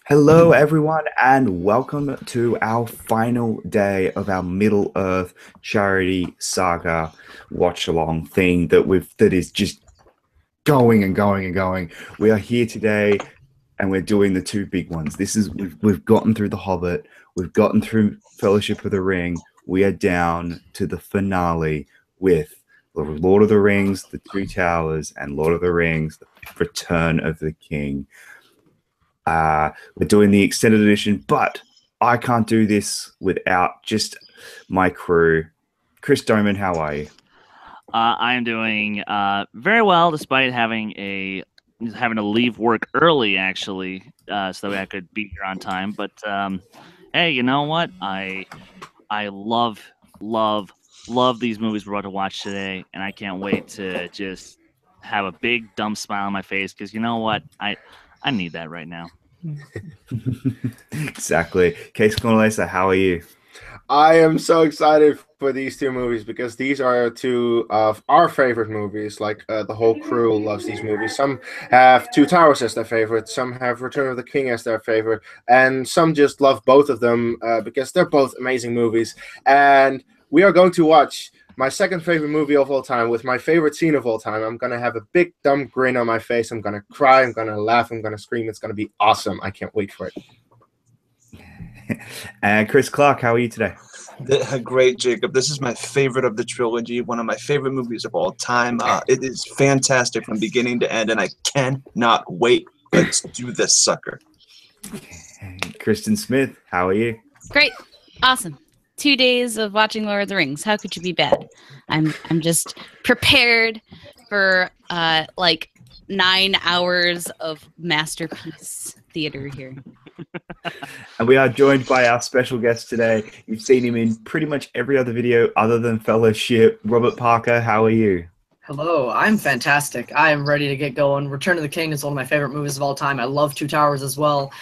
Hello, everyone, and welcome to our final day of our Middle Earth Charity Saga watch along thing that is just going and going and going. We are here today, and we're doing the two big ones. We've gotten through The Hobbit, we've gotten through Fellowship of the Ring. We are down to the finale with the Lord of the Rings, The Two Towers, and Lord of the Rings, The Return of the King. We're doing the extended edition, but I can't do this without just my crew. Chris Doman, how are you? I am doing very well, despite having to leave work early, actually, so that way I could be here on time. But hey, you know what? I love these movies we're about to watch today, and I can't wait to just have a big dumb smile on my face because you know what? I need that right now. Exactly. Case Cornelisa, how are you? I am so excited for these two movies because these are two of our favorite movies. Like the whole crew loves these movies. Some have Two Towers as their favorite, some have Return of the King as their favorite, and some just love both of them because they're both amazing movies. And we are going to watch my second favorite movie of all time with my favorite scene of all time. I'm gonna have a big dumb grin on my face. I'm gonna cry. I'm gonna laugh. I'm gonna scream. It's gonna be awesome. I can't wait for it. And Chris Clark, how are you today? Great, Jacob. This is my favorite of the trilogy, one of my favorite movies of all time. It is fantastic from beginning to end, and I cannot wait. Let's do this sucker. Kristen Smith, how are you? Great. Awesome. 2 days of watching Lord of the Rings. How could you be bad? I'm just prepared for like 9 hours of masterpiece theater here. And we are joined by our special guest today. You've seen him in pretty much every other video other than Fellowship. Robert Parker, how are you? Hello, I'm fantastic. I am ready to get going. Return of the King is one of my favorite movies of all time. I love Two Towers as well.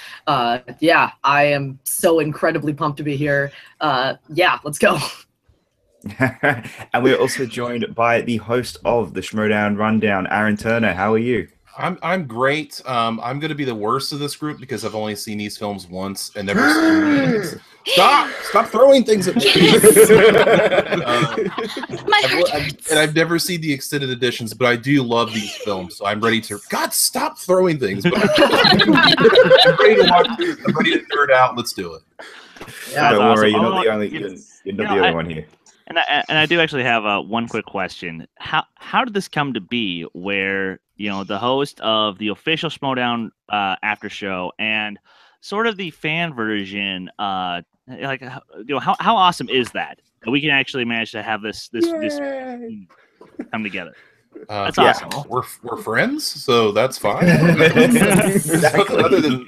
Yeah, I am so incredibly pumped to be here. Yeah, let's go. And we're also joined by the host of the Schmodown Rundown, Aaron Turner. How are you? I'm great. I'm going to be the worst of this group because I've only seen these films once and never seen things. Stop throwing things at me. My heart hurts. And I've never seen the extended editions, but I do love these films, so I'm ready to. God, stop throwing things! But I'm ready to watch. I'm ready to nerd out. Let's do it. Yeah, don't worry, awesome. you're not the only one here. And I do actually have one quick question. How did this come to be where, the host of the official Schmodown after show and sort of the fan version, how awesome is that we can actually manage to have this come together? That's awesome. We're friends, so that's fine. Exactly.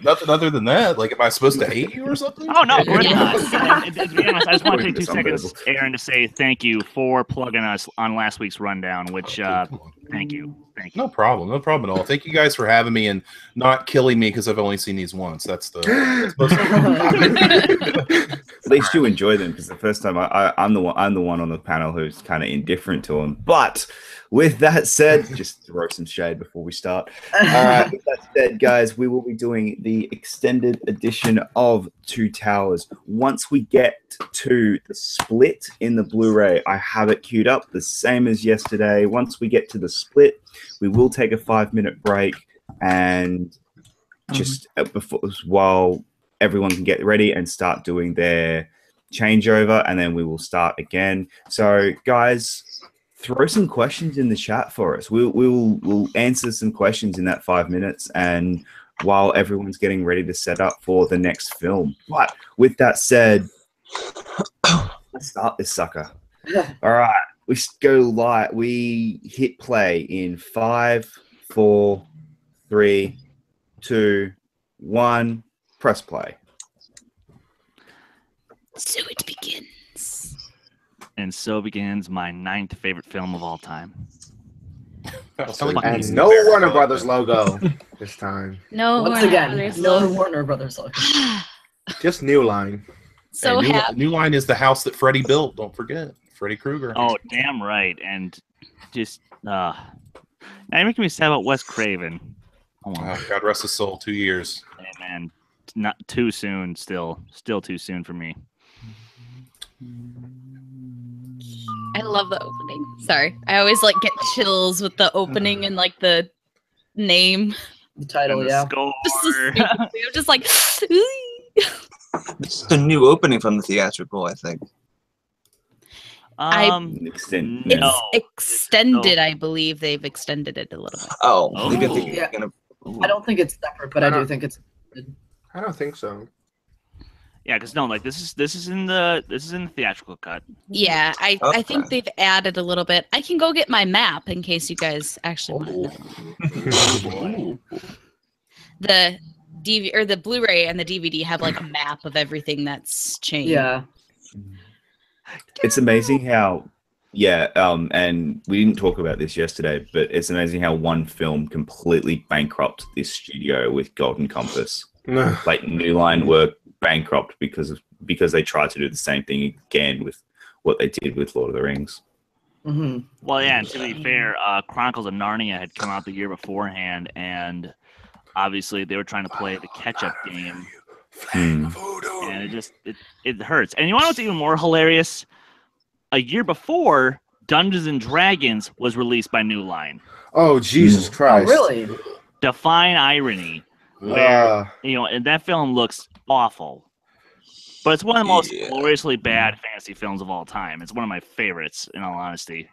Nothing other than that. Like, am I supposed to hate you or something? Oh no, we're not. And to be honest, I just want to take 2 seconds, Aaron, to say thank you for plugging us on last week's rundown. Which thank you. No problem at all. Thank you guys for having me and not killing me because I've only seen these once. That's At least you enjoy them because the first time I'm the one on the panel who's kind of indifferent to them. But with that said, just throw some shade before we start. With that said, guys, we will be doing the extended edition of Two Towers. Once we get to the split in the Blu-ray, I have it queued up the same as yesterday. Once we get to the split, we will take a 5-minute break and just while everyone can get ready and start doing their changeover, and then we will start again. So, guys, throw some questions in the chat for us. We'll answer some questions in that 5 minutes, and while everyone's getting ready to set up for the next film. But with that said, let's start this sucker. All right, we go live. We hit play in 5, 4, 3, 2, 1. Press play. So it begins. And so begins my 9th favorite film of all time. And no Warner Brothers logo this time. No, Once Warner again, Brothers no logo. Warner Brothers logo. Just New Line. So happy. New Line is the house that Freddy built. Don't forget, Freddy Krueger. Oh, damn right. And just now you're making me sad about Wes Craven. Hold on. God rest his soul. 2 years. Hey, and not too soon. Still too soon for me. I love the opening. Sorry, I always like get chills with the opening and like the name. The title, And the yeah. score. Just the stupid thing. I'm just like. This is a new opening from the theatrical, I think. Extend. It's No. extended, I believe. They've extended it a little bit. Oh, maybe I'm Oh. thinking. Yeah. Gonna, I don't think it's separate, but I do think it's. I don't think so. Yeah, because no, like this is in the theatrical cut. Yeah, I Okay. think they've added a little bit. I can go get my map in case you guys actually want to know. The DV or the Blu-ray and the DVD have like a map of everything that's changed. Yeah. It's amazing how, and we didn't talk about this yesterday, but it's amazing how one film completely bankrupted this studio with Golden Compass. Like New Line were bankrupt because they tried to do the same thing again with what they did with Lord of the Rings. Mm-hmm. Well, yeah, and to be fair, Chronicles of Narnia had come out the year beforehand, and obviously they were trying to play the catch-up game, and it hurts. And you want to know what's even more hilarious? A year before, Dungeons and Dragons was released by New Line. Oh, Jesus Christ! Oh, really? Define irony. Where and that film looks awful, but it's one of the most gloriously bad fantasy films of all time. It's one of my favorites, in all honesty.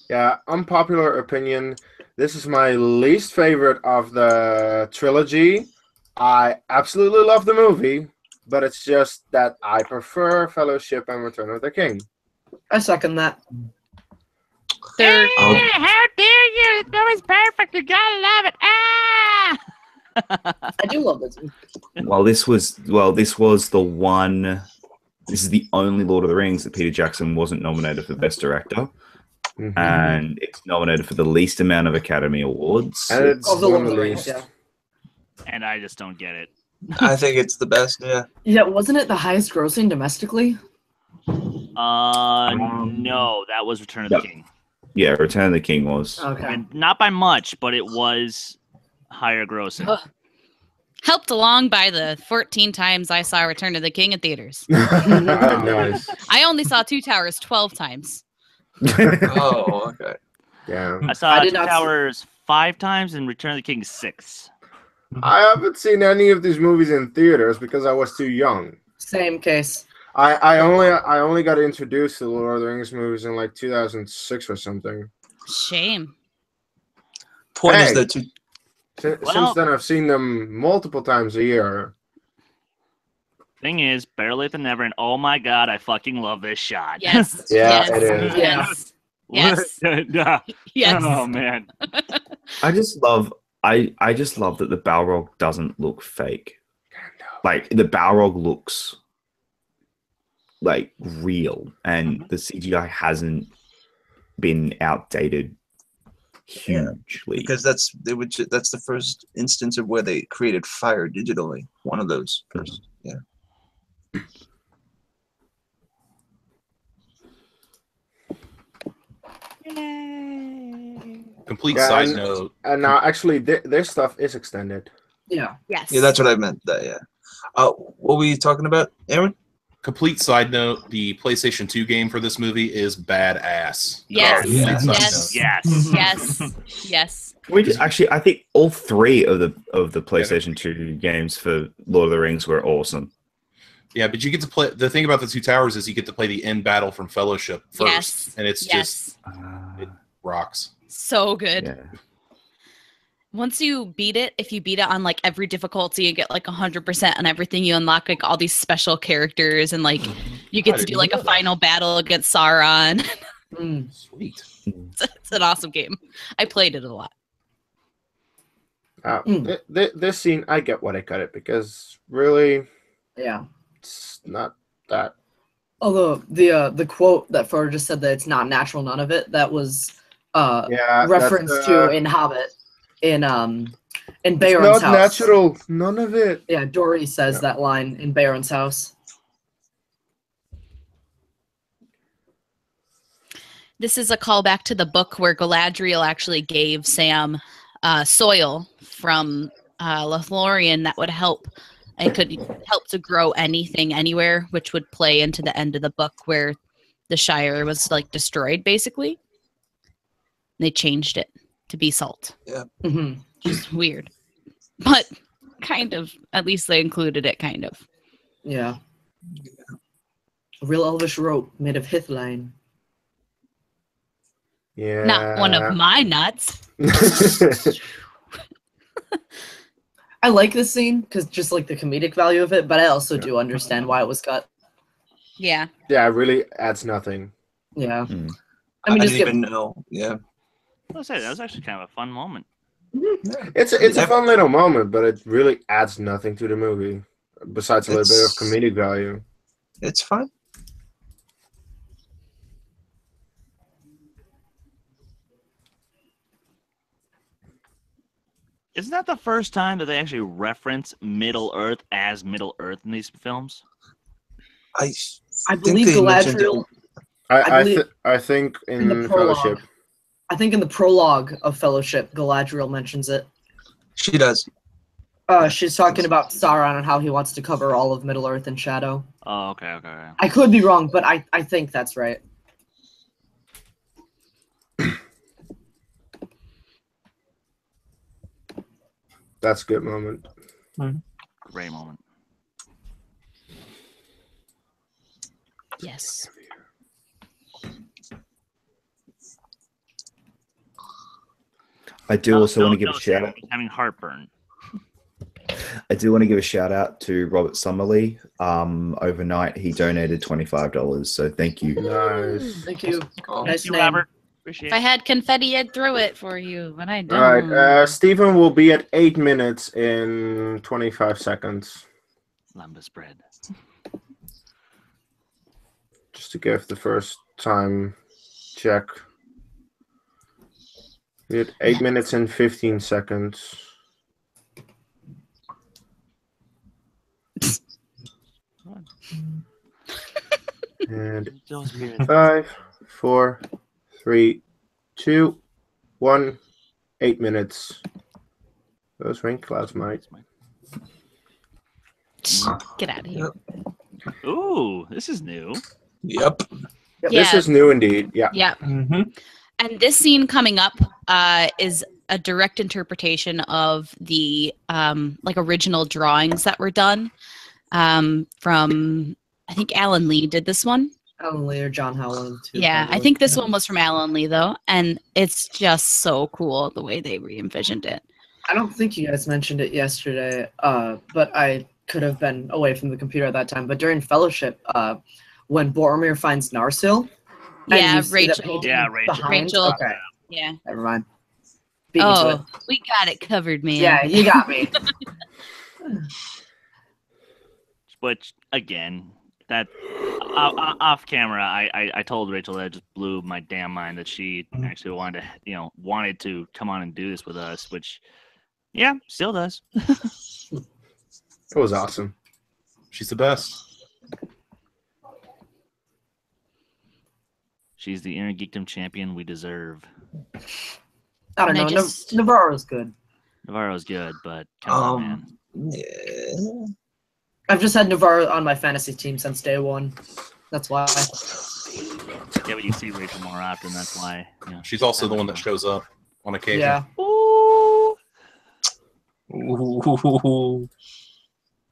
Yeah, unpopular opinion. This is my least favorite of the trilogy. I absolutely love the movie, but it's just that I prefer Fellowship and Return of the King. I second that. Third. How dare you? The movie's perfect. You gotta love it. I do love this movie. This is the only Lord of the Rings that Peter Jackson wasn't nominated for Best Director. Mm-hmm. And it's nominated for the least amount of Academy Awards. And it's Of the one Lord of of the the Rings, least. yeah. And I just don't get it. I think it's the best. Yeah. Yeah, wasn't it the highest grossing domestically? No, that was Return of the King. Yeah, Return of the King was. Okay. And not by much, but it was higher grossing. Helped along by the 14 times I saw Return of the King in theaters. Nice. I only saw Two Towers 12 times. Oh, okay. Yeah. I saw I Two did not see- Towers 5 times and Return of the King 6. I haven't seen any of these movies in theaters because I was too young. Same case. I only got introduced to the Lord of the Rings movies in like 2006 or something. Shame. Point is Hey. that Since then, I've seen them multiple times a year. Thing is, better late than never, and oh my god, I fucking love this shot. Yes. Yeah, yes, it is. Yes. Yes. Yes. Oh man. I just love that the Balrog doesn't look fake. Like the Balrog looks like real, and the CGI hasn't been outdated hugely. because that's the first instance of where they created fire digitally. One of those first. Yeah. Complete Yeah, side and- note. And now, actually, this stuff is extended. Yeah. Yes. Yeah, that's what I meant. That yeah. What were you talking about, Aaron? Complete side note: the PlayStation 2 game for this movie is badass. Yes. Complete side Yes. note. Yes. Yes. Yes. We just actually, I think all three of the PlayStation 2 games for Lord of the Rings were awesome. Yeah, but you get to play. The thing about the Two Towers is you get to play the end battle from Fellowship first, Yes. and it's just it rocks. So good. Yeah. Once you beat it, if you beat it on like every difficulty, you get like 100% on everything. You unlock like all these special characters, and like you get I to didn't do like a know that. final battle against Sauron. Mm. Sweet. It's an awesome game. I played it a lot. This scene, I get why they cut it, because really, Yeah. it's not that. Although the quote that Frodo just said that it's not natural, none of it, that was Yeah, reference that's, to in Hobbit in it's Beorn's not house. natural. None of it. Yeah, Dory says Yeah. that line in Beorn's house. This is a callback to the book where Galadriel actually gave Sam soil from Lothlorien that would help. It could help to grow anything anywhere, which would play into the end of the book where the Shire was like destroyed, basically. They changed it to be salt. Yeah. Mm-hmm. Just weird. But kind of, at least they included it, kind of. Yeah. A real elvish rope made of hithline. Yeah. Not one of my nuts. I like this scene because just like the comedic value of it, but I also do understand why it was cut. Yeah. Yeah, it really adds nothing. Yeah. Mm. I mean, I just didn't get, even know. Yeah. I'll say that was actually kind of a fun moment. It's a fun little moment, but it really adds nothing to the movie besides a little bit of comedic value. It's fun. Isn't that the first time that they actually reference Middle Earth as Middle Earth in these films? I think believe they mentioned Galadriel. I think In the in prologue. Fellowship. I think in the prologue of Fellowship, Galadriel mentions it. She does. She's talking about Sauron and how he wants to cover all of Middle Earth in shadow. Oh, okay. I could be wrong, but I think that's right. That's a good moment. Great moment. Yes. I do also want to give a shout out. Having heartburn. I do want to give a shout out to Robert Summerlee. Overnight, he donated $25. So thank you. Nice. Thank you. Oh, Nice Thank you, name. Robert. Appreciate If I it. had confetti, I'd throw it for you, but I don't. All right. Stephen will be at 8 minutes in 25 seconds. Lambda spread. Just to give the first time check. We had 8 minutes and 15 seconds. And 5, 4, 3, 2, 1. 8 minutes. Those rain clouds might. Get out of here. Ooh, this is new. Yep. This is new indeed. Yeah. Yeah. Mm-hmm. And this scene coming up is a direct interpretation of the like original drawings that were done from, I think Alan Lee did this one. Alan Lee or John Howland too. Yeah, probably. I think this one was from Alan Lee though, and it's just so cool the way they re-envisioned it. I don't think you guys mentioned it yesterday, but I could have been away from the computer at that time. But during Fellowship, when Boromir finds Narsil, and Yeah, you see the Rachel. painting Yeah, Rachel. behind- Rachel. Okay, Yeah. never mind. Beat me to it. Oh, we got it covered, man. Yeah, you got me. Which again, that off camera, I told Rachel that it just blew my damn mind that she actually wanted to come on and do this with us, which yeah, still does. It was awesome. She's the best. She's the Inner Geekdom champion we deserve. I don't And I know. just- Navarro's good. Navarro's good, but come on, man. Yeah. I've just had Navarro on my fantasy team since day one. That's why. Yeah, but you see Rachel more often. That's why. Yeah. She's also the one that shows up on occasion. Yeah. Ooh. Ooh.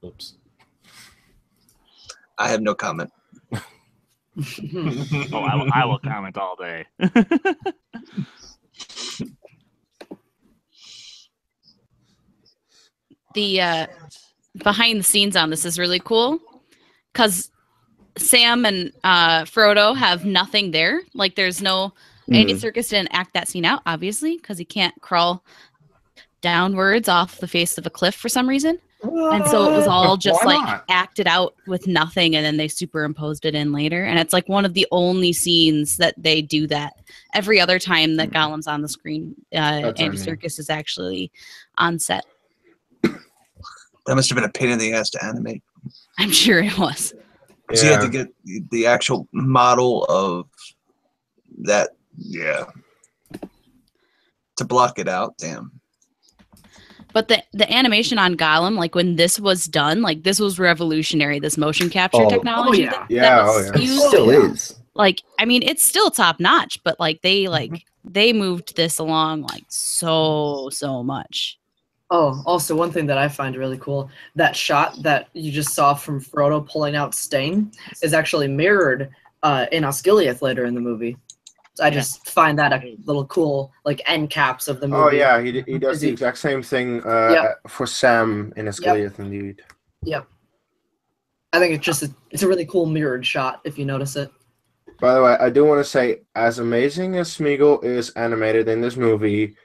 Oops. I have no comment. Oh, I will comment all day. The behind the scenes on this is really cool because Sam and Frodo have nothing there. Like there's no Andy Serkis didn't act that scene out, obviously, because he can't crawl downwards off the face of a cliff for some reason. And so it was all just Why like not? acted out with nothing, and then they superimposed it in later. And it's like one of the only scenes that they do that. Every other time that Gollum's on the screen, That's Andy on me. Serkis is actually on set. That must have been a pain in the ass to animate. I'm sure it was. So you had to get the actual model of that Yeah. To block it out, damn. But the animation on Gollum, like when this was done, like this was revolutionary. This motion capture technology yeah. that Yeah, was It used. still is. Like, I mean, it's still top notch, but like they moved this along like so much. Oh, also one thing that I find really cool, that shot that you just saw from Frodo pulling out Stain is actually mirrored in Osgiliath later in the movie. So I just find that a little cool, like end caps of the movie. Oh yeah, he does the exact same thing for Sam in Asclepius, indeed. Yep. I think it's a really cool mirrored shot if you notice it. By the way, I do want to say, as amazing as Smeagol is animated in this movie,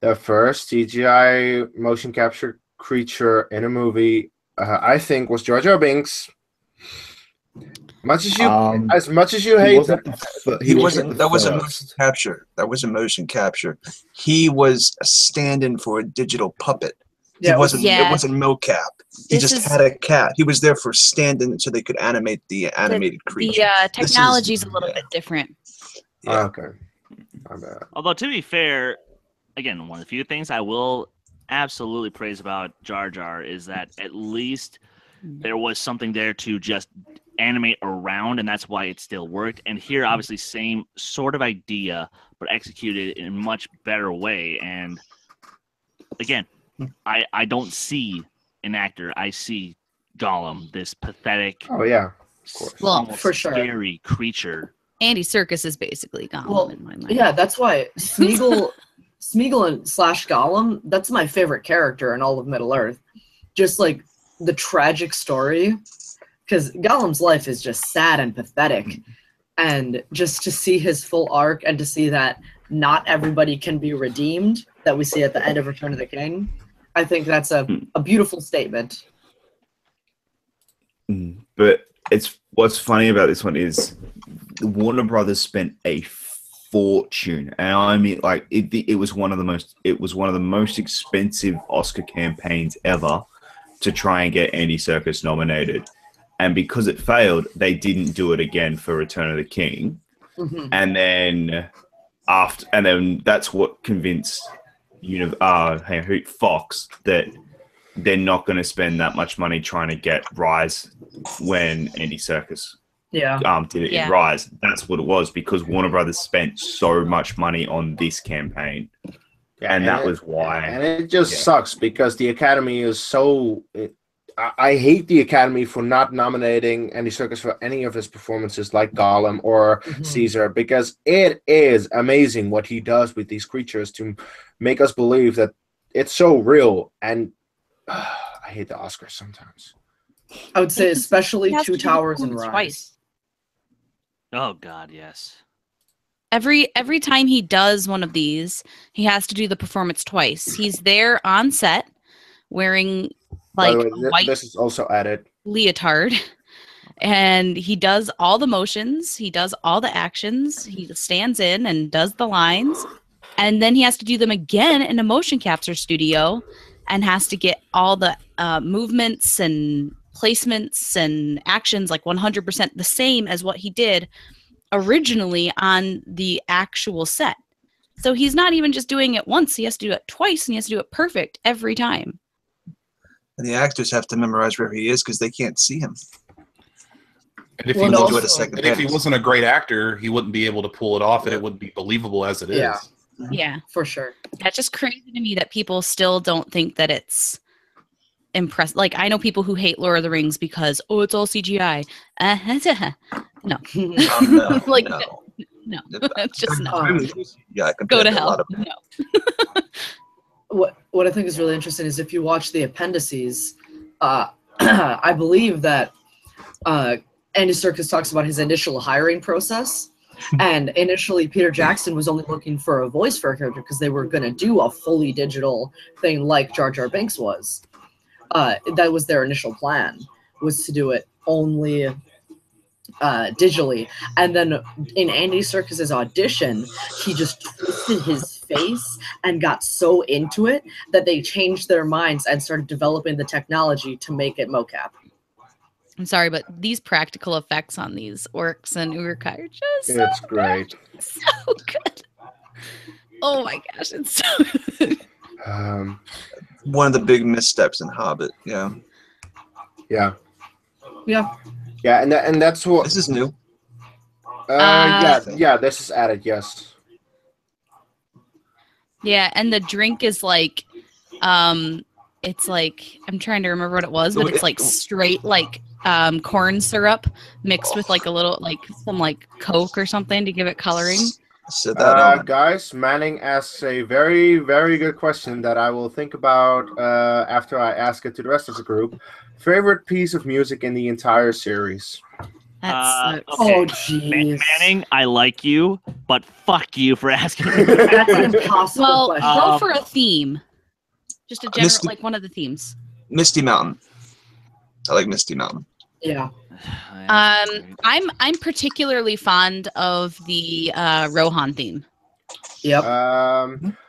the first CGI motion capture creature in a movie, I think, was Jar Jar Binks. As much as you hate that, that was a motion capture. That was a motion capture. He was a stand-in for a digital puppet. Yeah, It wasn't mocap. He just had a cat. He was there for stand-in so they could animate the animated creature. The technology's a little bit different. Yeah. Okay. My bad. Although to be fair, again, one of the few things I will absolutely praise about Jar Jar is that at least there was something there to just animate around, and that's why it still worked. And here, obviously, same sort of idea, but executed in a much better way. And again, I don't see an actor. I see Gollum, this pathetic, Oh yeah, of course. Well, almost for sure. scary creature. Andy Serkis is basically Gollum Well, in my mind. yeah, that's why Smeagol and / Gollum, that's my favorite character in all of Middle Earth. Just like the tragic story, because Gollum's life is just sad and pathetic. And just to see his full arc and to see that not everybody can be redeemed, that we see at the end of Return of the King, I think that's a beautiful statement. But what's funny about this one is Warner Brothers spent a fortune, and I mean, like it was one of the most expensive Oscar campaigns ever to try and get Andy Serkis nominated, and because it failed, they didn't do it again for Return of the King, and then that's what convinced Fox that they're not going to spend that much money trying to get Rise when Andy Serkis did it in Rise. That's what it was, because Warner Brothers spent so much money on this campaign. And that was why. And it just sucks because the Academy is so... I hate the Academy for not nominating Andy Serkis for any of his performances like Gollum or Caesar, because it is amazing what he does with these creatures to make us believe that it's so real. And I hate the Oscars sometimes. I would say especially Two Towers and Rise. Twice. Oh God, yes. Every time he does one of these, he has to do the performance twice. He's there on set wearing like By the way, a white this is also added leotard, and he does all the motions, he does all the actions, he stands in and does the lines, and then he has to do them again in a motion capture studio and has to get all the movements and placements and actions like 100% the same as what he did originally on the actual set. So he's not even just doing it once, he has to do it twice, and he has to do it perfect every time. And the actors have to memorize where he is because they can't see him. And if, he wasn't a great actor, he wouldn't be able to pull it off, and it wouldn't be believable as it is. Yeah, for sure. That's just crazy to me that people still don't think that it's impressive. Like, I know people who hate Lord of the Rings because, it's all CGI. No. Like, no. It's just no. Yeah, go to hell. No. What I think is really interesting is if you watch the appendices, I believe that Andy Serkis talks about his initial hiring process. And initially, Peter Jackson was only looking for a voice for a character because they were going to do a fully digital thing like Jar Jar Binks was. That was their initial plan, was to do it only digitally. And then in Andy Serkis's audition, he just twisted his face and got so into it that they changed their minds and started developing the technology to make it mocap. I'm sorry, but these practical effects on these orcs and Uruk-hai are just it's great. So good. Oh my gosh, it's so good. One of the big missteps in Hobbit. Yeah. Yeah. Yeah. Yeah, and that's what. This is new. Yeah. This is added. Yes. Yeah, and the drink is like, it's like, I'm trying to remember what it was, but it's like straight like corn syrup mixed with like a little like some like Coke or something to give it coloring. Sit that on. Guys, Manning asks a very, very good question that I will think about after I ask it to the rest of the group. Favorite piece of music in the entire series? That's Okay. Oh, jeez. Manning, I like you, but fuck you for asking. That's an impossible well, question. go for a theme. Just a general, Misty- like one of the themes. Misty Mountain. I like Misty Mountain. Yeah. I'm particularly fond of the Rohan theme. Yep. I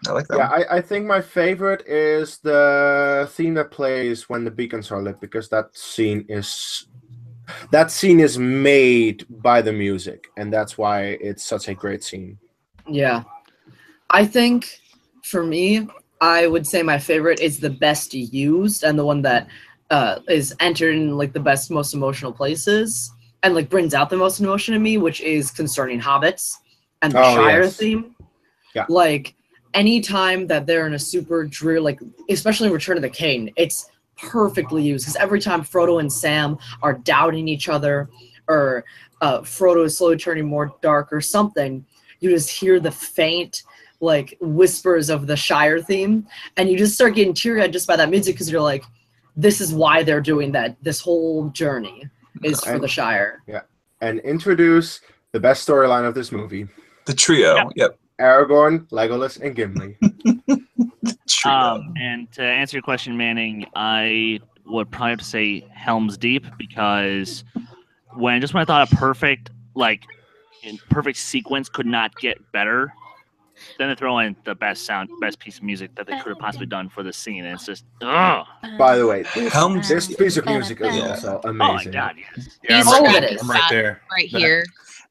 like that. Yeah, one. I think my favorite is the theme that plays when the beacons are lit, because that scene is made by the music, and that's why it's such a great scene. Yeah. I think for me, I would say my favorite is the best used and the one that is entered in like the best, most emotional places and like brings out the most emotion in me, which is Concerning Hobbits and the Shire theme. Yeah. Like anytime that they're in a super dreary, like especially in Return of the King, it's perfectly used because every time Frodo and Sam are doubting each other or Frodo is slowly turning more dark or something, you just hear the faint like whispers of the Shire theme and you just start getting teary-eyed just by that music because you're like, this is why they're doing that. This whole journey is for the Shire. Yeah. And introduce the best storyline of this movie. The trio. Yep. Aragorn, Legolas, and Gimli. Trio. And to answer your question, Manning, I would probably have to say Helm's Deep because when I thought a perfect sequence could not get better, then they throw in the best piece of music that they could have possibly done for the scene, and it's just ugh. By the way, Helm's this piece of music is Yeah. also Oh my amazing. god, yes. Yeah, He's all of trapped it is. I'm right there. right here.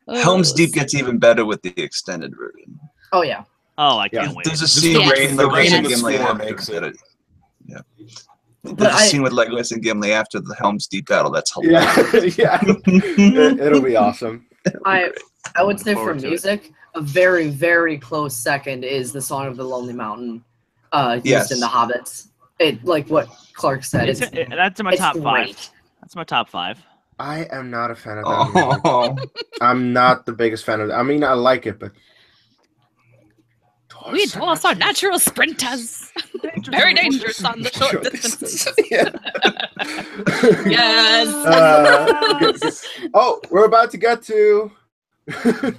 Helm's Oh, Deep gets even better with the extended version. Oh yeah. Oh, I Yeah. can't wait. There's a Just scene the with rain- the Legolas rain and in the Gimli score after makes it. that. Yeah. But There's a scene with Legolas and Gimli after the Helm's Deep battle. That's hilarious. Yeah, yeah. It'll be awesome. I would say for Forward to it. music, a very, very close second is the Song of the Lonely Mountain used Yes. in the Hobbits. It like what Clark said. That's in my it's top five. great. That's my top five. I am not a fan of that music. Oh, I'm not the biggest fan of it. I mean, I like it, but we dwarfs are natural sprinters. Very dangerous on the short distances. Yeah. Yes. Oh, we're about to get to.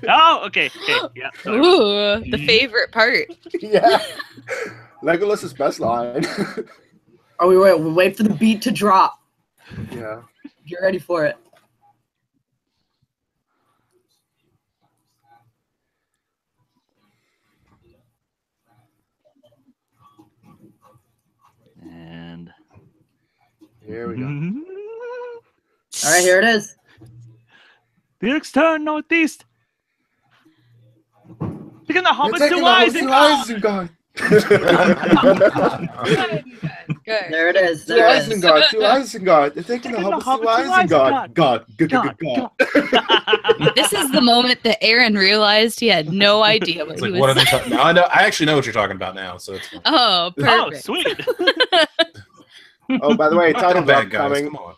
Oh, okay. Yeah. Sorry. Ooh, the favorite part. Yeah. Legolas's best line. Oh, we wait for the beat to drop. Yeah. Get ready for it. And Here we go. All right, here it is. the external northeast. Taking the You're hobbits taking to the Isengard. Isengard. Good. There it is. To There it is. Isengard. To Isengard. They're taking the hobbits to Isengard. God. This is the moment that Aaron realized he had no idea what It's he like, what are was they talking? Now I know. I actually know what you're talking about now. So it's fine. Oh, Oh, perfect. sweet. Oh, by the way, title Come back, drop guys. coming. Come on.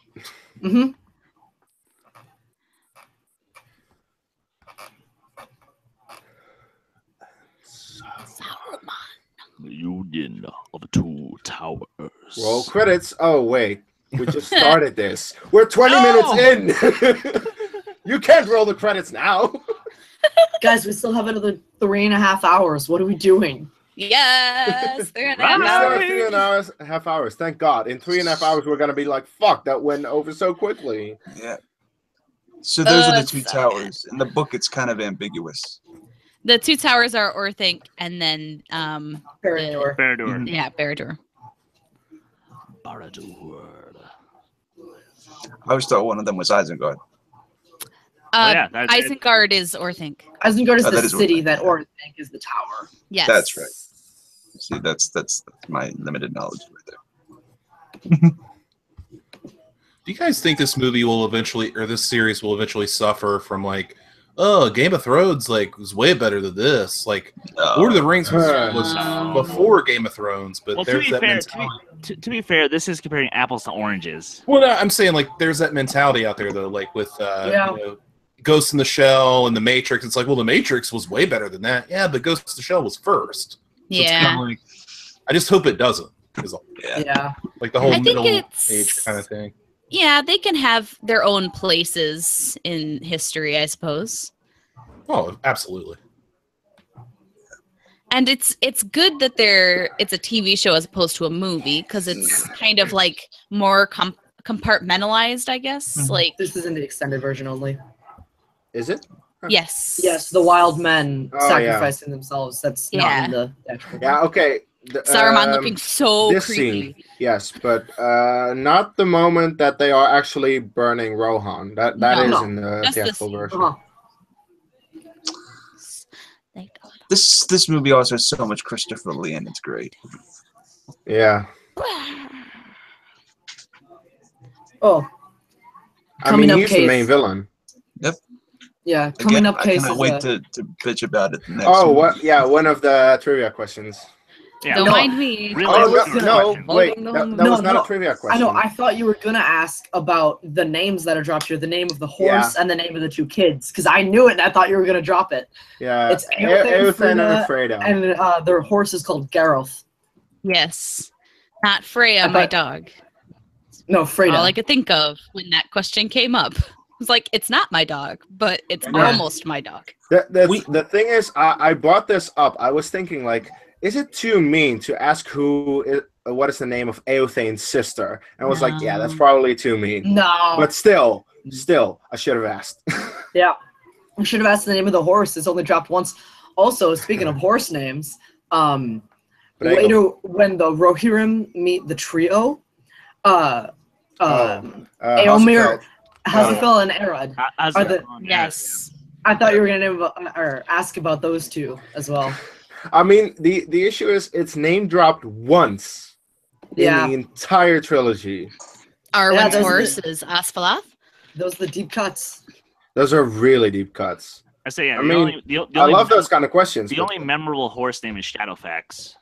Mm-hmm. The Union of Two Towers. Roll credits. Oh, wait. We just started this. We're 20 minutes in. You can't roll the credits now. Guys, we still have another 3.5 hours. What are we doing? Yes. They're in We still have Right. 3.5 hours. Thank God. In 3.5 hours, we're going to be like, fuck, that went over so quickly. yeah. So those are the it's two so towers. In the book, it's kind of ambiguous. The two towers are Orthanc and then Barad-dûr. Barad-dûr. yeah, Barad-dûr. Barad-dûr. I always thought one of them was Isengard. yeah, that's Isengard is Orthanc. Isengard is Oh, the that is city. Orthanc. That Orthanc is the tower. Yes. That's right. See, that's my limited knowledge right there. Do you guys think this movie will eventually, or this series will eventually suffer from like, oh, Game of Thrones like was way better than this? Like, Lord of the Rings was before Game of Thrones, but Well, there's that mentality. to be fair, this is comparing apples to oranges. Well, no, I'm saying like there's that mentality out there though, like with you know, Ghost in the Shell and The Matrix. It's like, well, The Matrix was way better than that. Yeah, but Ghost in the Shell was first. So it's kinda like, I just hope it doesn't. Yeah. Like the whole I think middle it's- age kind of thing. Yeah, they can have their own places in history, I suppose. Oh, absolutely. And it's good that it's a TV show as opposed to a movie because it's kind of like more compartmentalized, I guess. Mhm. Like This is in the extended version only. Is it? yes, Yes, the wild men Oh, sacrificing themselves. That's not Yeah. in the actual. Yeah. Okay. Saruman looking so this creepy. scene, yes, but not the moment that they are actually burning Rohan. That is No. in the That's the theatrical scene. version. Uh-huh. This movie also has so much Christopher Lee, and it's great. Yeah. Oh, I Coming mean, up he's the case. main villain. yeah. Coming Again, up I case. cannot is, wait to bitch about it next Oh, week. what? Yeah, one of the trivia questions. Yeah, Don't No. mind me. Really? Oh, Let's no, do no, questions. wait, No, that no, was not no. a trivia I question. know. I thought you were gonna ask about the names that are dropped here, the name of the horse and the name of the two kids, because I knew it and I thought you were gonna drop it. Yeah, It's Eothen and Fredo. And their horse is called Gareth. Yes, not Freya, I my thought- dog. No, Fredo. All I could think of when that question came up was like, it's not my dog, but it's Yeah. almost my dog. The thing is, I brought this up. I was thinking, like, is it too mean to ask what is the name of Eothane's sister? And I was like, yeah, that's No. probably too mean. No. But still, I should have asked. Yeah. I should have asked the name of the horse. It's only dropped once. Also, speaking of horse names, later when the Rohirrim meet the trio, Eomer, Hazafel, and Arad. As Are the- Yes. I thought you were gonna ask about those two as well. I mean, the issue is it's name dropped once Yeah. in the entire trilogy. Arwen's those are horse the- is Asfalath. Those are the deep cuts. Those are really deep cuts. I say, yeah. I mean, the I only, love those kind of questions. The only memorable horse name is Shadowfax.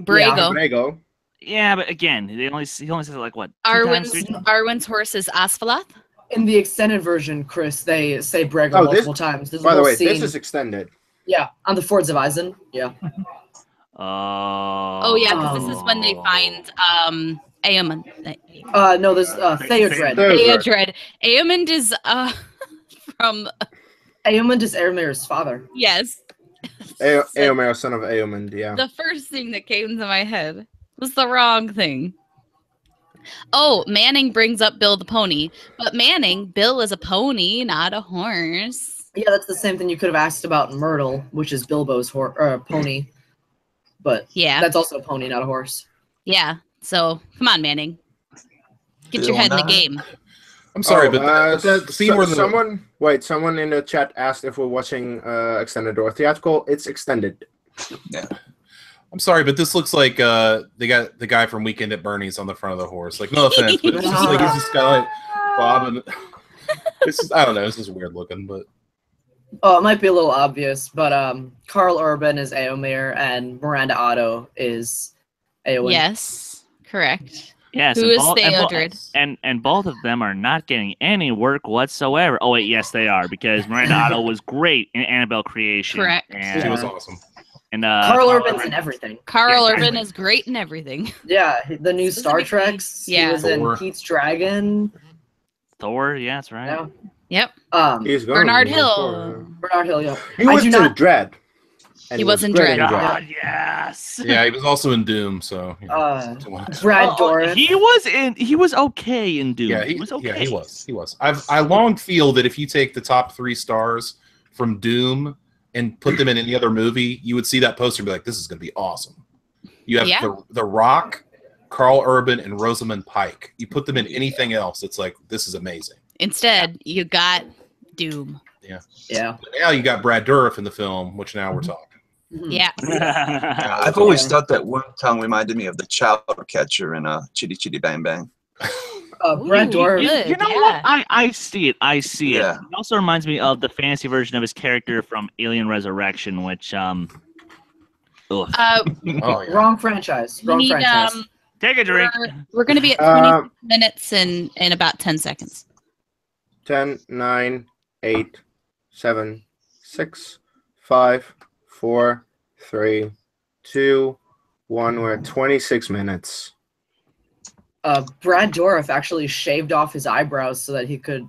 Brago. Brago. Yeah, but again, he only says it like what? 2 times, 3 times? Arwen's horse is Asfalath. In the extended version, Chris, they say Brago Oh, this- multiple times. There's a By the whole way, scene. this is extended. Yeah, on the Fords of Eisen. Yeah. Oh yeah, because this is when they find Aemond. No, there's Theodred. Theodred. Aemond is from Aemond is Eomer's father. yes. Eomer, son of Eomund, yeah. The first thing that came to my head was the wrong thing. Oh, Manning brings up Bill the pony, but Bill is a pony, not a horse. Yeah, that's the same thing you could have asked about Myrtle, which is Bilbo's pony. But Yeah, that's also a pony, not a horse. yeah. So come on, Manning, get your Bill head in the Nye. game. I'm sorry, but the scene where the someone in the chat asked if we're watching extended or theatrical. It's extended. I'm sorry, but this looks like they got the guy from Weekend at Bernie's on the front of the horse. Like, no offense, but it's just like he's just kind of like bobbing. It's just, I don't know. It's just weird looking, but Oh, it might be a little obvious, but Carl Urban is Eomer and Miranda Otto is Eowyn. Yes, correct. Yes, Who and is both- and bo- Theodred? and both of them are not getting any work whatsoever. Oh wait, yes they are, because Miranda Otto was great in Annabelle Creation. Correct. And, she was awesome. and Carl Urban's in everything. Carl Yeah. Urban is great in everything. Yeah, the new Star Specifically- Treks. yeah. He was in Thor. Pete's Dragon. Thor. Yeah, that's right. Yeah. Yep. He's going Bernard to Hill. Thor. Bernard Hill, yeah. He I was do in not- Dread. And He was in great Dread. God, yes. Yeah, he was also in Doom. So you know, Brad Oh, Doran. he was okay in Doom. yeah, he was okay. Yeah, he was. He was. I long feel that if you take the top 3 stars from Doom and put them in any other movie, you would see that poster and be like, "This is going to be awesome." You have Yeah. the Rock, Carl Urban, and Rosamund Pike. You put them in anything else, it's like this is amazing. Instead, you got Doom. Yeah. Yeah. But now you got Brad Dourif in the film, which now we're talking. Mhm. Yeah. I've always thought that Wormtongue reminded me of the child catcher in Chitty Chitty Bang Bang. Brad Dourif. You know what? I see it. I see Yeah. it. It also reminds me of the fantasy version of his character from Alien Resurrection, which ugh. Oh, yeah. Wrong franchise. We Wrong need, franchise. Take a drink. we're going to be at 20 minutes in about 10 seconds. 10, 9, 8, 7, 6, 5, 4, 3, 2, 1. We're at 26 minutes. Brad Dourif actually shaved off his eyebrows so that he could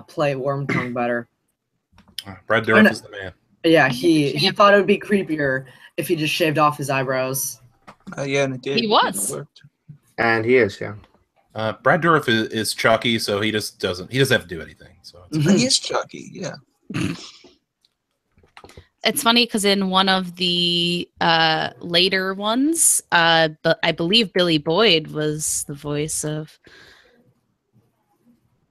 play Wormtongue better. Brad Dourif is the man. Yeah, he thought it would be creepier if he just shaved off his eyebrows. Yeah, and it did. He was. It worked. And he is, yeah. Brad Dourif is Chucky, so he just doesn't have to do anything. So He is Chucky, yeah. It's funny because in one of the later ones, but I believe Billy Boyd was the voice of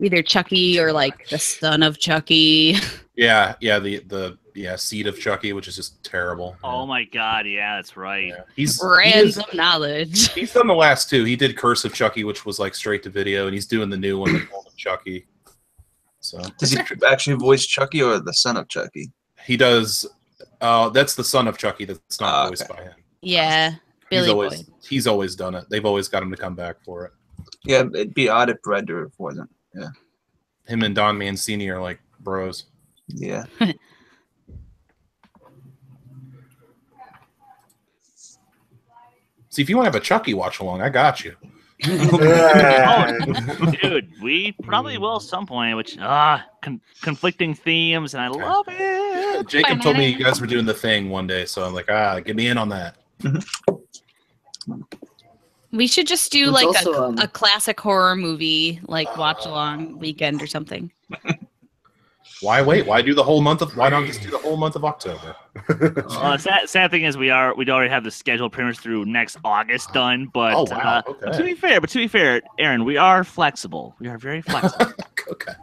either Chucky or like the son of Chucky. yeah, the seed of Chucky, which is just terrible. Oh my God! Yeah, that's right. Yeah. He's Random knowledge. He's done the last two. He did Curse of Chucky, which was like straight to video, and he's doing the new one, they called him Chucky. So Does he actually voice Chucky or the son of Chucky? he does. That's the son of Chucky. That's not voiced by him. Yeah, Billy Boyd. He's always done it. They've always got him to come back for it. Yeah, it'd be odd if Brad Dourif wasn't. Yeah. Him and Don Mancini are like bros. Yeah. See, if you want to have a Chucky watch along, I got you. Oh, dude, we probably will at some point. Which conflicting themes, and I love it. Jacob told me you guys were doing the thing one day, so I'm like, get me in on that. We should just do It's like also, a classic horror movie, like watch along weekend or something. Why wait? Why do the whole month of? Why not just do the whole month of October? Sad thing is we'd already have the scheduled premieres through next August done. But, Oh, wow. Okay. but to be fair, Aaron, we are flexible. We are very flexible. Okay.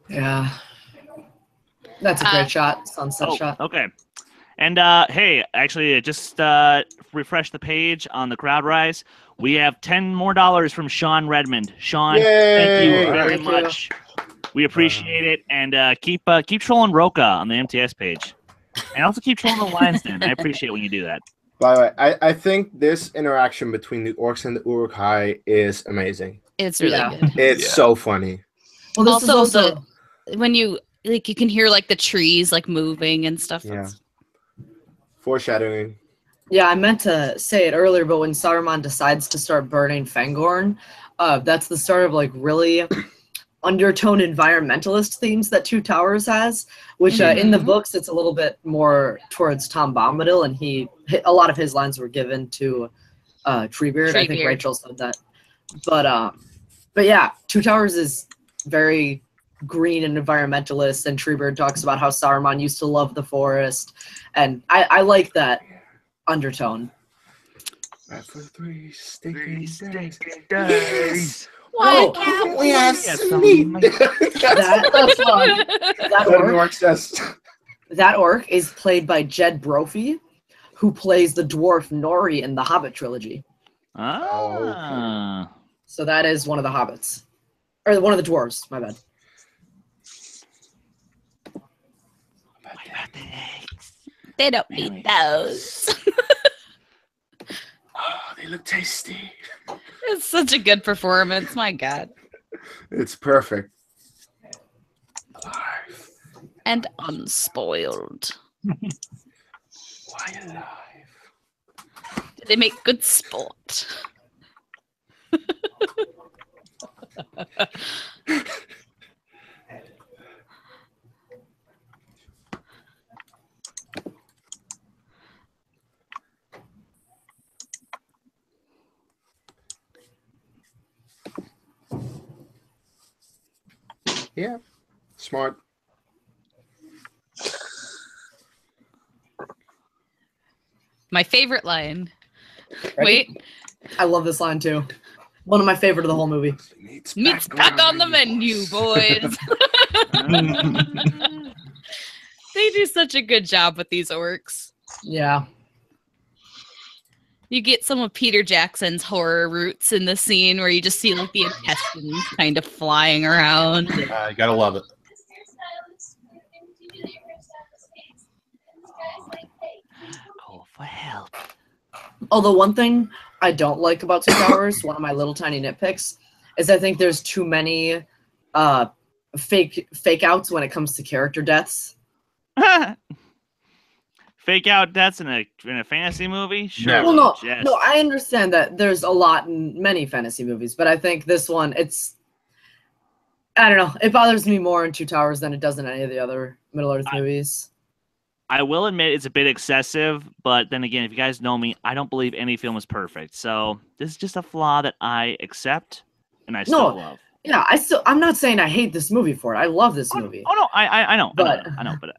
Yeah. That's a great shot. Sunset shot. Okay. And hey, actually, just refresh the page on the crowd rise. We have $10 more from Sean Redmond. Sean, Yay! thank you very Thank you. much. We appreciate it, and keep trolling Roca on the MTS page, and also keep trolling the Lions Den. I appreciate when you do that. By the way, I think this interaction between the orcs and the Uruk-hai is amazing. It's really Yeah. good. It's so funny. Well, this Also, is also when you can hear like the trees like moving and stuff. Yeah. Foreshadowing. Yeah, I meant to say it earlier, but when Saruman decides to start burning Fangorn, that's the start of like really undertone environmentalist themes that Two Towers has, which in the books it's a little bit more towards Tom Bombadil, and a lot of his lines were given to Treebeard. I think Rachel said that. But yeah, Two Towers is very green and environmentalist, and Treebeard talks about how Saruman used to love the forest, and I like that undertone. Right for 3 stinking days. Days. Why Oh, can't We have Yes, meat. That orc is played by Jed Brophy, who plays the dwarf Nori in the Hobbit trilogy. Ah. So that is one of the hobbits, or one of the dwarves. My bad. They don't need those. Oh, they look tasty. It's such a good performance. My God. It's perfect. Alive. And unspoiled. Why alive? They make good sport. Yeah. Smart. My favorite line. Ready? Wait. I love this line too. One of my favorite of the whole movie. Meat's back on the menu, boys. They do such a good job with these orcs. Yeah. You get some of Peter Jackson's horror roots in the scene where you just see like the intestines kind of flying around. You gotta love it. Call for help. Although one thing I don't like about Two Towers, one of my little tiny nitpicks, is I think there's too many fake outs when it comes to character deaths. Fake out deaths in a fantasy movie? Sure. Well, no, Yes. no, I understand that there's a lot in many fantasy movies, but I think this one, I don't know, it bothers me more in Two Towers than it does in any of the other Middle-earth movies. I will admit it's a bit excessive, but then again, if you guys know me, I don't believe any film is perfect. So this is just a flaw that I accept and I still love. Yeah, I'm not saying I hate this movie for it. I love this movie. Oh no, I know, But- I know, but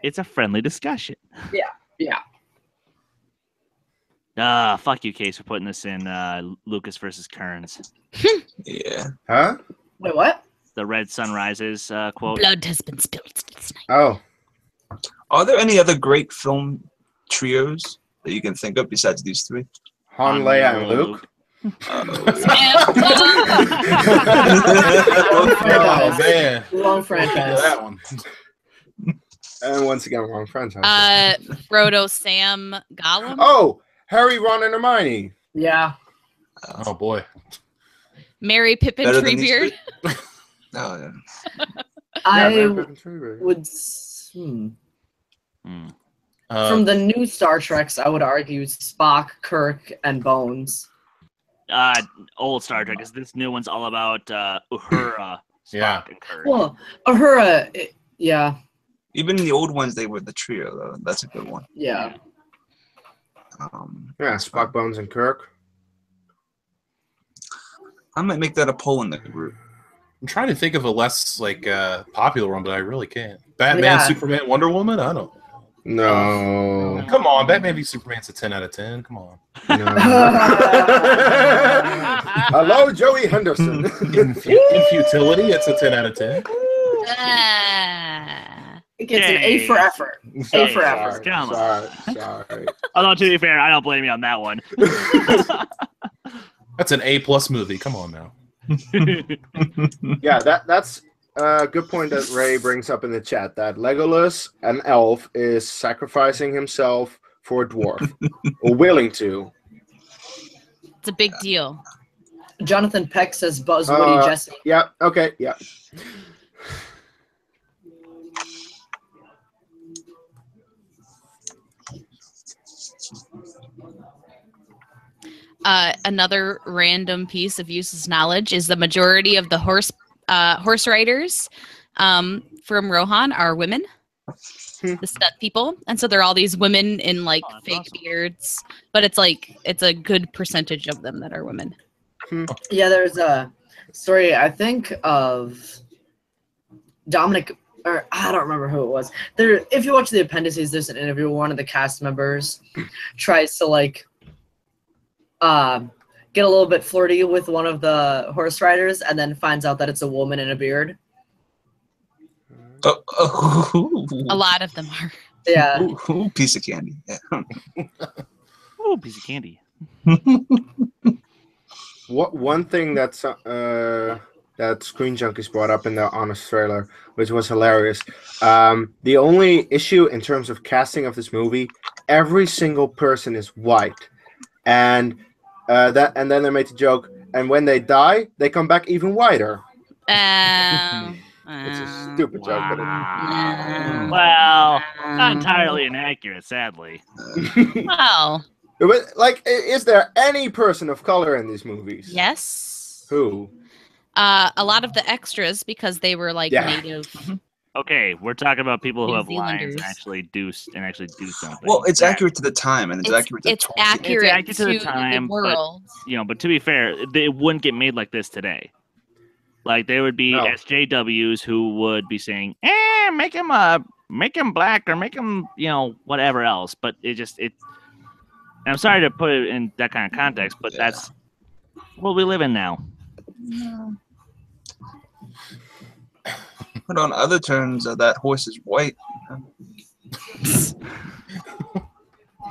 it's a friendly discussion. Yeah. Fuck you, Case, for putting this in Lucas versus Kearns. Yeah. Huh? Wait, what? The Red Sun Rises quote. Blood has been spilled tonight. Oh, Are there any other great film trios that you can think of besides these three? Han, Leia, and Luke. Oh, man. Wrong franchise. That one. And once again, wrong franchise. Frodo, Sam, Gollum. Oh, Harry, Ron, and Hermione. Yeah. Oh, boy. Mary, Pippin, Better than these Treebeard. three? Oh, yeah. I Would... would. From the new Star Treks, I would argue Spock, Kirk, and Bones. Old Star Trek, because this new one's all about Uhura, Spock, Yeah. and Kirk. Well, Uhura, yeah. Even in the old ones, they were the trio, though. That's a good one. Yeah. Yeah, Spock, Bones, and Kirk. I might make that a poll in the group. I'm trying to think of a less popular one, but I really can't. Batman, Yeah. Superman, Wonder Woman. I don't. No. Come on, Batman v Superman's a 10 out of 10. Come on. No. Hello, Joey Henderson. In futility, it's a 10 out of 10. It gets an A for effort. A for effort. Come on. Sorry. Although, to be fair, I don't blame you on that one. That's an A+ movie. Come on now. Yeah, that's a good point that Ray brings up in the chat, that Legolas, an elf, is sacrificing himself for a dwarf, or willing to. It's a big deal. Jonathan Peck says Buzz Woody Jesse. Yeah, okay, yeah. Another random piece of useless knowledge is the majority of the horse riders from Rohan are women, the stunt people, and so they're all these women in like fake beards, but it's a good percentage of them that are women. Yeah, there's a story, I think, of Dominic, or I don't remember who it was. There, if you watch the appendices, there's an interview where one of the cast members tries to get a little bit flirty with one of the horse riders, and then finds out that it's a woman in a beard. A lot of them are. Yeah. Ooh, piece of candy. Yeah. Ooh, piece of candy. One thing that's that Screen Junkies brought up in the Honest trailer, which was hilarious. The only issue in terms of casting of this movie, every single person is white, and then they made the joke, and when they die, they come back even whiter. It's a stupid joke, but Well, not entirely inaccurate, sadly. Well, is there any person of color in these movies? yes. Who? A lot of the extras, because they were native. Okay, we're talking about people who New have lines Zealanders. and actually do something. Well, it's accurate to the time, and it's accurate to It's Tolkien. accurate, It's accurate to the time, but- world. But to be fair, it wouldn't get made like this today. Like there would be No. SJWs who would be saying, make him black or make him, whatever else. But And I'm sorry to put it in that kind of context, but that's what we live in now. But on other terms, that horse is white.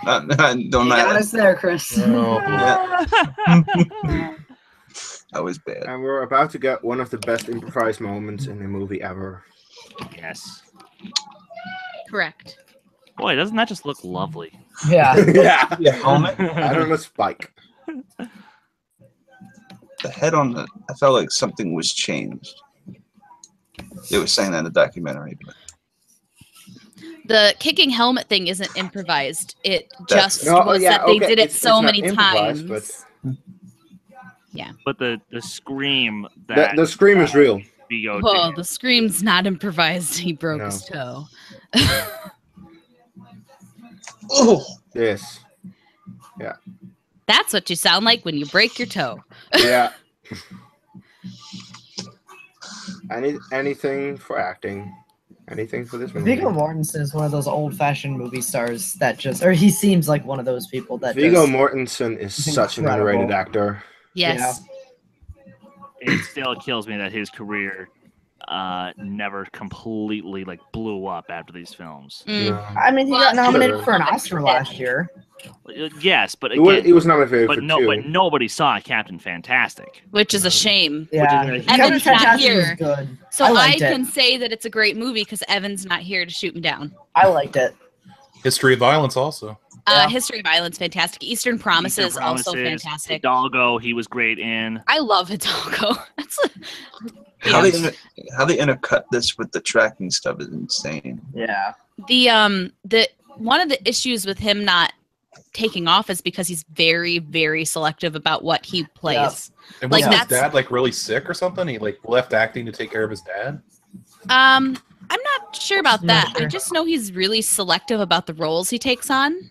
Don't Got us there, Chris. Yeah. That was bad. And we're about to get one of the best improvised moments in a movie ever. Yes. Correct. Boy, doesn't that just look lovely? Yeah. Yeah. Helmet. I don't know, Spike. The head on the. I felt like something was changed. They were saying that in the documentary. But The kicking helmet thing isn't improvised. It That's- just was that they did it It's so not many improvised, times. But the scream that The scream is real. Vigo Whoa, did. the scream's not improvised. He broke No. his toe. oh, Yes. That's what you sound like when you break your toe. Yeah. Anything for acting. Anything for this movie. Viggo Mortensen is one of those old-fashioned movie stars that just, or he seems like one of those people that Viggo just, Mortensen is He's such an incredible. underrated actor. Yes. It still kills me that his career never completely like blew up after these films. Mm. I mean, he got Well, nominated sure. for an Oscar last year. Yes, but He was, again, he was nominated but for no, two. but nobody saw Captain Fantastic. Which is a shame. Yeah, Which is- Captain Evan's not Fantastic here. was good. So I I, liked can it. say that it's a great movie because Evan's not here to shoot me down. I liked it. History of Violence also. Yeah. History of Violence, fantastic. Eastern Promises, also fantastic. Hidalgo, he was great in. I love Hidalgo. That's how they intercut this with the tracking stuff is insane. Yeah. the one of the issues with him not taking off is because he's very, very selective about what he plays. And Like, wasn't his that's- dad like really sick or something? He like left acting to take care of his dad. I'm not sure about Not that. I sure. just know he's really selective about the roles he takes on.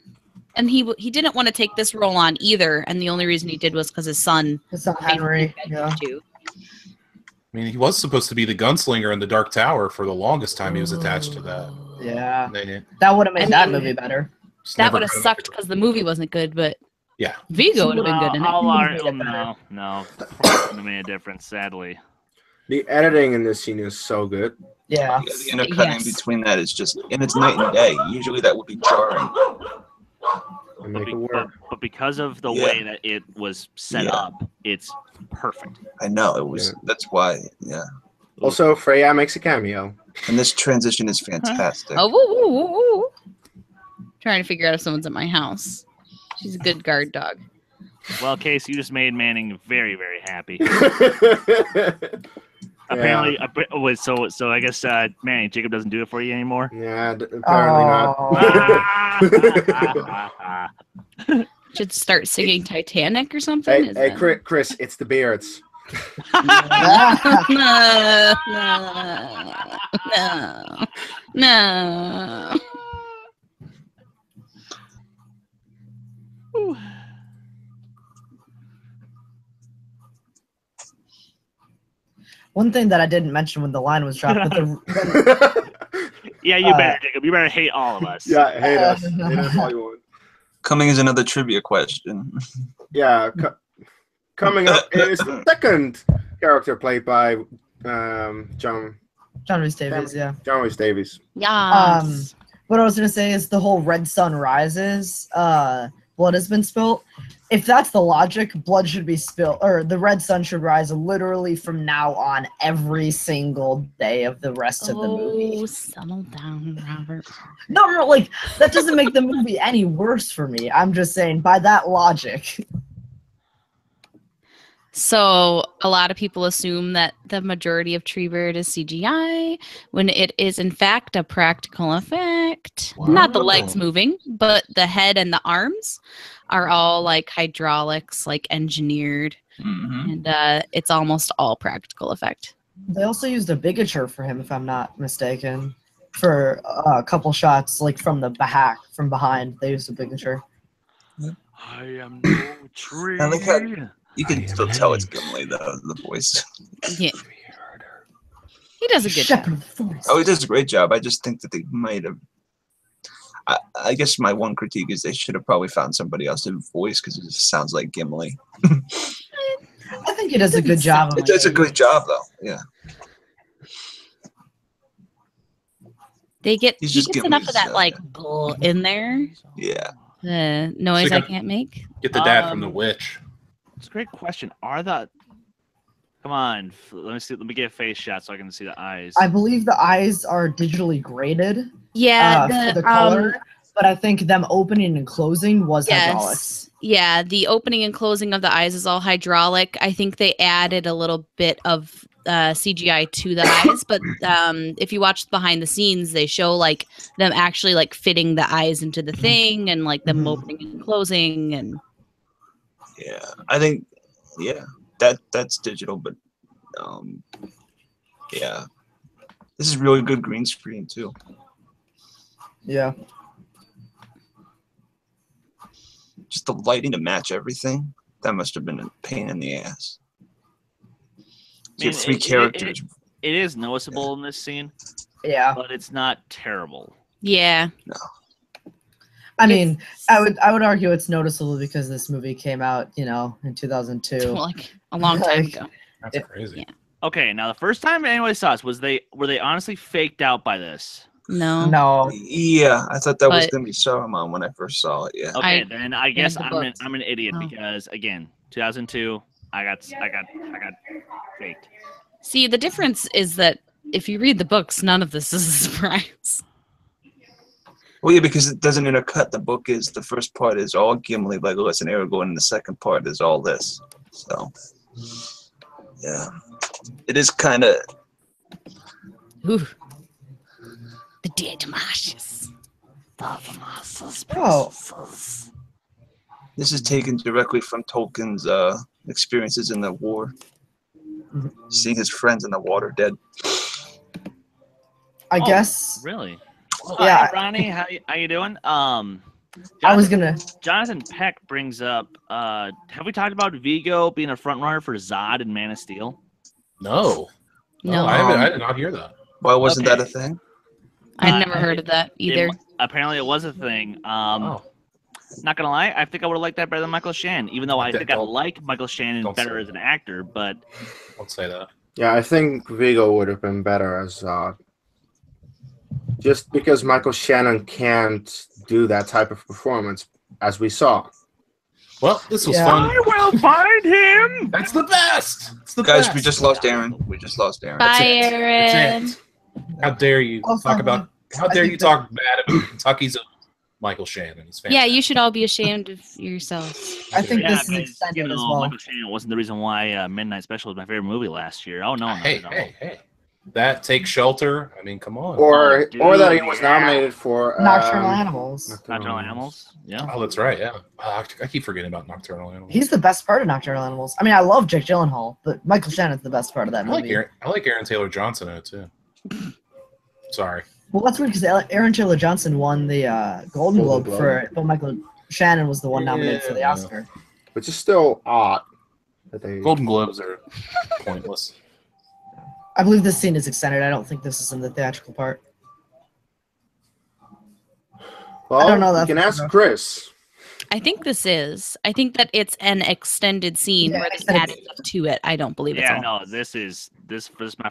And he didn't want to take this role on either, and the only reason he did was because his son It's not Henry. begged Yeah. him to. I mean, he was supposed to be the gunslinger in the Dark Tower for the longest time. He was attached to that. Yeah. And they That would have made I that mean, movie better. just That never would have got him sucked to- because the movie wasn't good, but Yeah. Vigo would have been good in it. No, wouldn't have made a difference, sadly. The editing in this scene is so good. Yeah. Yeah, the intercutting Yes. between that is just, and it's night and day. Usually that would be jarring. And But, make it work. but because of the Yeah. way that it was set Yeah. up, it's perfect. I know it was. Yeah. That's why. Yeah. Also, Freya makes a cameo. And this transition is fantastic. Oh, woo, woo, woo, woo. Trying to figure out if someone's at my house. She's a good guard dog. Well, Case, you just made Manning very, very happy. Apparently, so I guess Manning, Jacob doesn't do it for you anymore. Yeah, apparently not. Oh. Should start singing Titanic or something. Hey, Is hey, that- Chris, it's the beards. no, no, no. One thing that I didn't mention when the line was dropped, but the, Yeah, you better, Jacob. You better hate all of us. Yeah, hate us. Hate us all you want. Coming is another trivia question. Yeah, coming up is the second character played by John Rhys Davies, yeah. Rhys Davies. Yeah. What I was gonna say is the whole red sun rises, blood has been spilt. If that's the logic, blood should be spilled, or the red sun should rise literally from now on every single day of the rest of the movie. Settle down, Robert. No, like that doesn't make the movie any worse for me. I'm just saying by that logic. So a lot of people assume that the majority of Treebird is CGI when it is in fact a practical effect. Not the legs moving, but the head and the arms are all like hydraulics, like engineered, and it's almost all practical effect. They also used a bigature for him, if I'm not mistaken, for a couple shots, like from the back, from behind. They used a bigature. I am no tree. I like how you can still tell it's Gimli, though, the voice. Yeah. He does a good job. Shepherd voice. Oh, he does a great job. I just think that they might have. I guess my one critique is they should have probably found somebody else to voice because it just sounds like Gimli. I think it does a good job. It does a good job though. Yeah. He He's just gets giving enough his, of that like bull in there. Yeah. The noise So I you can't make. Get the dad from The Witch. It's a great question. Come on, let me see. Let me get a face shot so I can see the eyes. I believe the eyes are digitally graded. Yeah, For the color. But I think them opening and closing was hydraulics. Yeah, the opening and closing of the eyes is all hydraulic. I think they added a little bit of CGI to the eyes, but if you watch behind the scenes, they show like them actually like fitting the eyes into the thing and like them opening and closing and. Yeah, I think that's digital, but yeah, this is really good green screen too. Yeah. Just the lighting to match everything. That must have been a pain in the ass. You have three characters. It is noticeable in this scene. Yeah. But it's not terrible. Yeah. No. I mean, I would argue it's noticeable because this movie came out, in 2002. Like a long time ago. That's crazy. Yeah. Okay, now the first time anyone saw us, were they honestly faked out by this? No. Yeah, I thought that was gonna be Saruman when I first saw it. Yeah. Okay, then I guess the I'm an idiot because again, 2002, I got faked. See, the difference is that if you read the books, none of this is a surprise. Well, yeah, because it doesn't intercut. The book is the first part is all Gimli, Legolas, and Aragorn, and the second part is all this. So, yeah, it is kind of. The dead marshes. Oh. This is taken directly from Tolkien's experiences in the war, seeing his friends in the water dead. I guess. Really? Yeah. Hi, Ronnie, how you doing? Jonathan Peck brings up. Have we talked about Vigo being a front runner for Zod in Man of Steel? No. No. I did not hear that. Why wasn't that a thing? I'd never heard of that either. Apparently, it was a thing. Not gonna lie, I think I would have liked that better than Michael Shannon. Even though I think I like Michael Shannon better as an actor, but don't say that. Yeah, I think Vigo would have been better as just because Michael Shannon can't do that type of performance, as we saw. Well, this was fun. I will find him. That's the best. It's the Guys, best. we just lost Aaron. Bye, That's Aaron. it. How dare you talk bad about Kentucky's Michael Shannon? He's fantastic. Yeah, you should all be ashamed of yourselves. I think this is because, extended as well. Michael Shannon wasn't the reason why Midnight Special was my favorite movie last year. Oh no! Hey. That Take Shelter. I mean, come on. Or that he was nominated for Nocturnal Animals. Nocturnal Animals. Yeah. Oh, that's right. Yeah. I keep forgetting about Nocturnal Animals. He's the best part of Nocturnal Animals. I mean, I love Jake Gyllenhaal, but Michael Shannon's the best part of that movie. I like Aaron Taylor Johnson in it too. Sorry. Well, that's weird because Aaron Taylor Johnson won the Golden Globe for it, but Michael Shannon was the one nominated for the Oscar. Which is still odd. Golden Globes are pointless. I believe this scene is extended. I don't think this is in the theatrical part. Well, I don't know that. You can ask Chris. I think this is. I think that it's an extended scene where they added stuff to it. I don't believe it's all. No, this is my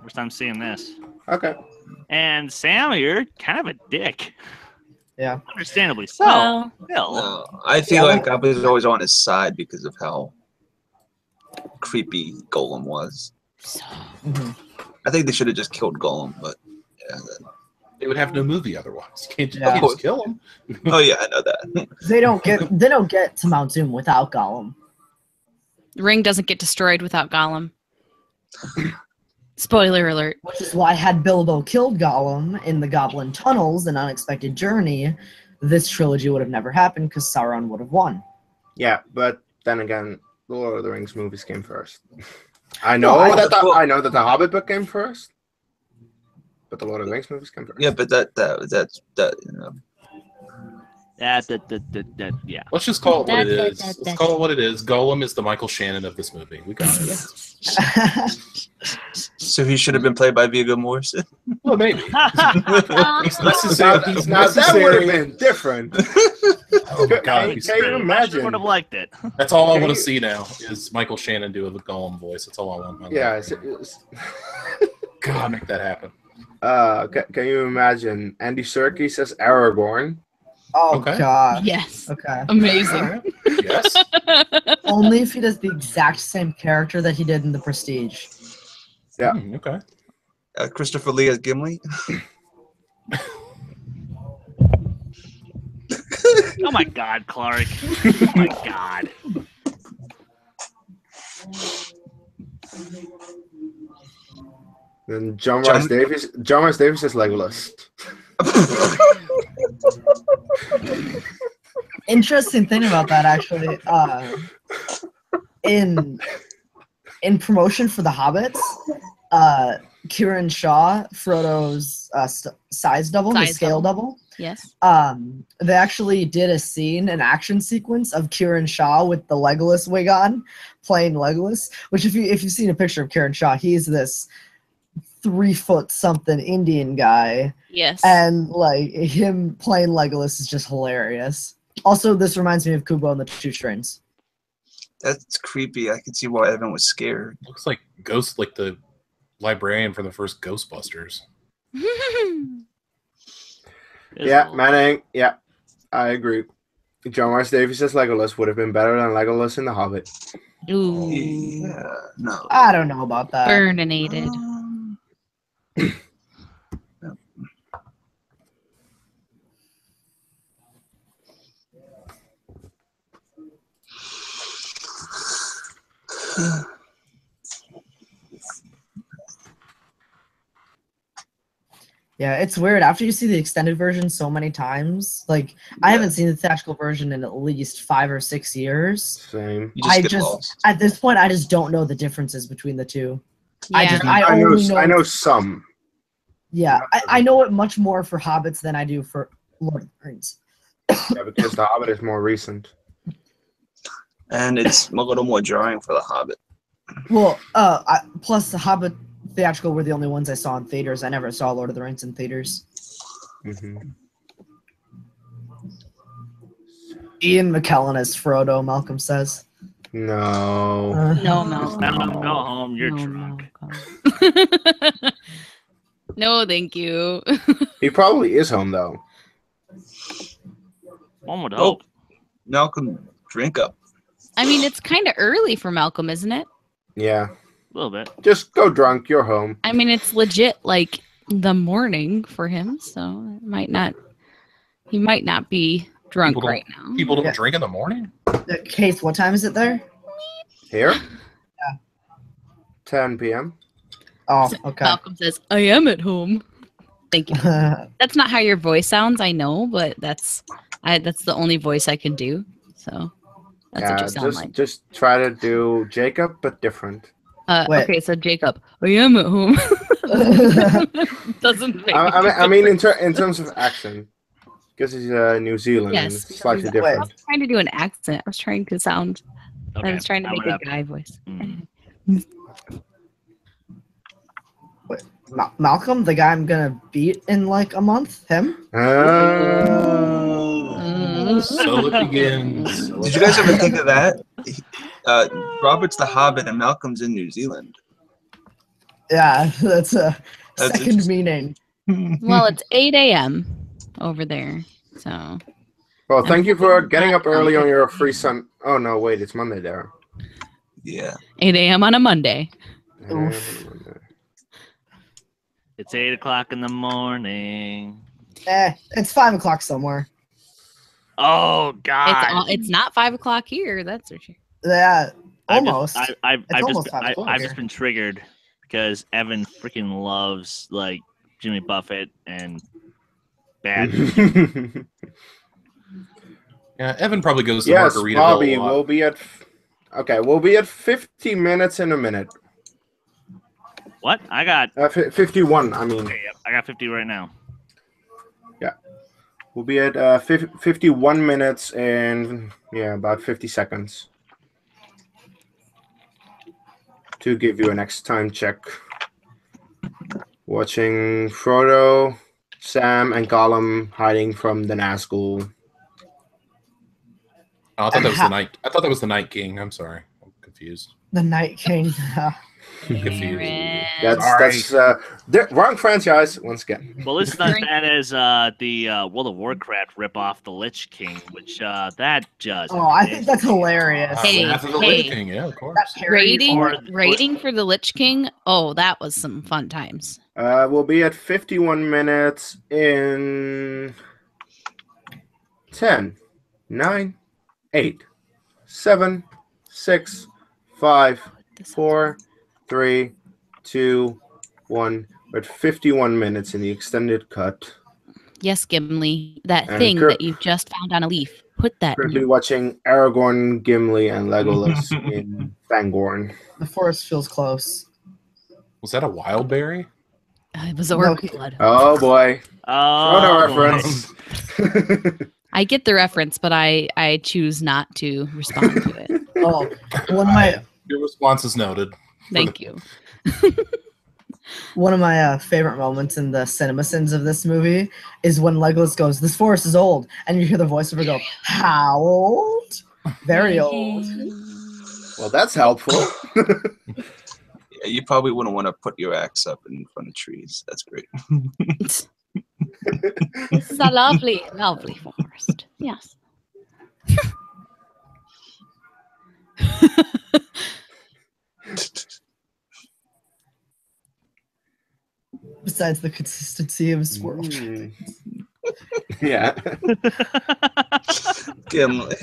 first time seeing this. Okay. And Sam, you're kind of a dick. Yeah. Understandably so. Well, No, I feel like I was always on his side because of how creepy Golem was. I think they should have just killed Golem, but yeah. They would have no movie otherwise. You can't Yeah. just kill him. Oh yeah, I know that. They don't get to Mount Doom without Gollum. the ring doesn't get destroyed without Gollum. Spoiler alert. Which is why had Bilbo killed Gollum in the Goblin Tunnels, An Unexpected Journey, this trilogy would have never happened because Sauron would have won. Yeah, but then again, the Lord of the Rings movies came first. I know that the Hobbit book came first, but the Lord of the Rings movies came first. Yeah, but that's you know. Yeah. Let's just call it what it is. Let's call it what it is. Golem is the Michael Shannon of this movie. We got it. So he should have been played by Viggo Mortensen. Well, maybe. He's necessary. He's Now that would have necessary. been different. Oh my god, Can he's you great. imagine? Would have liked it. That's all I Can want you- to see now is Michael Shannon do a Gollum voice. That's all I want. in my life. Yeah. God, make that happen. Can you imagine Andy Serkis as Aragorn? Oh Okay. god. Yes. Okay. Amazing. All right. Yes. Only if he does the exact same character that he did in The Prestige. Yeah. Okay. Christopher Lee as Gimli. Oh my God, Clark. Oh my God. Then John Rhys Davies is Legolas. Interesting thing about that, actually, in promotion for the Hobbits, Kieran Shaw, Frodo's size double, his Size scale double. double. Yes. They actually did a scene, an action sequence of Kieran Shaw with the Legolas wig on, playing Legolas. Which, if you've seen a picture of Kieran Shaw, he's this 3-foot something Indian guy, Yes. and like him playing Legolas is just hilarious. Also, this reminds me of Kubo and the Two Strings. That's creepy. I can see why Evan was scared. Looks like Ghost, like the librarian from the first Ghostbusters. Yeah, Manning. Yeah, I agree. John Rhys Davies as Legolas would have been better than Legolas in The Hobbit. Ooh. Yeah. No. I don't know about that. Burninated. Yeah, it's weird. After you see the extended version so many times, like I haven't seen the theatrical version in at least 5 or 6 years. Same. You just I get just lost. at this point I just don't know the differences between the two. Yeah. I only know. I know some. Yeah, I know it much more for Hobbits than I do for Lord of the Rings. Yeah, because The Hobbit is more recent. And it's a little more jarring for The Hobbit. Well, plus the Hobbit theatrical were the only ones I saw in theaters. I never saw Lord of the Rings in theaters. Mm-hmm. Ian McKellen as Frodo, Malcolm says. No. No, Malcolm. Malcolm, go home. You're No, drunk. Malcolm. No, thank you. He probably is home though. One would Oh, hope. Malcolm, drink up. I mean, it's kind of early for Malcolm, isn't it? Yeah. A little bit. Just go drunk. You're home. I mean, it's legit like the morning for him, so it might not. He might not be drunk People don't- right now. People don't Yeah. drink in the morning. Case, what time is it there? Here? 10 p.m. Oh, okay. Malcolm says, "I am at home." Thank you. That's not how your voice sounds, I know, but that's the only voice I can do. So that's what you sound like. just try to do Jacob, but different. Wait. Okay, so Jacob, I am at home. Doesn't make I mean, in terms of accent, because he's New Zealand, and Yes. it's slightly Wait. I different. was trying to do an accent. I was trying to sound. Okay. I was trying to I'm make gonna a guy voice. Mm. Malcolm, the guy I'm gonna beat in like a month. Him? So it begins. Did you guys ever think of that? Robert's the Hobbit and Malcolm's in New Zealand. Yeah, that's a That's second interesting. meaning. Well, it's 8 a.m. over there, so Well, thank you for getting up early on your free Sun. Oh no, wait, it's Monday there. Yeah. 8 a.m. on a Monday. Oof. It's 8 o'clock in the morning. It's 5 o'clock somewhere. Oh God! It's not 5 o'clock here. That's for sure. Yeah, almost. I've almost 5 o'clock just here. been triggered because Evan freaking loves like Jimmy Buffett and bad. Yeah, Evan probably goes to Yes, Margaritaville Bobby, a lot. we'll be at. Okay, we'll be at 50 minutes in a minute. What? I got 51. I mean, okay, yep, I got 50 right now. we'll be at 51 minutes and about 50 seconds. To give you a next time check. Watching Frodo, Sam, and Gollum hiding from the Nazgul. Oh, I thought that was the night. I thought that was the Night King. I'm sorry, I'm confused. The Night King. Confused. Aaron. That's the wrong franchise once again. Well, it's not as bad as the World of Warcraft ripoff, the Lich King, which that just. Oh, I think that's hilarious. Hey, Wrath of the hey. Lich King, yeah, of course. That parody Rating for the Lich King. Oh, that was some fun times. We'll be at 51 minutes in 10, 9, 8, 7, 6, 5, 4, 3, 2, 1. We're at 51 minutes in the extended cut. Yes, Gimli, that And thing that you just found on a leaf. Put that in Currently your... watching Aragorn, Gimli, and Legolas in Fangorn. The forest feels close. Was that a wild berry? It was orc blood. Oh boy. Oh, Photo reference. I get the reference, but I choose not to respond to it. Oh, one of my Your response is noted. Thank you. One of my favorite moments in the cinema sins of this movie is when Legolas goes, "This forest is old," and you hear the voiceover go, "How old? Very old." Well, that's helpful. Yeah, you probably wouldn't want to put your axe up in front of trees. That's great. This is a lovely, lovely forest. Yes. Besides the consistency of his world. Yeah. Gimli.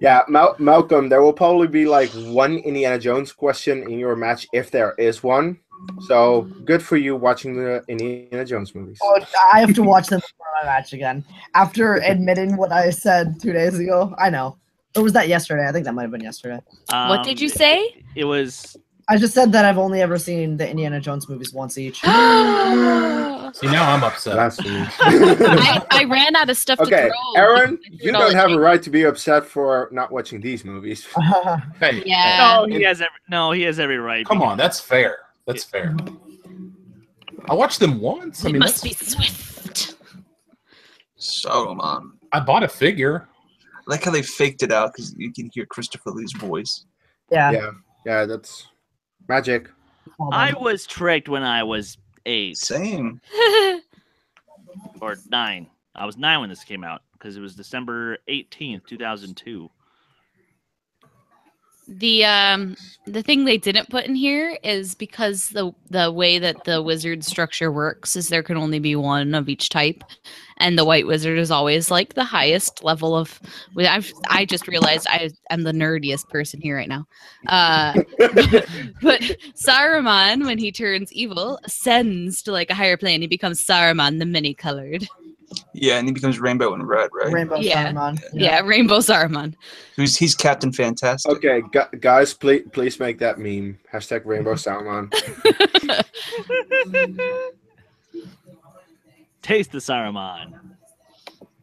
Yeah, Malcolm, there will probably be like one Indiana Jones question in your match if there is one. So good for you watching the Indiana Jones movies. Oh, I have to watch them before my match again. After admitting what I said 2 days ago, I know. Or was that yesterday? I think that might have been yesterday. What did you say? It was. I just said that I've only ever seen the Indiana Jones movies once each. See, now I'm upset. Blasphemy. I ran out of stuff to Okay, throw. Aaron, because I you threw it all don't at have a Jake. right to be upset for not watching these movies. Hey, Yeah. No, he has every right. come on, that's fair. That's fair. I watched them once. I We mean, must be that's- swift. Saruman. I bought a figure. I like how they faked it out because you can hear Christopher Lee's voice. Yeah. Yeah, that's magic. I was tricked when I was 8 Same. or 9. I was 9 when this came out because it was December 18th, 2002. The thing they didn't put in here is because the way that the wizard structure works is there can only be one of each type, and the white wizard is always like the highest level of. I just realized I am the nerdiest person here right now. But Saruman, when he turns evil, ascends to like a higher plane. He becomes Saruman, the many-colored. Yeah, and he becomes rainbow and red, right? Rainbow Yeah. Saruman. Yeah, Rainbow Saruman. He's Captain Fantastic. Okay, guys, please make that meme. Hashtag Rainbow Salmon. Taste the Saruman.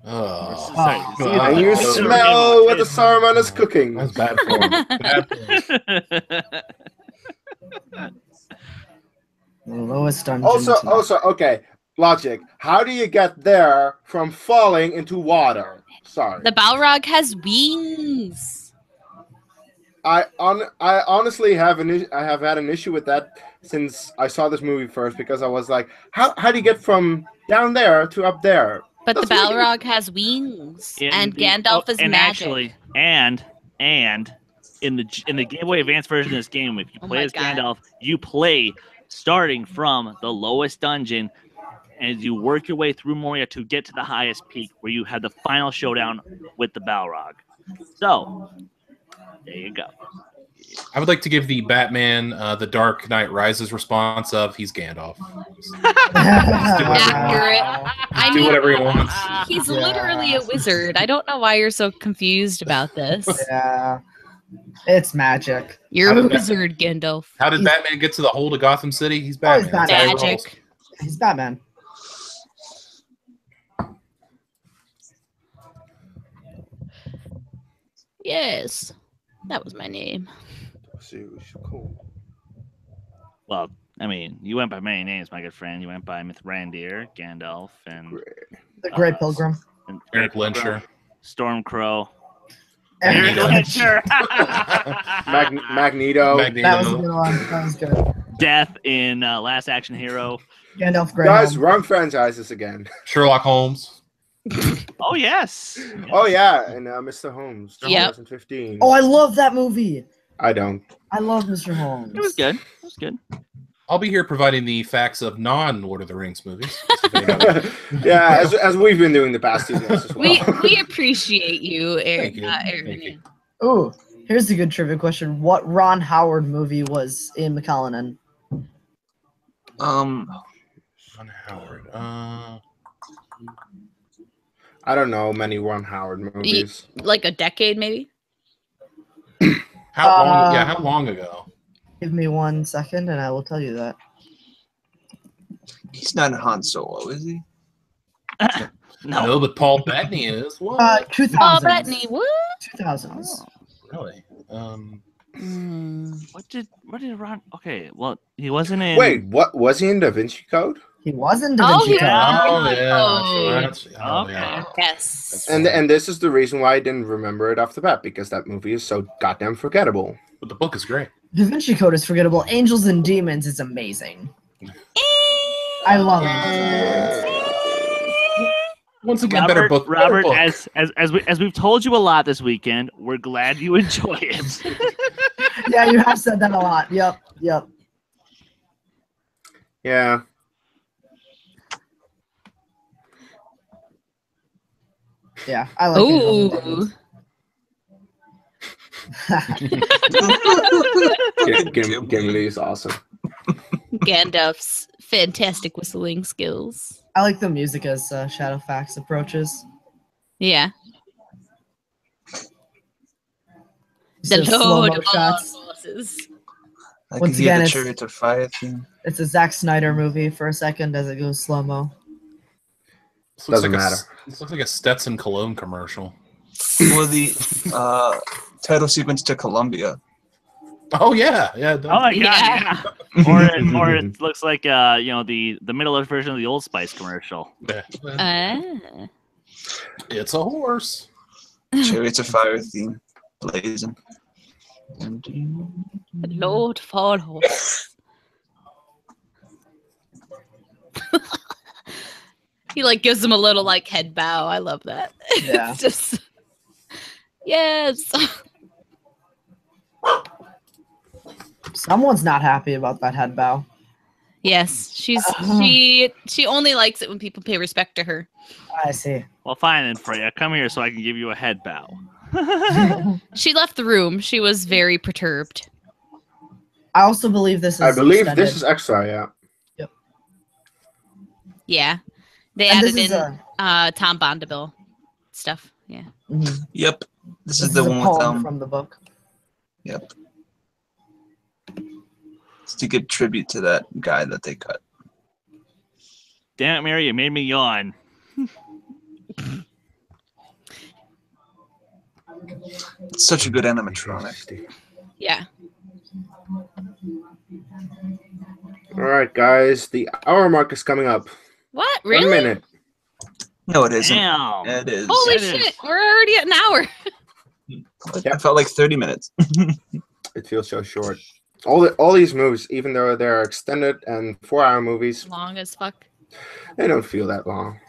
Oh, Sorry, And you Oh, smell what the Saruman is cooking. that's bad form. Bad form. The lowest dungeon. Also, okay. Logic. How do you get there from falling into water? Sorry. The Balrog has wings. I honestly have I have had an issue with that since I saw this movie first because I was like, how do you get from down there to up there? But the That's what Balrog has wings, and Gandalf is and magic. Actually, and in the Game Boy Advance version of this game, if you Oh play my as God. Gandalf, you play starting from the lowest dungeon, and you work your way through Moria to get to the highest peak, where you have the final showdown with the Balrog. So, there you go. I would like to give the Batman, The Dark Knight Rises response of he's Gandalf. Accurate. I Do mean, whatever he wants. he's Yeah. literally a wizard. I don't know why you're so confused about this. Yeah. It's magic. You're How a did that- wizard, Gandalf. How did Batman get to the hold of Gotham City? He's Oh, Batman. he's That's how he rolls. Magic. He's Batman. Yes, that was my name. Cool. Well, I mean, you went by many names, my good friend. You went by Mithrandir, Gandalf, and The Great Pilgrim. and Eric Lyncher. Stormcrow. Eric Eric Lyncher. Magneto. That was a good one. That was good. Death in Last Action Hero. Gandalf Grey. Guys, wrong franchises again. Sherlock Holmes. Oh yes. Oh yeah, and Mr. Holmes, Yep. 2015. Oh, I love that movie. I don't. I love Mr. Holmes. It was good. It was good. I'll be here providing the facts of non-Lord of the Rings movies. Yeah, as we've been doing the past 2 years as well. We appreciate you, Eric. Thank you. Eric. Thank you. Ooh, here's a good trivia question. What Ron Howard movie was Ian McKellen in? Ron Howard. I don't know many Ron Howard movies. Like a decade, maybe. How long? Yeah, how long ago? Give me 1 second, and I will tell you that. He's not in Han Solo, is he? No, but Paul Bettany is. What? 2000s. Paul Bettany. What? 2000s. Really? What did Ron? Okay, well, he wasn't in. Wait, what was he in Da Vinci Code? He was in Da Oh, Vinci Code. yeah. Oh yeah. Oh. Oh yeah. Yes. And this is the reason why I didn't remember it off the bat, because that movie is so goddamn forgettable. But the book is great. Da Vinci Code is forgettable. Angels and Demons is amazing. I love it. Once again, better book. better Robert, book. as we've told you a lot this weekend, we're glad you enjoy it. Yeah, you have said that a lot. Yep. Yeah. Yeah, I like Angels and Ooh. Demons. Gimli is awesome. Gandalf's fantastic whistling skills. I like the music as Shadowfax approaches. Yeah. Instead of slow-mo shots. bosses. I Once can hear again, the it's- Chariot of Fire theme. It's a Zack Snyder movie for a second as it goes slow-mo. This looks Doesn't like matter. This looks like a Stetson Cologne commercial. Or the title sequence to Columbia. Oh yeah, yeah. it does. Oh my god! Yeah. Yeah. or it looks like the Middle-earth version of the Old Spice commercial. Yeah. It's a horse. Chariots of Fire theme. Blazing. Lord for horse. He like gives him a little like head bow. I love that. Yeah. It's just yes. Someone's not happy about that head bow. Yes, she only likes it when people pay respect to her. I see. Well, fine then, Freya. Come here so I can give you a head bow. She left the room. She was very perturbed. I also believe this is. I believe extended. this is extra, yeah. Yeah, they And added this is in Tom Bondeville stuff. Yeah. Mhm. Yep. This This is the a one with poem from the book. Yep. It's to give tribute to that guy that they cut. Damn it, Mary, you made me yawn. It's such a good animatronic. Yeah. All right, guys, the hour mark is coming up. What? 1 Really? minute. No, it isn't. Damn. It is. Holy It shit! is. We're already at an hour. It felt like 30 minutes. It feels so short. All these movies, even though they're extended and 4-hour movies, Long as fuck. they don't feel that long.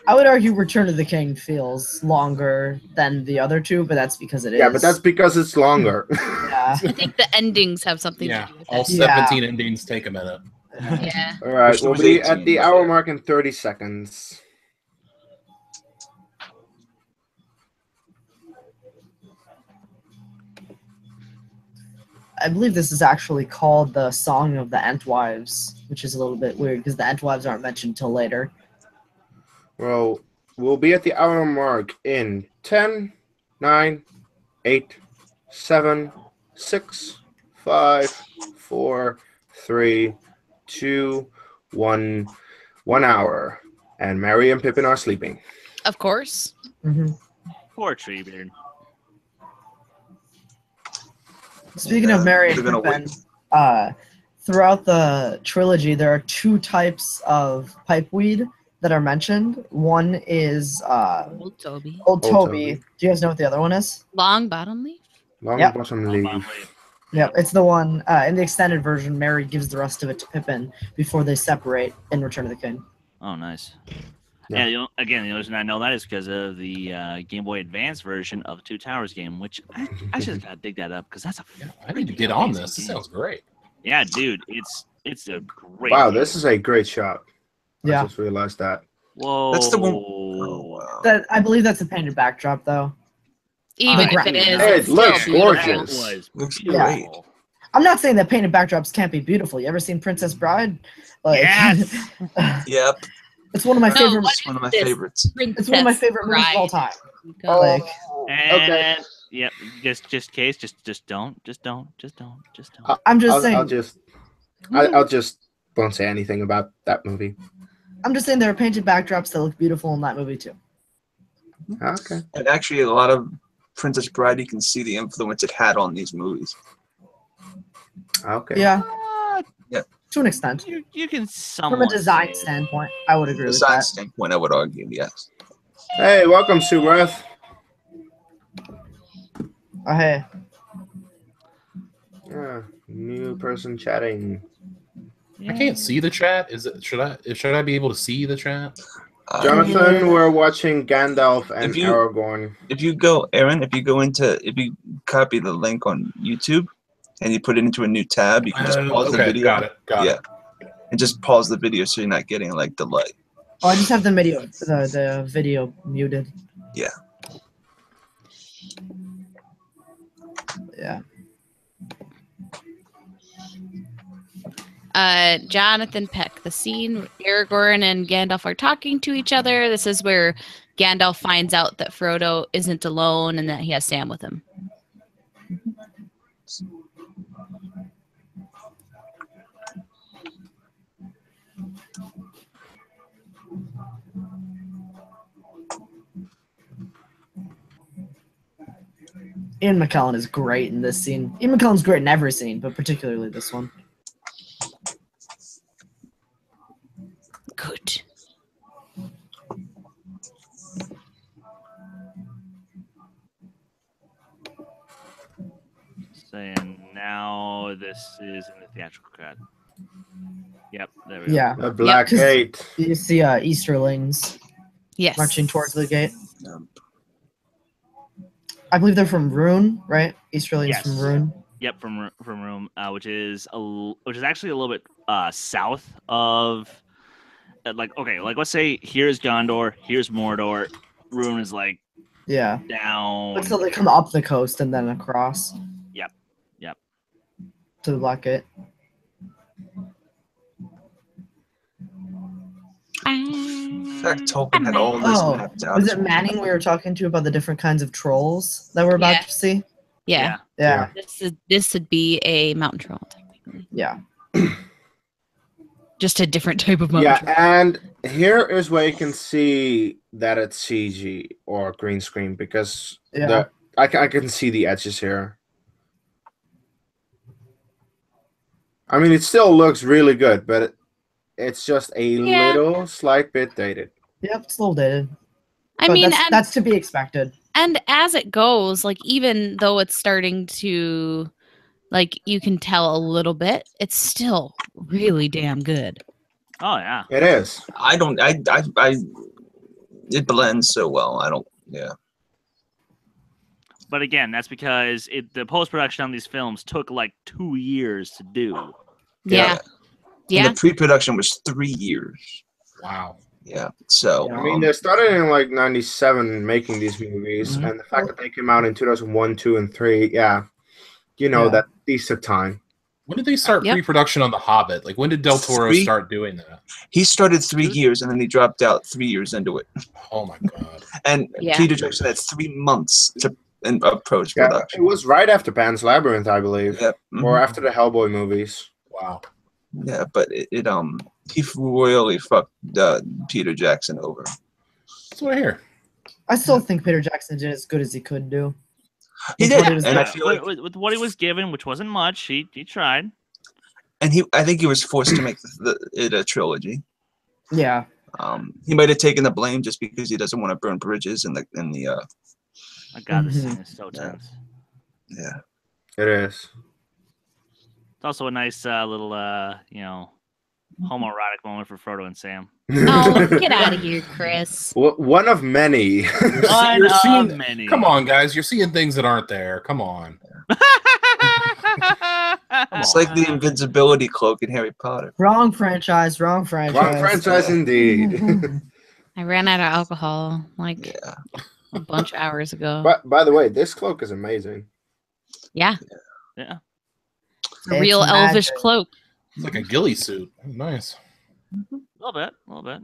I would argue Return of the King feels longer than the other two, but that's because it is. Yeah, but that's because it's longer. Yeah. I think the endings have something Yeah, to do with all it. 17 endings take a minute. Yeah. All right, Which we'll was be 18, at the but- hour mark in 30 seconds. I believe this is actually called the Song of the Entwives, which is a little bit weird because the Entwives aren't mentioned till later. Well, we'll be at the hour mark in 10, 9, 8, 7, 6, 5, 4, 3, 2, 1. 1 hour. And Mary and Pippin are sleeping. Of course. Mm-hmm. Poor Treebeard. Speaking of Mary and They're gonna Pippin, throughout the trilogy, there are 2 types of pipeweed that are mentioned. One is Old Toby. Old Old Toby. Toby. Do you guys know what the other one is? Long bottom leaf. Long Yep. bottom Oh, leaf. Bob, Yep, it's the one in the extended version. Mary gives the rest of it to Pippin before they separate in Return of the King. oh, nice. Yeah. Yeah. Again, the only reason I know that is because of the Game Boy Advance version of Two Towers game, which I just gotta dig that up because that's a. Yeah, I need to get on this. This sounds great. Yeah, dude, it's a great. Wow, game. this is a great shot. Yeah. I just realized that. Whoa. That's the one. Oh, wow. That I believe that's a painted backdrop, though. Even The if it gra- is, It it's looks still beautiful. gorgeous. That was Looks beautiful. I'm not saying that painted backdrops can't be beautiful. You ever seen Princess Bride? Like, Yes. Yep. it's one of my No, favorite. what It's one of my this? favorites. It's one of my favorite movies of all time. Like, And yep, just case, just don't. I'm just saying. I'll just won't say anything about that movie. I'm just saying there are painted backdrops that look beautiful in that movie too. Okay. And actually, a lot of Princess Bride, you can see the influence it had on these movies. Okay. Yeah. Yeah. To an extent. You can somewhat From a design say- standpoint, I would agree with Design that. standpoint, I would argue, yes. Hey, welcome, Sue Breath. Oh, hey. Yeah, new person chatting. I can't see the chat. Should I be able to see the chat? Jonathan, we're watching Gandalf and If you- Aragorn. If you go, Aaron, if you copy the link on YouTube and you put it into a new tab, you can just pause the video. Got it. And just pause the video so you're not getting like delay. Oh, I just have the video muted. Yeah. Yeah. Jonathan Peck, the scene where Aragorn and Gandalf are talking to each other. This is where Gandalf finds out that Frodo isn't alone and that he has Sam with him. Ian McKellen is great in this scene. Ian McKellen's great in every scene, but particularly this one. Good. Saying now this is in the theatrical cut. Yep, there we go. Yeah. The Black 'cause Gate. You see Easterlings Yes. marching towards the gate. Um, I believe they're from Rune, right? Easterlings Yes. from Rune. Yep, from Rome, which is actually a little bit south of like let's say here's Gondor, here's Mordor, Rune is like Yeah. down. But still, they come up the coast and then across. Yep. To the Black Gate. in fact, Tolkien had all this Oh, mapped out. was it Manning we were talking to about the different kinds of trolls that we're about Yeah. to see? Yeah. Yeah. This would be a mountain troll, technically. Yeah. Just a different type of mountain Yeah, troll. and here is where you can see that it's CG or green screen because Yeah. I can see the edges here. I mean, it still looks really good, but it's just a Yeah. little slight bit dated. Yep, it's a little dated. I But mean, that's to be expected. and as it goes, like even though it's starting to, like you can tell a little bit, it's still really damn good. Oh yeah. It is. It blends so well. Yeah. But again, that's because the post production on these films took like 2 years to do. Yeah. Yeah. And the pre-production was 3 years. Wow. Yeah. So I mean, they started in like '97 making these movies, Mhm. and the fact that they came out in 2001, 2, and 3, yeah, Yeah. that these took time. When did they start Yep. pre-production on The Hobbit? Like, when did Del Toro 3? start doing that? he started 3 years and then he dropped out 3 years into it. Oh my god. And Yeah. Peter Jackson had 3 months to approach Yeah, it production. was right after Pan's Labyrinth, I believe, Yep. or after the Hellboy movies. Wow. Yeah, but he royally fucked Peter Jackson over. That's what I hear. I still think Peter Jackson did as good as he could do. He With what did, he was and I given. feel like with what he was given, which wasn't much, he tried. and I think he was forced to make it a trilogy. Yeah. He might have taken the blame just because he doesn't want to burn bridges in the. Oh God, this scene is so tense. Yeah. It is. It's also a nice little, homoerotic moment for Frodo and Sam. Oh, get out of here, Chris. One of many. You're seeing many. Come on, guys. You're seeing things that aren't there. Come on. It's like the invisibility cloak in Harry Potter. Wrong franchise. Wrong franchise. Wrong franchise indeed. I ran out of alcohol like a bunch of hours ago. But by the way, this cloak is amazing. Yeah. Yeah. It's a real elvish cloak. It's like a ghillie suit. Nice. A little bit.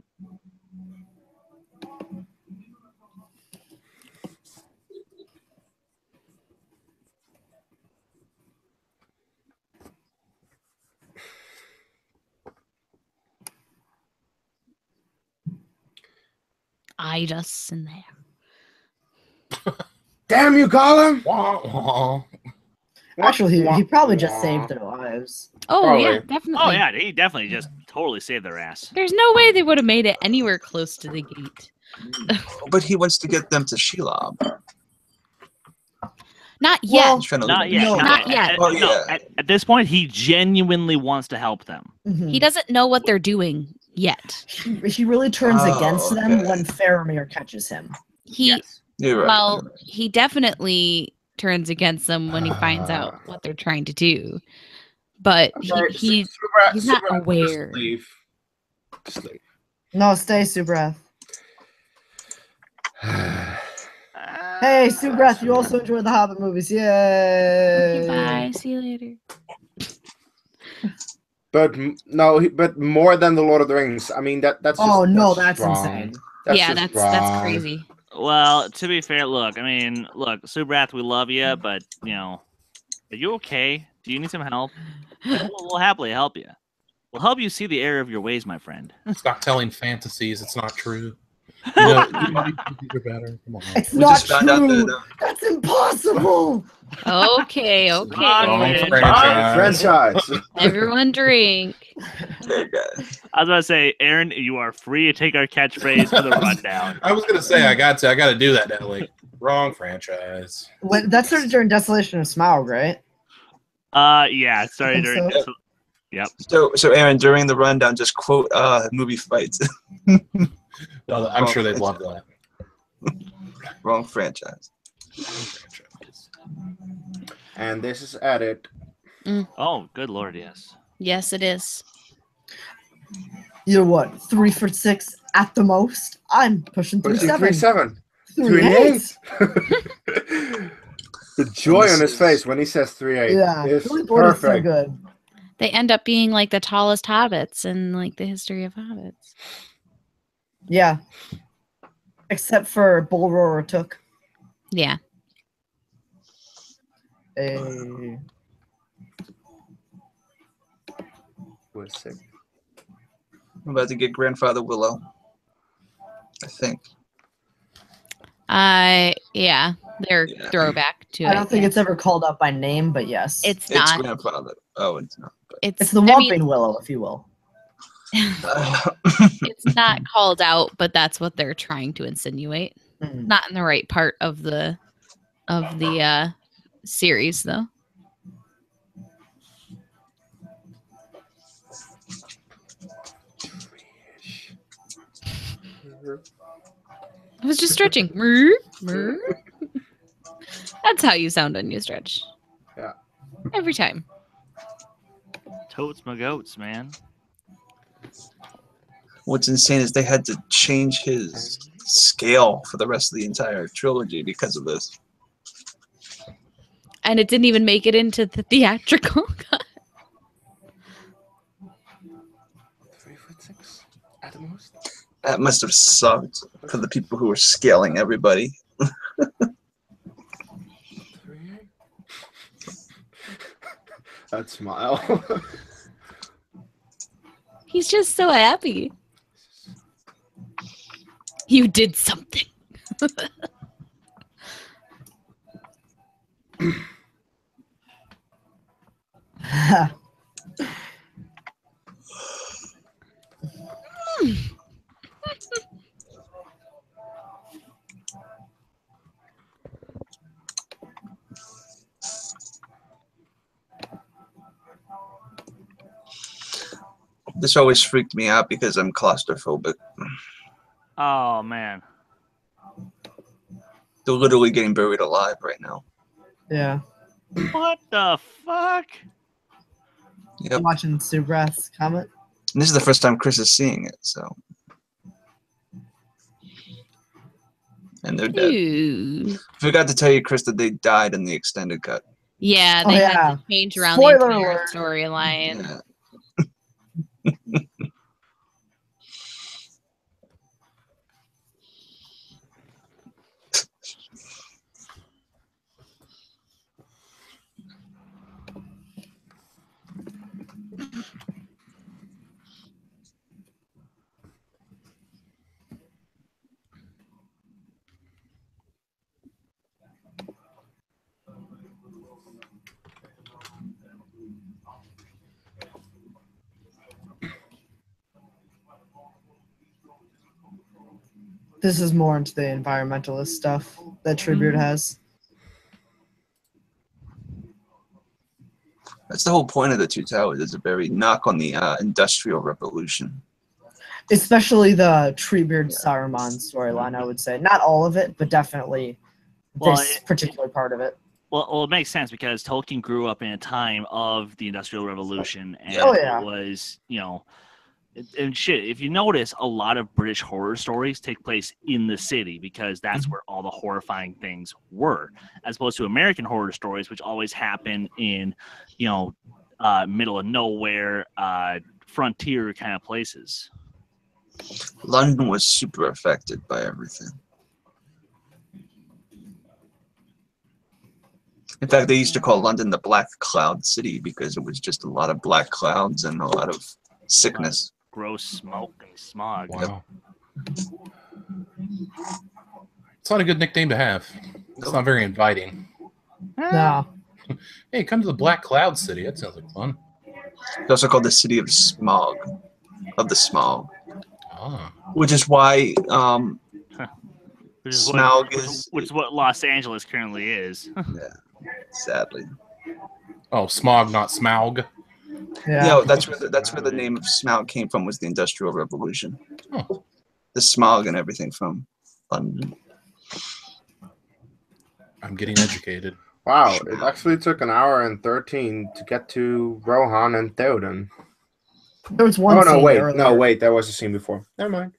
I just in there. Damn you, Gollum! Wah, wah. Actually, he probably just saved their lives. Oh Probably. yeah, definitely. Oh yeah, he definitely just totally saved their ass. There's no way they would have made it anywhere close to the gate. But he wants to get them to Shelob. Not yet. Well, He's trying to Not lead yet. them. Not yet. Oh, No, yeah. at this point, he genuinely wants to help them. He doesn't know what they're doing yet. He really turns Oh, against them okay. when Faramir catches him. He Yes. You're right. well, he definitely turns against them when he finds out what they're trying to do. But he's not aware. Just leave. Just leave. No, stay, Subrath. Hey, Subrath, you also enjoyed the Hobbit movies. Yay! Okay, bye. See you later. But but more than the Lord of the Rings. I mean that's. Oh, just, no, that's wrong. insane. Yeah, just that's wrong. crazy. Well, to be fair, look, Subrath, we love you, but are you okay? Do you need some help? We'll happily help you. We'll help you see the error of your ways, my friend. Stop telling fantasies. It's not true. You know these are better. Come on. It's We not just found out true. that, That's impossible. Okay. Franchise. Everyone drink. okay, guys. I was about to say, Aaron, you are free to take our catchphrase for the rundown. I was gonna say I got to do that now. Like wrong franchise. When that started during Desolation of Smaug, right? Yeah, sorry. think During so. Yep. So Aaron, during the rundown, just quote movie fights. No, I'm sure they'd love that. Wrong franchise. And this is added. Oh, good lord, yes. Yes, it is. You're what? 3 for 6 at the most. I'm pushing 3-7. 3-8. The joy on his face when he says 3-8 Yeah, is Billy Porter's so perfect. good. They end up being like the tallest hobbits in like the history of hobbits. Yeah. Except for Bull Roarer Took. Yeah. A... We're sick. I'm about to get Grandfather Willow. I think. Yeah. They're Yeah. throwback to it. I don't think yeah. it's ever called out by name, but yes. It's It's not. Grandfather. Oh, it's not. But... It's the I Whomping mean, Willow, if you will. it's not called out, but that's what they're trying to insinuate. Mhm. Not in the right part of the series, though. I was just stretching. That's how you sound when you stretch. Yeah. Every time. Totes my goats, man. What's insane is they had to change his scale for the rest of the entire trilogy because of this. And it didn't even make it into the theatrical cut. 3 for 6 at the most. That must have sucked for the people who were scaling everybody. 3-8. That smile. He's just so happy. You did something. This always freaked me out because I'm claustrophobic. Oh man. They're literally getting buried alive right now. Yeah. What the fuck? Yep. I'm watching Subrath's comment. And this is the first time Chris is seeing it, so. And they're dead. Ew. Forgot to tell you, Chris, that they died in the extended cut. Yeah, Oh, they yeah. had to change around Spoiler the entire alert. storyline. Yeah. This is more into the environmentalist stuff that Treebeard has. That's the whole point of the Two Towers. It's a very knock on the Industrial Revolution. Especially the Treebeard Saruman storyline, I would say. Not all of it, but definitely this particular part of it. Well, it makes sense because Tolkien grew up in a time of the Industrial Revolution, and it was, you know, and shit. If you notice, a lot of British horror stories take place in the city because that's where all the horrifying things were, as opposed to American horror stories, which always happen in, you know, middle of nowhere, frontier kind of places. London was super affected by everything. In fact, they used to call London the Black Cloud City because it was just a lot of black clouds and a lot of sickness. Gross smoke and smog. Wow. It's not a good nickname to have. It's not very inviting. No. Hey, come to the Black Cloud City. That sounds like fun. It's also called the City of Smog. Of the smog. Ah. Which is why Which is what Los Angeles currently is. Yeah, sadly. Oh, smog, not smaug. Yeah. That's where the name of smog came from, was the Industrial Revolution. Oh. The smog and everything from London. I'm getting educated. Wow, it actually took an hour and 13 to get to Rohan and Theoden. There was one Oh, no, scene wait. earlier. No, wait. There was a scene before. Never mind.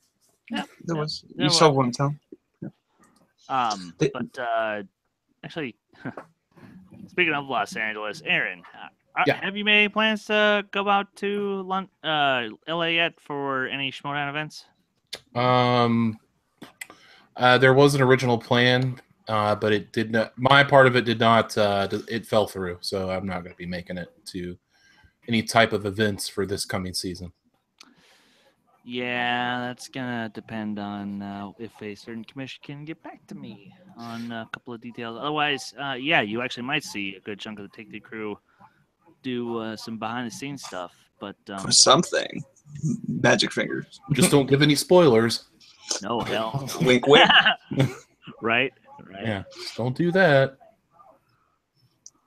There was. There You saw was. one time. But actually, speaking of Los Angeles, Aaron, Yeah. have you made any plans to go out to LA yet for any Schmodown events? There was an original plan, but it did not. My part of it did not. It fell through, so I'm not going to be making it to any type of events for this coming season. Yeah, that's gonna depend on if a certain commission can get back to me on a couple of details. Otherwise, yeah, you actually might see a good chunk of the Take the Crew do some behind-the-scenes stuff. But For something. Magic fingers. Just don't give any spoilers. no hell, no. Wink, wink. Right. Yeah, just don't do that.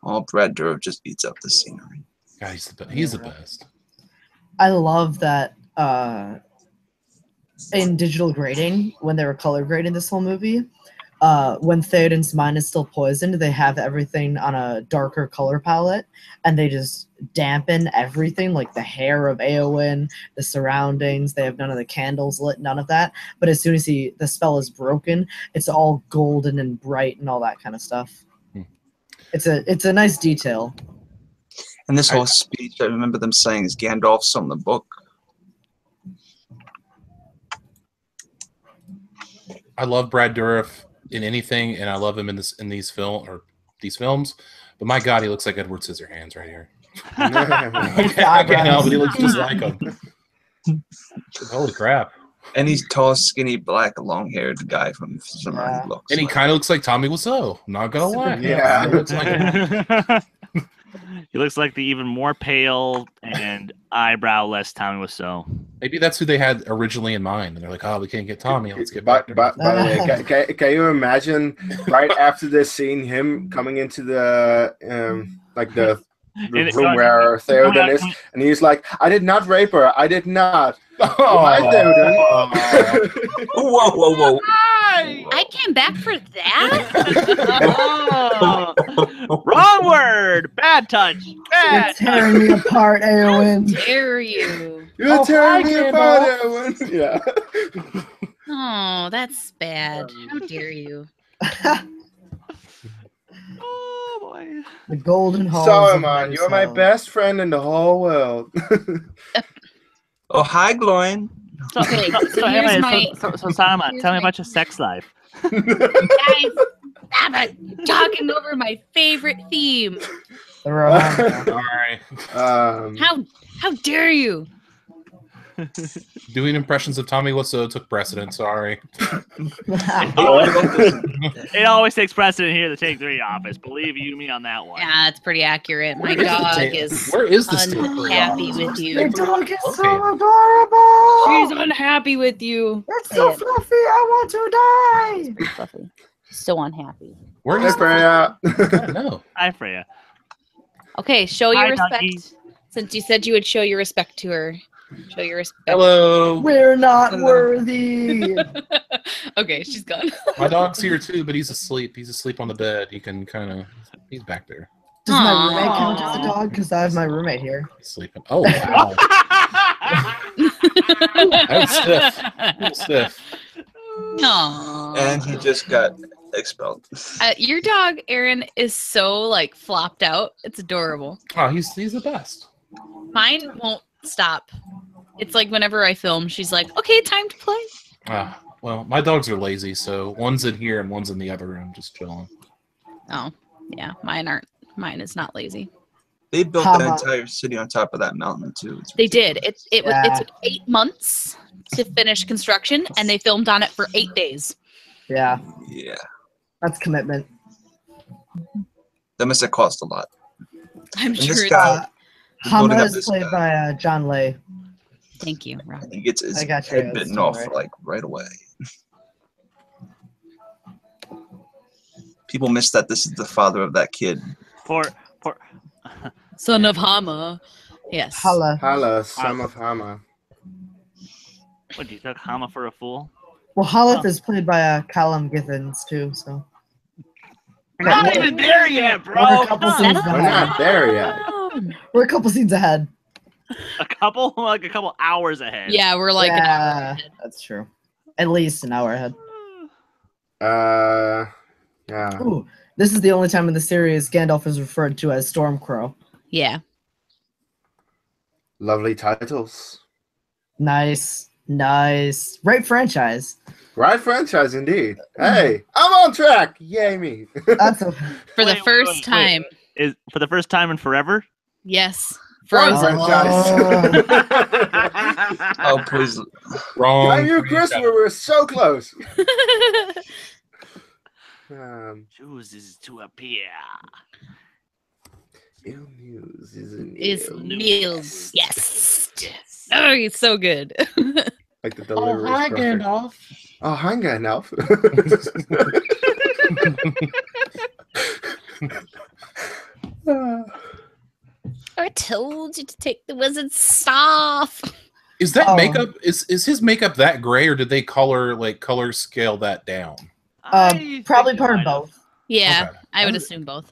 Oh, Brad Dourif just eats up the scenery. God, he's the best. I love that in digital grading, when they were color grading this whole movie, when Theoden's mind is still poisoned, they have everything on a darker color palette, and they just dampen everything, like the hair of Eowyn, the surroundings. They have none of the candles lit, none of that. But as soon as the spell is broken, it's all golden and bright and all that kind of stuff. It's a nice detail. And this whole speech, I remember them saying, is Gandalf's on the book. I love Brad Dourif in anything, and I love him in these films. But my God, he looks like Edward Scissorhands right here. I can't help it. He looks just like him. Holy crap! And he's tall, skinny, black, long-haired guy from Summer Looks. And he kind of looks like Tommy Wiseau. Not gonna lie. Yeah. He looks like him. He looks like the even more pale and eyebrowless Tommy Wiseau. Maybe that's who they had originally in mind, and they're like, "Oh, we can't get Tommy. Let's get By back." the way, can you imagine right after this scene him coming into the like the room where Theoden is, and he's like, "I did not rape her. I did not." Why, Theoden? Whoa. I came back for that. Oh, wrong word. Bad touch. You're Bad touch. tearing me apart, Eowyn. Dare you? You're tearing me apart, Eowyn. Yeah. Oh, that's bad. How dare you? Oh boy. The golden halls. Saruman, you're my best friend in the whole world. Oh, hi, Gloin. So, Okay, so, so so, here's anyway, my- so Simon, here's tell me my- about your sex life. Guys, stop it. Talking over my favorite theme. The Rohirrim. Sorry. How dare you? Doing impressions of Tommy Wiseau took precedent. Sorry. It always takes precedent here to take 3 office. Believe you me on that one. Yeah, it's pretty accurate. My Where is the dog tape? is Where is the tape? unhappy with Your you. dog is Okay. so adorable. She's unhappy with you. It's so fluffy. I want to die. Pretty fluffy. Still unhappy. Where Hey, is Freya. No. Hi, Freya. Okay, show your Hi, respect. doggy. Since you said you would show your respect to her, show your respect. Hello. We're not worthy. Okay, she's gone. My dog's here too, but he's asleep. He's asleep on the bed. You can kind of. He's back there. Does my Aw. roommate count as a dog? Because I have my roommate here. He's sleeping. Oh wow. That's stiff. Stiff. Aw. And he just got expelled. Your dog, Aaron, is so like flopped out. It's adorable. Oh, he's the best. Mine won't stop. It's like whenever I film, she's like, "Okay, time to play." Well, my dogs are lazy, so one's in here and one's in the other room, just chilling. Oh, yeah, mine aren't. Mine is not lazy. They built How that about- entire city on top of that mountain too. It's They did. It Yeah. took 8 months to finish construction, and they filmed on it for 8 days. Yeah, Yeah, that's commitment. that must have cost a lot. I'm And sure. this It's, guy, he's Hama building up is this played guy. by John Lay. thank you, Rob. He gets his I got you, head it's bitten all off right. like right away. People miss that this is the father of that kid. Poor. Son of Hama. Yes. Hala. Hala, son of Hama. What, you took Hama for a fool? Well, Haleth is played by Callum Githens too. So We're not even there yet, We're bro. a couple Come scenes on. We're behind. not there yet. We're a couple scenes ahead. A couple hours ahead. Yeah, we're like an hour Yeah, ahead. that's true. At least an hour ahead. Yeah. Ooh, this is the only time in the series Gandalf is referred to as Stormcrow. Yeah. Lovely titles. Nice. Right franchise. Right franchise indeed. Hey, I'm on track. Yay me. That's a For the Wait, first wait. time. Is for the first time in forever? Yes. Wrong Frozen. franchise. Oh, please. Wrong. I knew Chris, we were so close. Chooses to appear. Ill news is an Is ill Neil's yes. Oh, he's so good. Like the delivery. hi, is perfect. Gandalf. Oh, hi, Gandalf. I told you to take the wizard's staff. Is that Oh. makeup? Is his makeup that gray, or did they color scale that down? I think probably it part of might have. both. Yeah, Okay. I would assume both.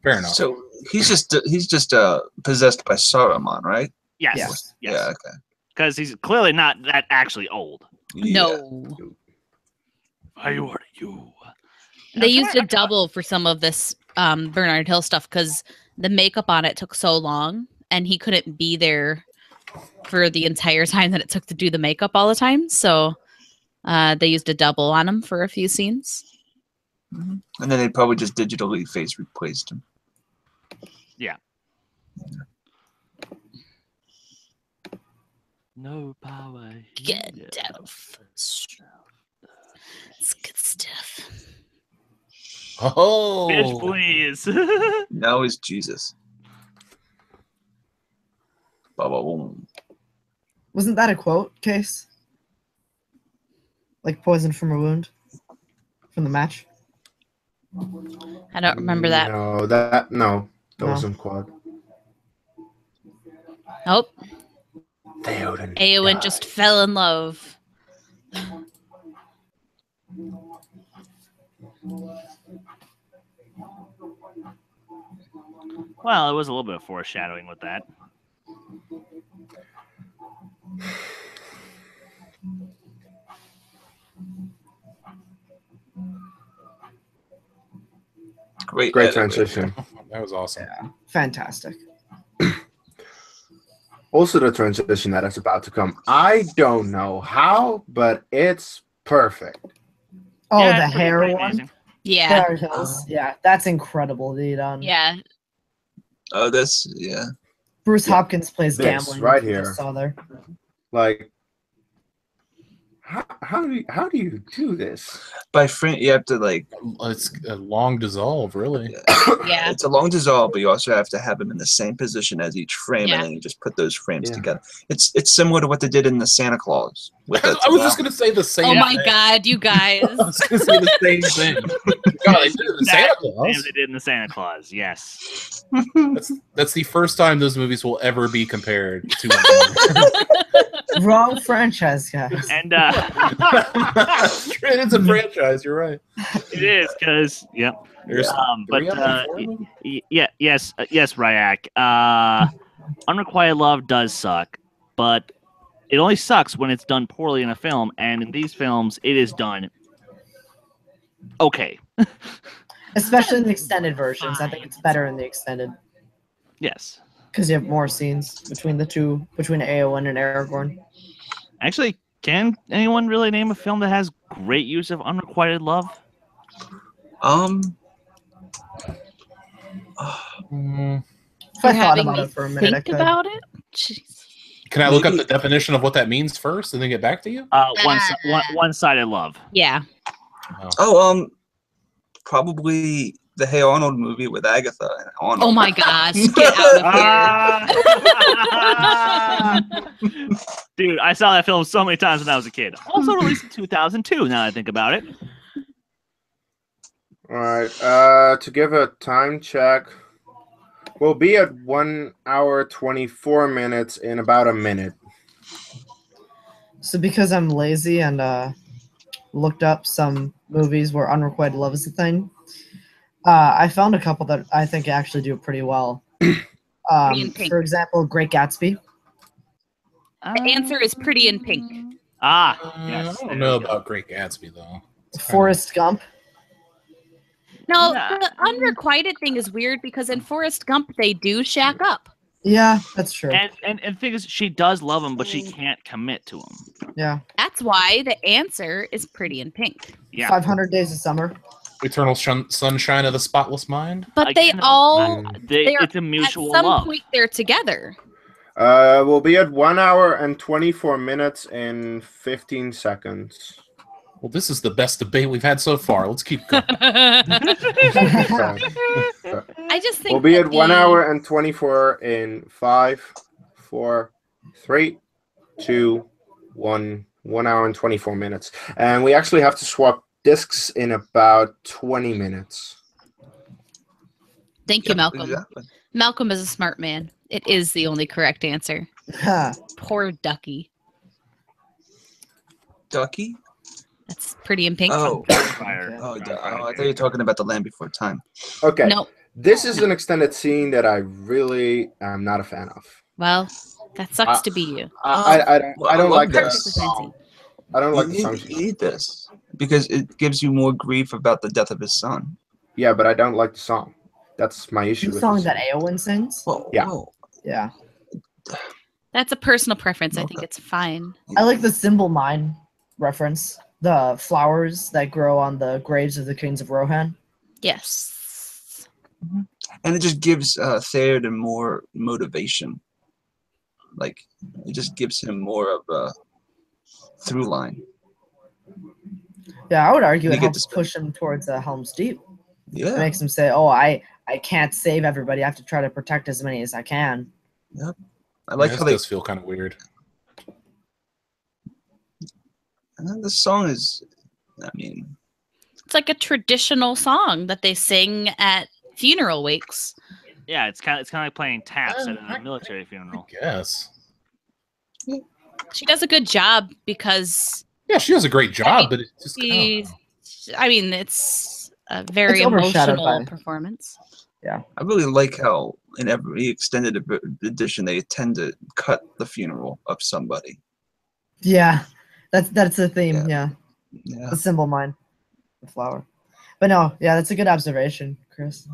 Fair enough. So he's just possessed by Saruman, right? Yes. Yeah. Yes. Yeah. Okay. Because he's clearly not that actually old. Yeah. No. I order you. They used a double for some of this Bernard Hill stuff because the makeup on it took so long and he couldn't be there for the entire time that it took to do the makeup all the time. So they used a double on him for a few scenes. And then they probably just digitally face replaced him. No power. Gandalf. It's good stuff. Oh, Bitch, please. Now he's Jesus. Baba boom. Wasn't that a quote, Case? Like poison from a wound from the match? I don't remember that. No, that No. wasn't quad. Nope. Theoden Eowyn died. just fell in love. Well, it was a little bit of foreshadowing with that. Great transition. That was awesome. Yeah, fantastic. Also, the transition that is about to come. I don't know how, but it's perfect. Oh, Yeah, the it's pretty hair one? amazing. Yeah. Hair Hills. Yeah, that's incredibly done. Yeah. Oh, that's yeah. Bruce Yeah, Hopkins plays this gambling. right which we here. just saw there. Like, how do you do this? By frame, you have to like. It's a long dissolve, really. Yeah. It's a long dissolve, but you also have to have them in the same position as each frame, Yeah. and then you just put those frames Yeah. together. It's similar to what they did in the Santa Claus. With I was just gonna say the same. Oh my thing. God, you guys. I was gonna say the same thing. God, they did it in Santa Exactly the same Claus. they did in the Santa Claus. Yes. That's the first time those movies will ever be compared to one another. Wrong franchise, guys. And It's a franchise. You're right. it is because There's but 3 out of 4 movies? yes, Ryak. Unrequited Love does suck, but it only sucks when it's done poorly in a film, and in these films, it is done okay. Especially in the extended versions. I think it's better in the extended. Yes. Because you have more scenes between the two, between Eowyn and Aragorn. Actually, can anyone really name a film that has great use of unrequited love? If I You're thought having about me it for a minute, I think could. about it? Jeez. Can I look up Maybe- the definition of what that means first and then get back to you? One-sided love. Yeah. Probably the Hey Arnold movie with Agatha and Arnold. Oh my gosh, get out of here. Dude, I saw that film so many times when I was a kid. Also released in 2002, now that I think about it. All right. To give a time check, we'll be at 1 hour 24 minutes in about a minute. So because I'm lazy and looked up some movies where unrequited love is a thing, I found a couple that I think actually do pretty well. Pretty in Pink. For example, Great Gatsby. The answer is Pretty in Pink. Yes. I don't know about Great Gatsby though. Forrest Gump. No, Nah. the unrequited thing is weird because in Forrest Gump they do shack up. Yeah, that's true. And the thing is, she does love him, but she can't commit to him. Yeah. That's why the answer is Pretty in Pink. Yeah. 500 Days of Summer. Eternal Sunshine of the Spotless Mind. But they Again, all they're- it's a mutual at some love. point they're together. We'll be at 1 hour and 24 minutes and 15 seconds. Well, this is the best debate we've had so far. Let's keep going. I just think We'll be that at 1 the- hour and 24 in 5, 4, 3, 2, 1. 1 hour and 24 minutes. And we actually have to swap discs in about 20 minutes. Thank you, Malcolm. Exactly. Malcolm is a smart man. It is the only correct answer. Poor Ducky. Ducky? That's Pretty in Pink. Oh. Fire. I thought you were talking about The Land Before Time. Okay. No. This is an extended scene that I really am not a fan of. Well, that sucks to be you. I don't like love this this. song. I don't like the You song. need this because it gives you more grief about the death of his son. Yeah, but I don't like the song. That's my issue The with song this. that Eowyn sings. Yeah. Yeah. That's a personal preference. I think it's fine. I like the Symbol Mine reference. The flowers that grow on the graves of the kings of Rohan. Yes. And it just gives Theoden more motivation. Like, it just gives him more of a through line. Yeah, I would argue You it get helps to push him towards Helm's Deep. It Yeah. makes him say, "Oh, I can't save everybody. I have to try to protect as many as I can." I like this how they does feel kind of weird. The song is, I mean, It's like a traditional song that they sing at funeral wakes. Yeah, it's kind of like playing taps at a military funeral. Yes. She does a good job because Yeah, she does a great job, but it's just it's a very It's overshadowed emotional by- performance. I really like how in every extended edition they tend to cut the funeral of somebody. Yeah, that's the theme. Yeah, Yeah. the symbol mine, the flower. But no, yeah, that's a good observation, Chris.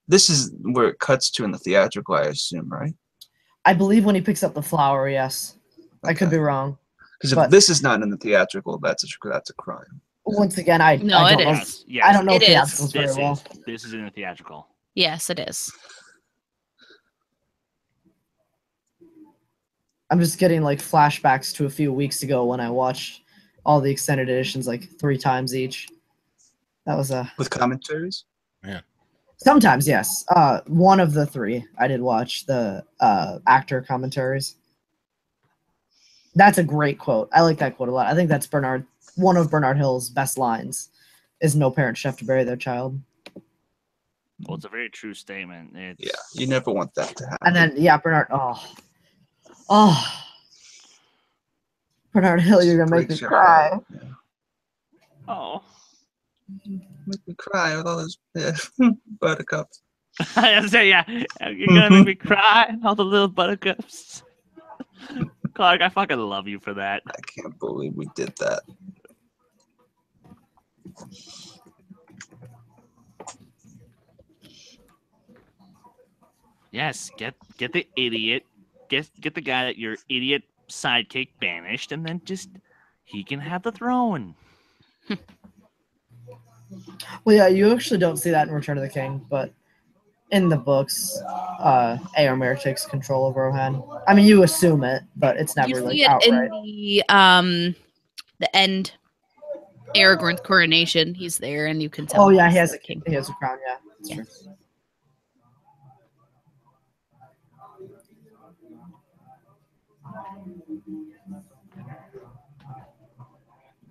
This is where it cuts to in the theatrical, I assume, right? I believe when he picks up the flower, yes. I could Okay. be wrong. Because if But- this is not in the theatrical, that's a crime. Once again, I No, I it don't know. is. Yes, I don't know It is. theatricals very well. This is in the theatrical. Yes, it is. I'm just getting like flashbacks to a few weeks ago when I watched all the extended editions like 3 times each. That was With commentaries? sometimes yes. One of the 3 I did watch the actor commentaries. That's a great quote. I like that quote a lot. I think that's one of Bernard Hill's best lines is no parent should have to bury their child. Well, it's a very true statement. It's, Yeah, you never want that to happen. And then yeah, Bernard Bernard Hill, you're gonna make me Breaks your cry. heart. Yeah. Oh. Make me cry with all those buttercups. I say, yeah, you're gonna make me cry. All the little buttercups. Clark, I fucking love you for that. I can't believe we did that. Yes, get the idiot, get the guy that your idiot sidekick banished, and then just he can have the throne. Well, yeah, you actually don't see that in Return of the King, but in the books, Éomer takes control of Rohan. I mean, you assume it, but it's never You like see it outright. in the end Aragorn's coronation. He's there, and you can tell. Oh yeah, he's he has the king. he has a crown. Yeah, that's Yeah. true.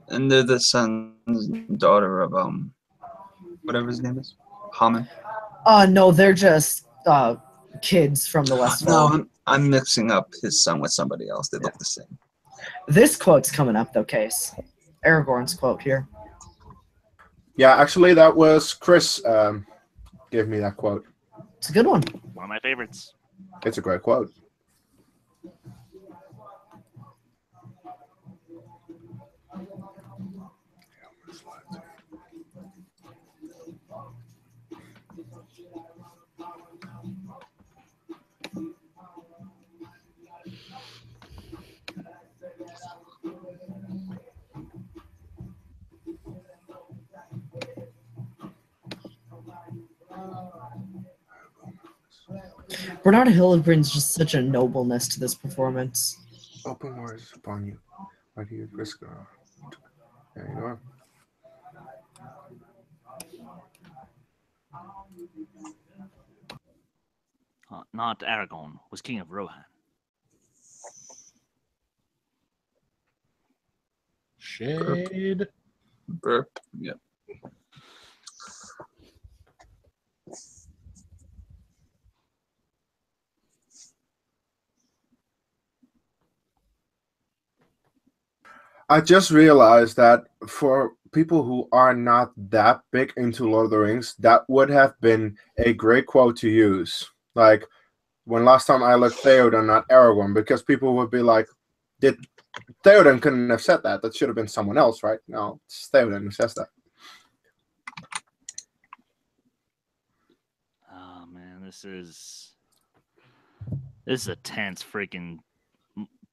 And they're the son and daughter of whatever his name is. Haman. No, they're just kids from the West. No, I'm mixing up his son with somebody else. They look the same. This quote's coming up though, Case. Aragorn's quote here. Yeah, actually, that was Chris gave me that quote. It's a good one. One of my favorites. It's a great quote. Bernard Hill brings just such a nobleness to this performance. Open words upon you. Why do you risk it? There you go. Not Aragorn was king of Rohan. Shade. Burp. Yep. I just realized that for people who are not that big into Lord of the Rings, that would have been a great quote to use. Like, when last time I looked Theoden, not Aragorn, because people would be like, Theoden couldn't have said that. That should have been someone else, right? No, it's Theoden who says that. Oh man, this is a tense freaking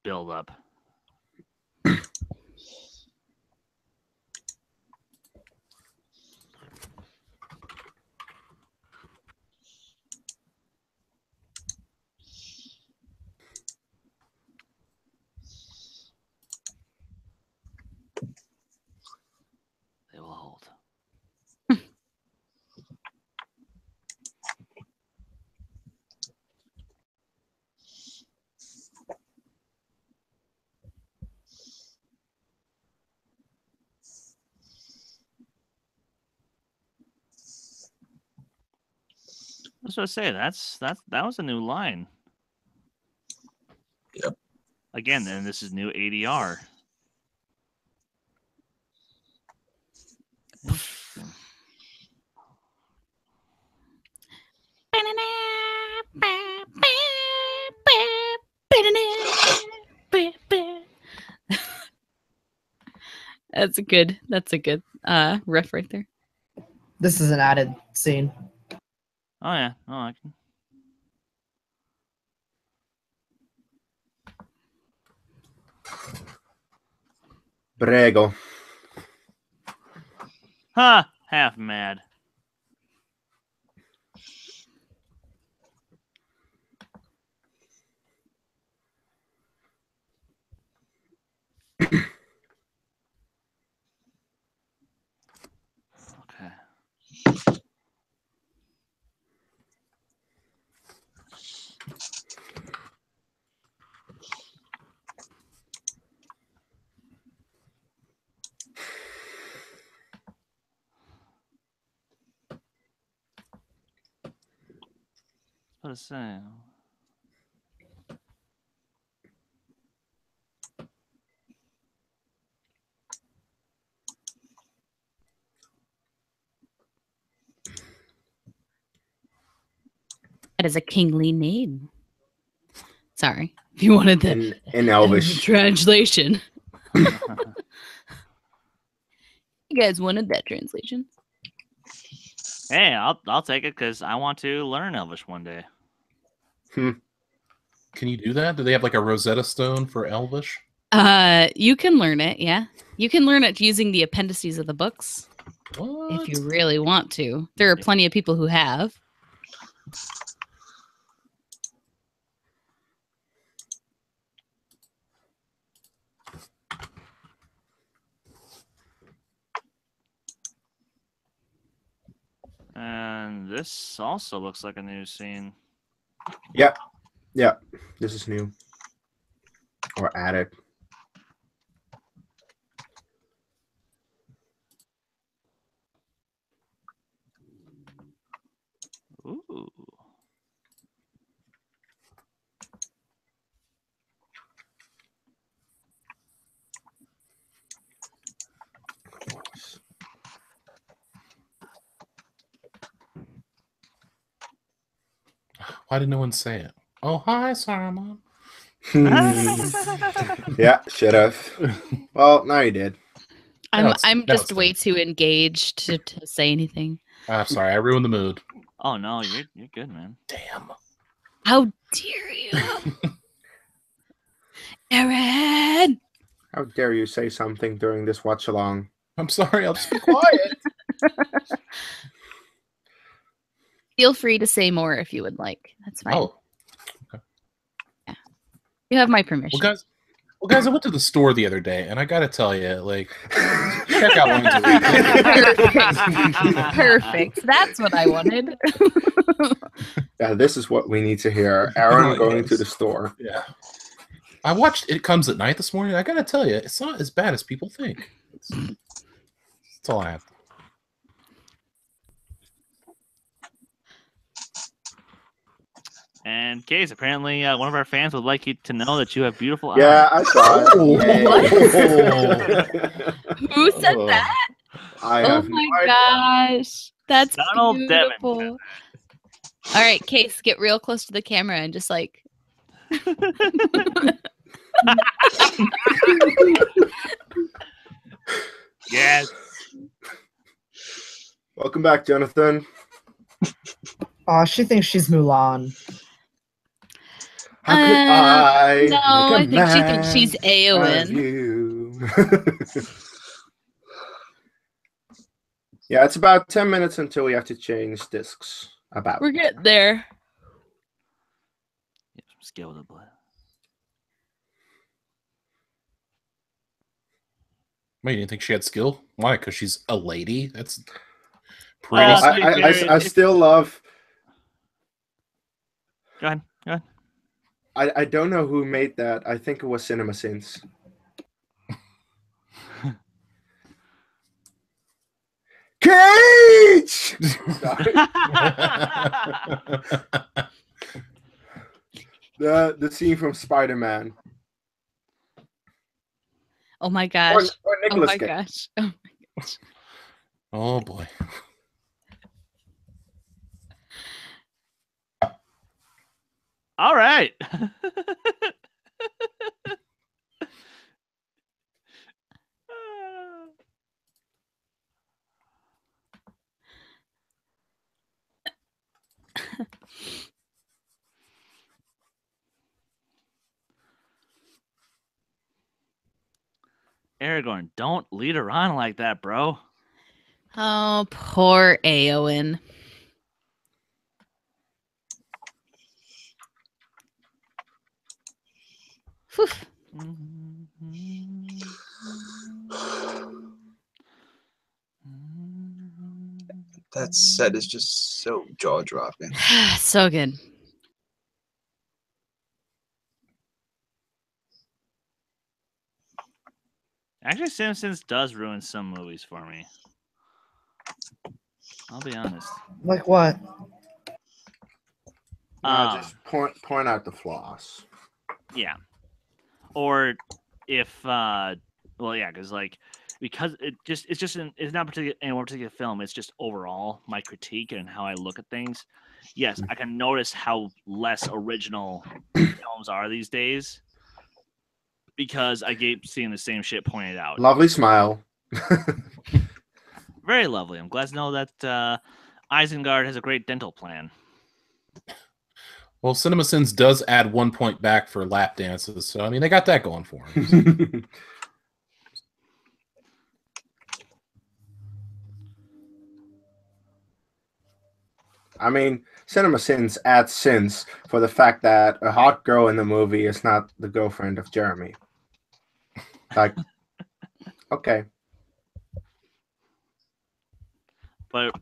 build up. They will hold. was going to say that was a new line. Yep. Again, then this is new ADR. That's a good riff right there. This is an added scene. Oh yeah. Oh, I can. Prego. Ha! Half mad. Okay. What to say? That is a kingly name. Sorry, if you wanted the In Elvish. translation. You guys wanted that translation. Hey, I'll take it because I want to learn Elvish one day. Can you do that? Do they have like a Rosetta Stone for Elvish? You can learn it. Yeah, you can learn it using the appendices of the books What? if you really want to. There are plenty of people who have. And this also looks like a new scene. Yeah. This is new. Or added. Ooh. Why did no one say it? Oh, hi, Saruman. Yeah, should have. Well, now you did. I'm That just was way too engaged to say anything. I'm sorry, I ruined the mood. Oh no, you're good, man. Damn. How dare you, Aaron? How dare you say something during this watch along? I'm sorry, I'll just be quiet. Feel free to say more if you would like. That's fine. Oh, You have my permission. well, guys, I went to the store the other day, and I gotta tell you, like, check out one of Perfect. That's what I wanted. Yeah, this is what we need to hear. Aaron Oh, going yes. to the store. Yeah. I watched It Comes at Night this morning. I gotta tell you, it's not as bad as people think. That's all I have. And Kees, apparently one of our fans would like you to know that you have beautiful Yeah, eyes. I saw it. Who said that? I Oh have my no idea. gosh. That's Donald Devon beautiful. All right, Kees, get real close to the camera and just like Yes. Welcome back, Jonathan. Oh, she thinks she's Mulan. How could I? No, I think she thinks she's Eowyn. Yeah, it's about 10 minutes until we have to change discs. About. We're getting there. Skill to play. Wait, you didn't think she had skill? Why? Because she's a lady? That's Well, pretty. I still love. Go ahead. Go ahead. I don't know who made that. I think it was Cinema Sins. Cage. Sorry. The scene from Spider-Man. Oh my gosh. Or Oh Nicolas my Cage. gosh. Oh my gosh. Oh boy. All right. Aragorn, don't lead her on like that, bro. Oh, poor Eowyn. Whew. That set is just so jaw dropping. So good. Actually, Simpsons does ruin some movies for me. I'll be honest. Like what? Just point out the flaws. Yeah. Or if well, yeah, because it's not particular in one particular film. It's just overall my critique and how I look at things. Yes, I can notice how less original films are these days because I keep seeing the same shit pointed out. Lovely smile. Very lovely. I'm glad to know that Isengard has a great dental plan. Well, CinemaSins does add 1 point back for lap dances, so I mean they got that going for them. I mean, CinemaSins adds sins for the fact that a hot girl in the movie is not the girlfriend of Jeremy. Like, okay. But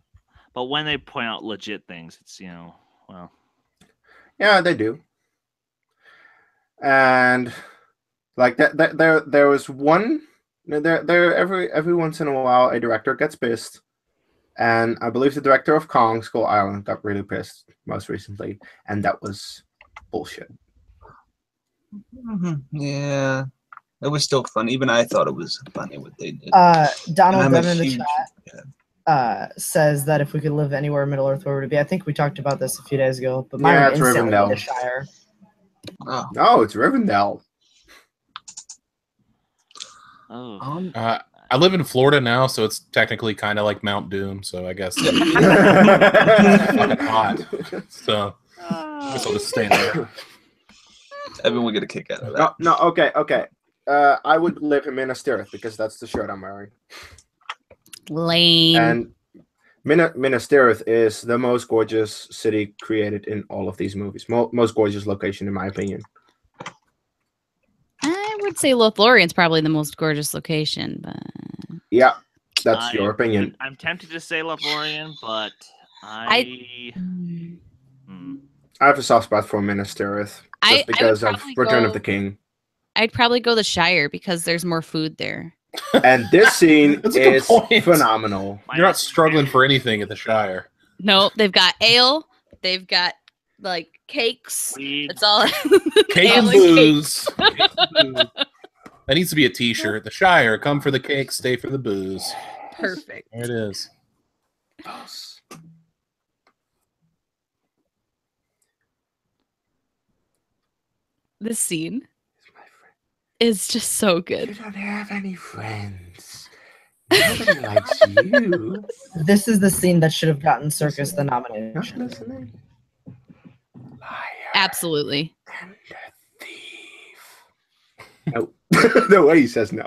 when they point out legit things, it's well. Yeah, they do. And like there was one. There every once in a while a director gets pissed, and I believe the director of Kong Skull Island got really pissed most recently, and that was bullshit. Yeah, it was still fun. Even I thought it was funny what they did. Donald I'm a Dunn in the huge- chat says that if we could live anywhere in Middle Earth, where would it be? I think we talked about this a few days ago, but mine Yeah, would it's instantly be Rivendell. the Shire. Oh. No, it's Rivendell. Oh. I live in Florida now, so it's technically kind of like Mount Doom. So I guess it's fucking hot. So I guess I'll just stay there. Evan would get a kick out of that. No, okay. I would live in Minas Tirith because that's the shirt I'm wearing. Lame. And Minas Tirith is the most gorgeous city created in all of these movies. Most gorgeous location, in my opinion. I would say Lothlorien's probably the most gorgeous location, but Yeah, that's your opinion. I'm tempted to say Lothlorien, but I have a soft spot for Minas Tirith just because of Return of the King. I'd probably go the Shire because there's more food there. And this scene That's a good is point. phenomenal. You're not struggling for anything at the Shire. No, they've got ale. They've got like cakes. Weed. It's all Cake and ale booze. That needs to be a T-shirt. The Shire, come for the cake, stay for the booze. Perfect. There it is. This scene is just so good. You don't have any friends. Nobody likes you. This is the scene that should have gotten Circus the Not nomination. listening. Liar Absolutely. and a thief. No. The way he says no.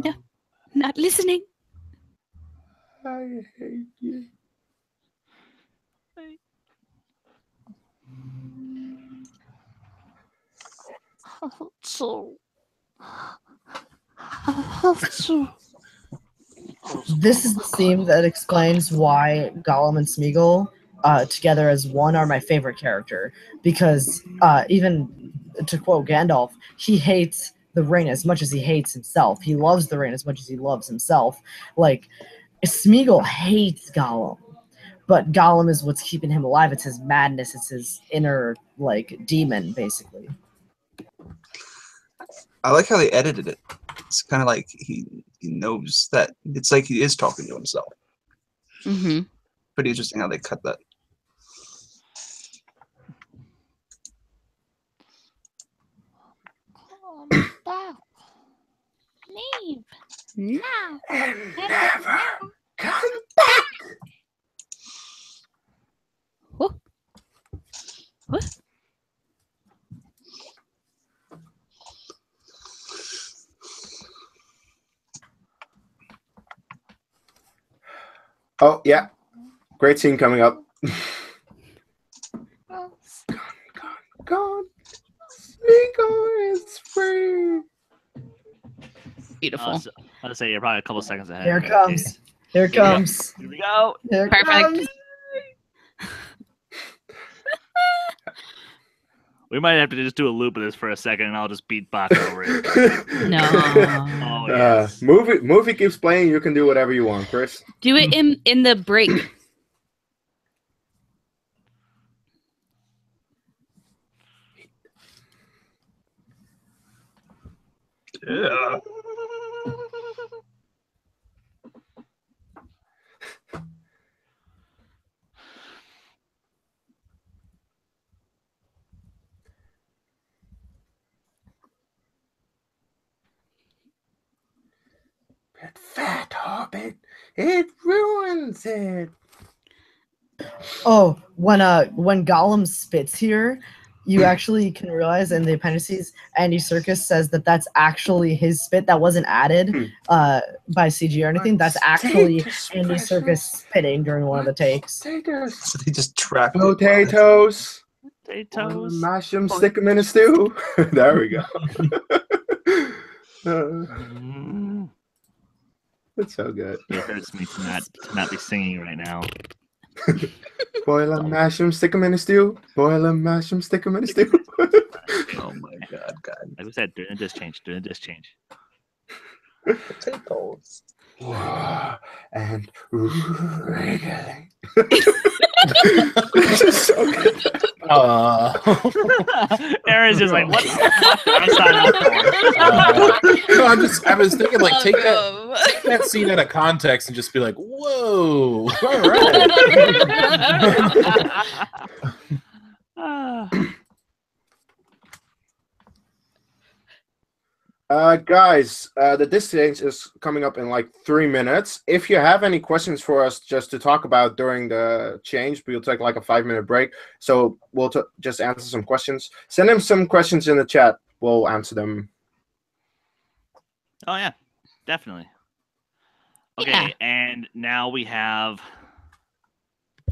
Yeah. Not listening. I hate you. This is the scene that explains why Gollum and Smeagol together as one are my favorite character. Because even to quote Gandalf, he hates the ring as much as he hates himself. He loves the ring as much as he loves himself. Like, Smeagol hates Gollum, but Gollum is what's keeping him alive. It's his madness. It's his inner like demon, basically. I like how they edited it. It's kind of like he knows that it's like he is talking to himself. Mm-hmm. Pretty interesting how they cut that. Leave now. And never come back. What? What? Oh yeah, great scene coming up. Gone. Smeagol is free. Beautiful. I'll say you're probably a couple seconds ahead. Here it comes. Here it comes. Here we go. Here it Perfect. comes. We might have to just do a loop of this for a second, and I'll just beatbox over it. No. Oh yes. Movie keeps playing. You can do whatever you want, Chris. Do it in the break. Yeah. That fat hobbit, it ruins it. Oh, when Gollum spits here, you actually can realize in the appendices, Andy Serkis says that that's actually his spit. That wasn't added by CG or anything. That's actually Andy Serkis spitting during one of the takes. Potatoes. So they just trapped it. Potatoes. Potatoes. Mash them, stick them in a stew. There we go. It's so good. It hurts me to not be singing right now. Boil them, mash them, stick them in a stew. Boil them, mash them, stick them in a stew. Oh my god. Like we said, doing a disc change. Potatoes. And wriggling. This is so good. Aaron's just like, what the fuck did I sign up for? No, I was thinking like take that scene out of context and just be like, whoa, all right. Guys, the disc change is coming up in like 3 minutes. If you have any questions for us just to talk about during the change, we'll take like a 5-minute break. So we'll just answer some questions. Send them some questions in the chat. We'll answer them. Oh yeah, definitely. Okay, Yeah. and now we have.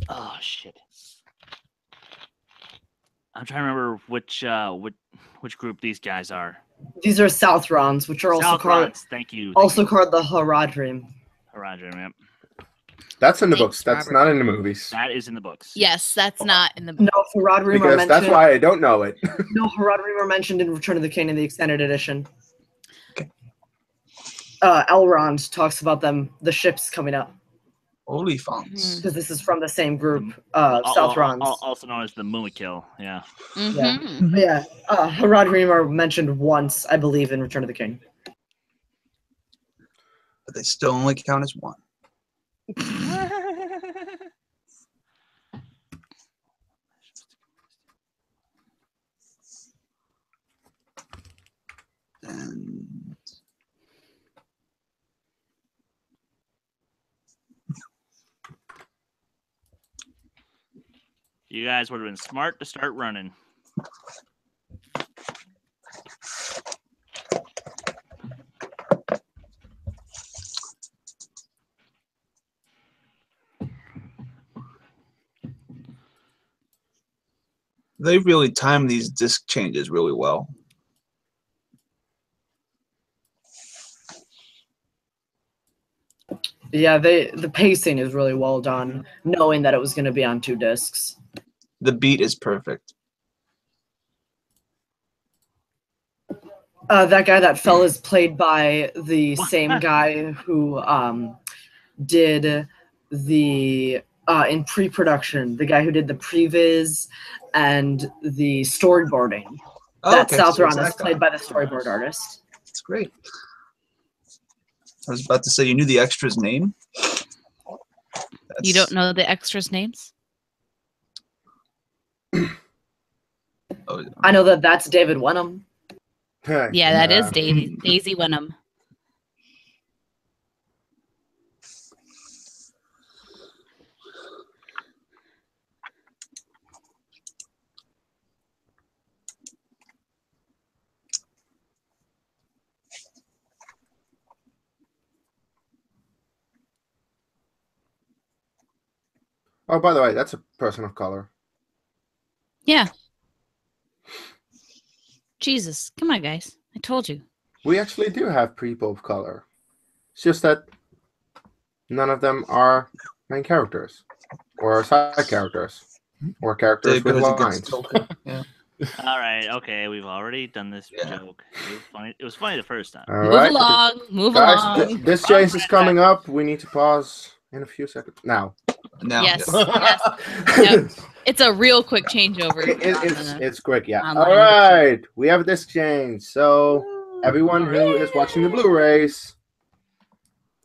Oh shit! I'm trying to remember which group these guys are. These are Southrons, which are also called Thank you. called the Haradrim. Haradrim, yep. That's in the Thanks, books. That's Robert. not in the movies. That is in the books. Yes, that's not in the book. No, Haradrim are Because mentioned. that's why I don't know it. No, Haradrim are mentioned in Return of the King in the extended edition. Okay. Elrond talks about them, the ships coming up, Holy fonts. because this is from the same group, Southrons. Also known as the Mumakil. Yeah. Mhm. Yeah, Haradrim are mentioned once, I believe, in Return of the King. But they still only count as one. And You guys would have been smart to start running. they really time these disc changes really well. Yeah, the pacing is really well done, knowing that it was going to be on 2 discs. The beat is perfect. That guy that fell is played by the same guy who did the in pre-production, the guy who did the previs and the storyboarding. That South so Ron it's is that guy. played by the storyboard artist. That's great. I was about to say, you knew the extra's name? You don't know the extras' names? Oh, I know that that's David Wenham. Yeah, that is Daisy Wenham. Oh, by the way, that's a person of color. Yeah. Jesus, come on, guys! I told you. We actually do have people of color. It's just that none of them are main characters or side characters or characters Dave with goes against lines. Tolkien. Yeah. All right, okay, we've already done this joke. It was funny the first time. All Move right, along, move guys, along. this change is coming up. We need to pause in a few seconds now. Now, Yes, yes. Yep. It's a real quick changeover. It's quick, yeah. online. All right, we have a disc change. So everyone who is watching the Blu-rays,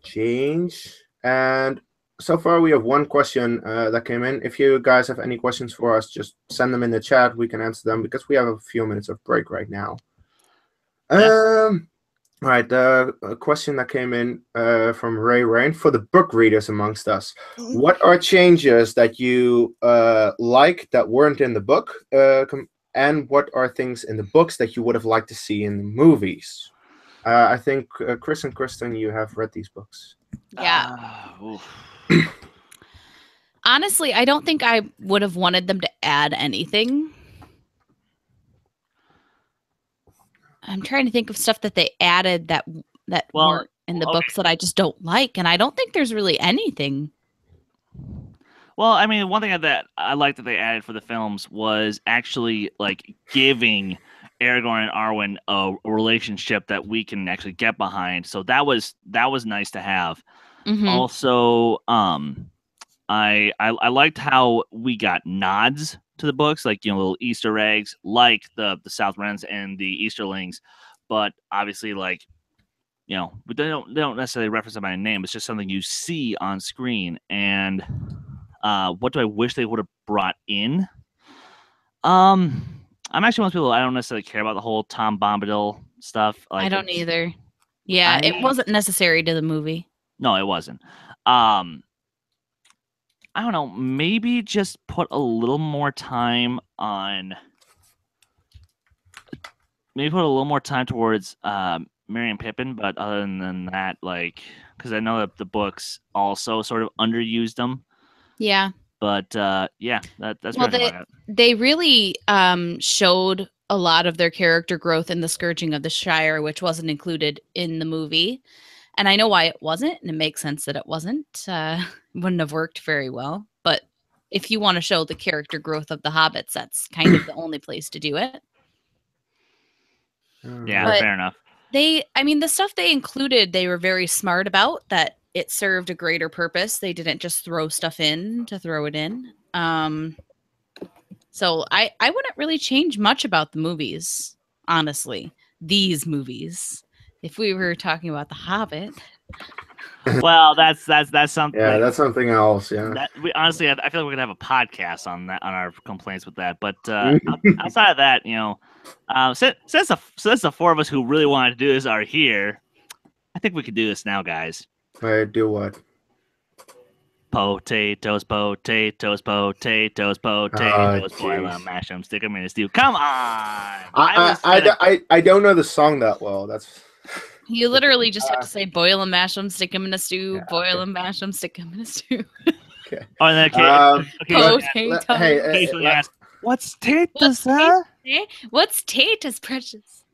change. And so far we have one question that came in. If you guys have any questions for us, just send them in the chat. We can answer them because we have a few minutes of break right now. All right, a question that came in from Ray Rain for the book readers amongst us. What are changes that you like that weren't in the book? And what are things in the books that you would have liked to see in the movies? I think, Chris and Kristen, you have read these books. Yeah. Honestly, I don't think I would have wanted them to add anything. I'm trying to think of stuff that they added that weren't in the books that I just don't like, and I don't think there's really anything. Well, I mean, one thing that I liked that they added for the films was actually like giving Aragorn and Arwen a relationship that we can actually get behind. So that was nice to have. Mm-hmm. Also, I liked how we got nods to the books, like, you know, little Easter eggs, like the South Wrens and the Easterlings, but obviously, like, you know, but they don't necessarily reference them by name. It's just something you see on screen. And what do I wish they would have brought in? I'm actually one of those people, I don't necessarily care about the whole Tom Bombadil stuff. Like, I don't either. Yeah, it wasn't necessary to the movie. No, it wasn't. I don't know, maybe just put a little more time on. Maybe put a little more time towards Merry and Pippin, but other than that, like, because I know that the books also sort of underused them. Yeah. But yeah, that's well, pretty much it. They really showed a lot of their character growth in the Scourging of the Shire, which wasn't included in the movie. And I know why it wasn't, and it makes sense that it wasn't. Wouldn't have worked very well. But if you want to show the character growth of the hobbits, that's kind of the only place to do it. Yeah, but fair enough. The stuff they included, they were very smart about, that it served a greater purpose. They didn't just throw stuff in to throw it in. So I wouldn't really change much about the movies, honestly. These movies. If we were talking about The Hobbit. Well, that's something. Yeah, that's something else. Yeah. Honestly, I feel like we're gonna have a podcast on that, on our complaints with that. But outside of that, you know, since the four of us who really wanted to do this are here, I think we could do this now, guys. Do what? Potatoes, potatoes, potatoes, potatoes. Boil them, mash them, stick them in a stew. Come on! I don't know the song that well. That's. You literally just have to say boil them, mash them, stick them in a stew. Yeah, boil them, mash them, stick them in a stew. Okay. Oh, and then occasionally ask, "What's taters, huh? What's taters, precious?"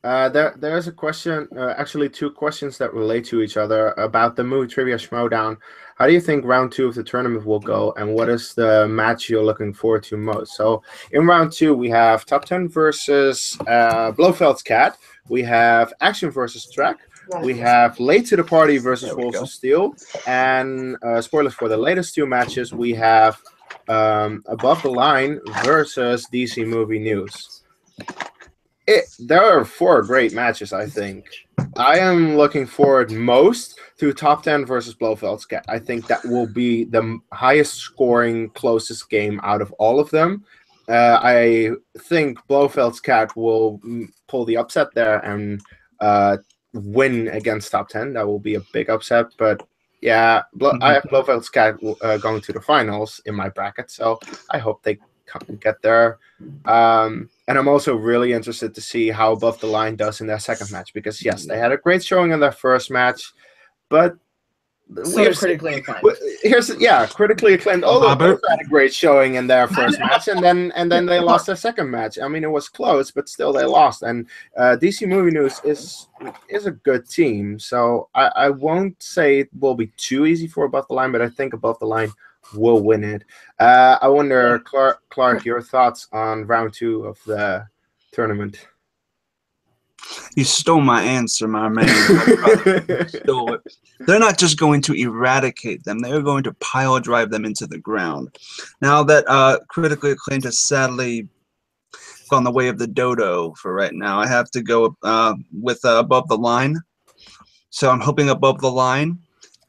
There's a question, actually two questions that relate to each other about the movie Trivia Schmodown. How do you think round 2 of the tournament will go, and what is the match you're looking forward to most? So in round 2, we have Top 10 versus Blofeld's Cat. We have Action versus Track. We have Late to the Party versus Wolves of Steel. And spoilers for the latest two matches, we have Above the Line versus DC Movie News. There are 4 great matches, I think. I am looking forward most to Top 10 versus Blofeld's Cat. I think that will be the highest scoring, closest game out of all of them. I think Blofeld's Cat will pull the upset there and win against Top 10. That will be a big upset. But yeah, I have Blofeld's Cat going to the finals in my bracket, so I hope they get there. And I'm also really interested to see how Above the Line does in their second match, because yes, they had a great showing in their first match, but critically acclaimed. Critically acclaimed. Although both had a great showing in their first match, and then they lost their second match. I mean, it was close, but still they lost. And DC Movie News is a good team, so I won't say it will be too easy for Above the Line, but I think Above the Line will win it. I wonder, Clark, your thoughts on round 2 of the tournament. You stole my answer, my man. Stole it. They're not just going to eradicate them. They're going to pile drive them into the ground. Now that critically acclaimed has sadly gone the way of the dodo for right now, I have to go with Above the Line. So I'm hoping Above the Line.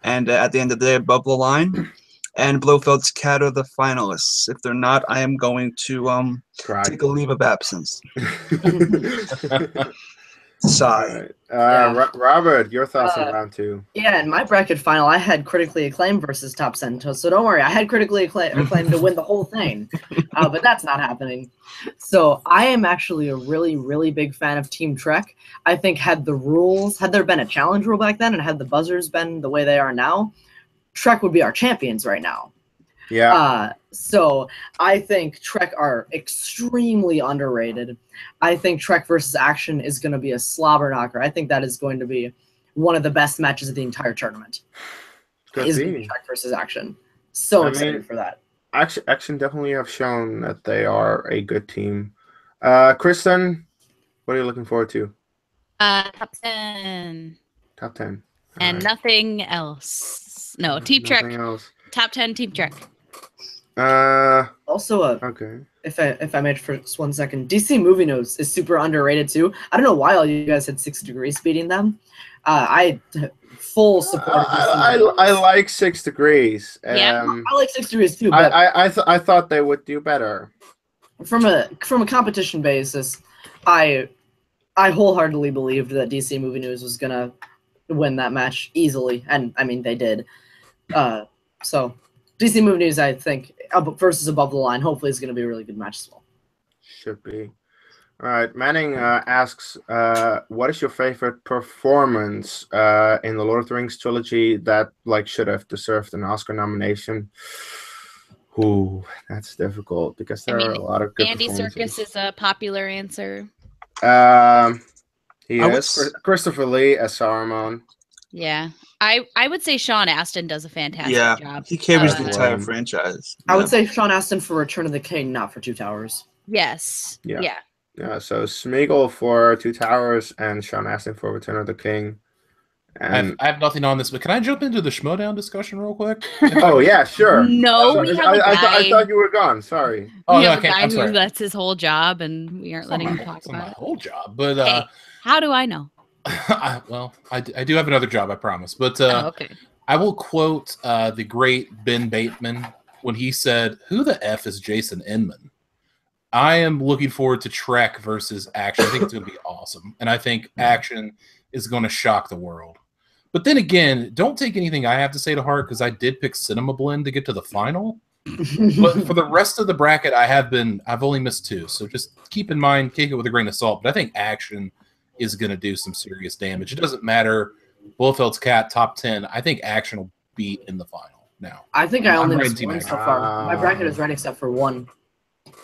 And at the end of the day, Above the Line. And Blofeld's Cat are the finalists. If they're not, I am going to take a leave of absence. Sigh. Robert, your thoughts on round 2? Yeah, in my bracket final, I had critically acclaimed versus Top 10. So don't worry, I had critically acclaimed to win the whole thing, but that's not happening. So I am actually a really, really big fan of Team Trek. I think had there been a challenge rule back then, and had the buzzers been the way they are now, Trek would be our champions right now. Yeah. So I think Trek are extremely underrated. I think Trek versus Action is going to be a slobber knocker. I think that is going to be one of the best matches of the entire tournament. Trek versus Action. So excited for that. Action definitely have shown that they are a good team. Kristen, what are you looking forward to? Top 10. Top 10. And nothing else. No, Team Trek. Else. Top 10 Team Trek. Also, okay. If I may for just 1 second, DC Movie News is super underrated too. I don't know why all you guys had 6 Degrees beating them. I full support. I like 6 Degrees. Yeah, I like 6 Degrees too. But I thought they would do better. From a competition basis, I wholeheartedly believed that DC Movie News was gonna win that match easily, and I mean they did. So DC Movie News, I think, versus Above the Line, hopefully is going to be a really good match as well. Should be. All right. Manning asks, what is your favorite performance in the Lord of the Rings trilogy that should have deserved an Oscar nomination? Ooh, that's difficult because there are a lot of good Andy Serkis is a popular answer. He is. Christopher Lee as Saruman. Yeah. I would say Sean Astin does a fantastic job. He carries the entire franchise. I would say Sean Astin for Return of the King, not for Two Towers. Yes. Yeah. So Smeagol for Two Towers and Sean Astin for Return of the King. And I have nothing on this, but can I jump into the Schmodown discussion real quick? Oh yeah, sure. No, we have a guy. I thought you were gone. Sorry. Oh, we no, have a guy who that's his whole job, and we aren't letting him talk about it. My whole job, but hey, how do I know? I do have another job, I promise. But okay. I will quote the great Ben Bateman when he said, "Who the F is Jason Inman?" I am looking forward to Trek versus Action. I think it's going to be awesome, and I think Action is going to shock the world. But then again, don't take anything I have to say to heart because I did pick Cinema Blend to get to the final. But for the rest of the bracket, I've only missed 2. So just keep in mind, take it with a grain of salt. But I think Action is going to do some serious damage. It doesn't matter. Blofeld's Cat, top 10. I think Action will be in the final now. I think I only missed 1 so far. My bracket is right except for 1.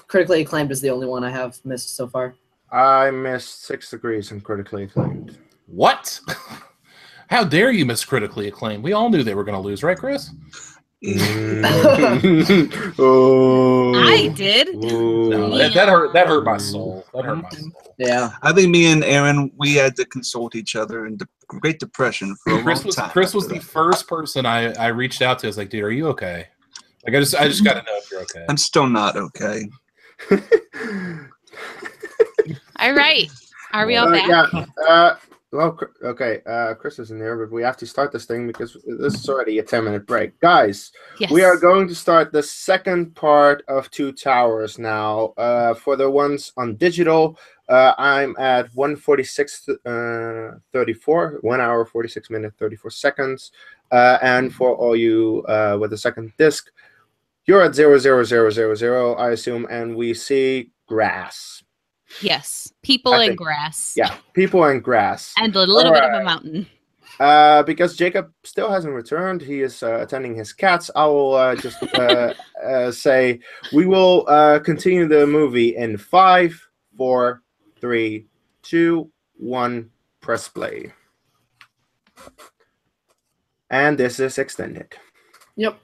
Critically Acclaimed is the only one I have missed so far. I missed 6 Degrees and Critically Acclaimed. What? How dare you miss Critically Acclaimed? We all knew they were going to lose, right, Chris? Oh. I did. No, Yeah. that hurt my soul. That hurt my soul. Yeah. I think me and Aaron, we had to consult each other in the Great Depression for a long time. Chris was after the that. first person I reached out to. I was like, dude, are you okay? Like, I just got to know if you're okay. I'm still not okay. All right. Are we all back? Yeah. Well, okay. Chris isn't here, but we have to start this thing because this is already a 10-minute break, guys. Yes. We are going to start the second part of Two Towers now. For the ones on digital, I'm at 1:46:34, 1 hour 46 minutes 34 seconds. And for all you with the second disc, you're at 0:00:00, I assume, and we see grass. Yes. People I and think- grass. Yeah, people and grass. And a little bit of a Alright. mountain. Because Jacob still hasn't returned, he is attending his cats. I will just say we will continue the movie in 5, 4, 3, 2, 1. Press play. And this is extended. Yep.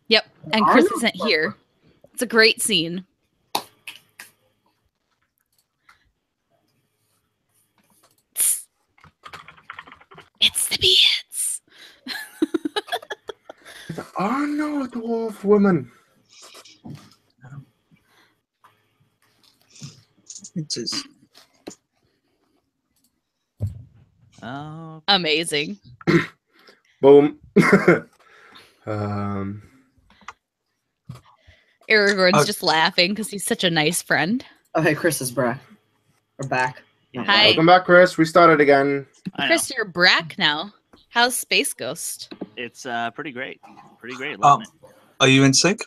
Yep. And Chris isn't here. It's a great scene. It's the beards. Oh no, dwarf woman. It's just, Oh, Amazing. Boom. Aragorn's just laughing because he's such a nice friend. Oh, hey, Chris is back. We're back. yeah. Hi. Welcome back, Chris. We started again. I know. Chris, you're Brack now. How's Space Ghost? It's pretty great. Pretty great. Oh. Loving it. are you in sync?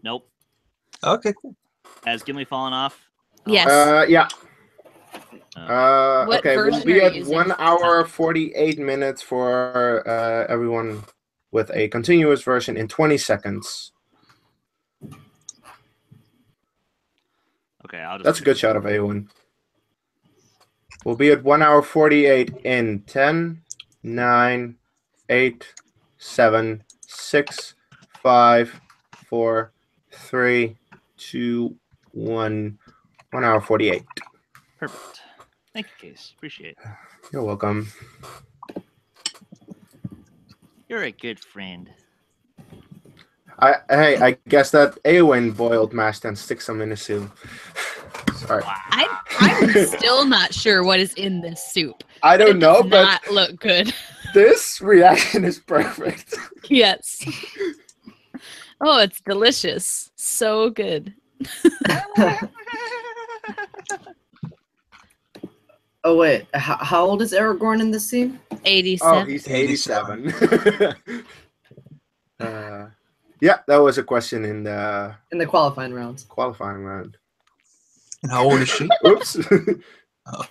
Nope. Okay, cool. Has Gimli fallen off? Yes. Yeah. What Okay, we'll version be are at you using? 1 hour 48 minutes for everyone with a continuous version in 20 seconds. Okay, I'll just. That's a good shot of Eowyn. We'll be at 1 hour 48 in 10, 9, 8, 7, 6, 5, 4, 3, 2, 1. 1 hour 48. Perfect. Thank you, Kees. Appreciate it. You're welcome. You're a good friend. I guess that Eowyn boiled mashed and stick some in a soup. Sorry. I'm still not sure what is in this soup. I don't It know, does but not look good. this reaction is perfect. Yes. Oh, it's delicious. So good. Oh, wait. How old is Aragorn in this scene? 87. Oh, he's 87. Yeah, that was a question in the In the qualifying rounds. qualifying round. And how old is she? Oops.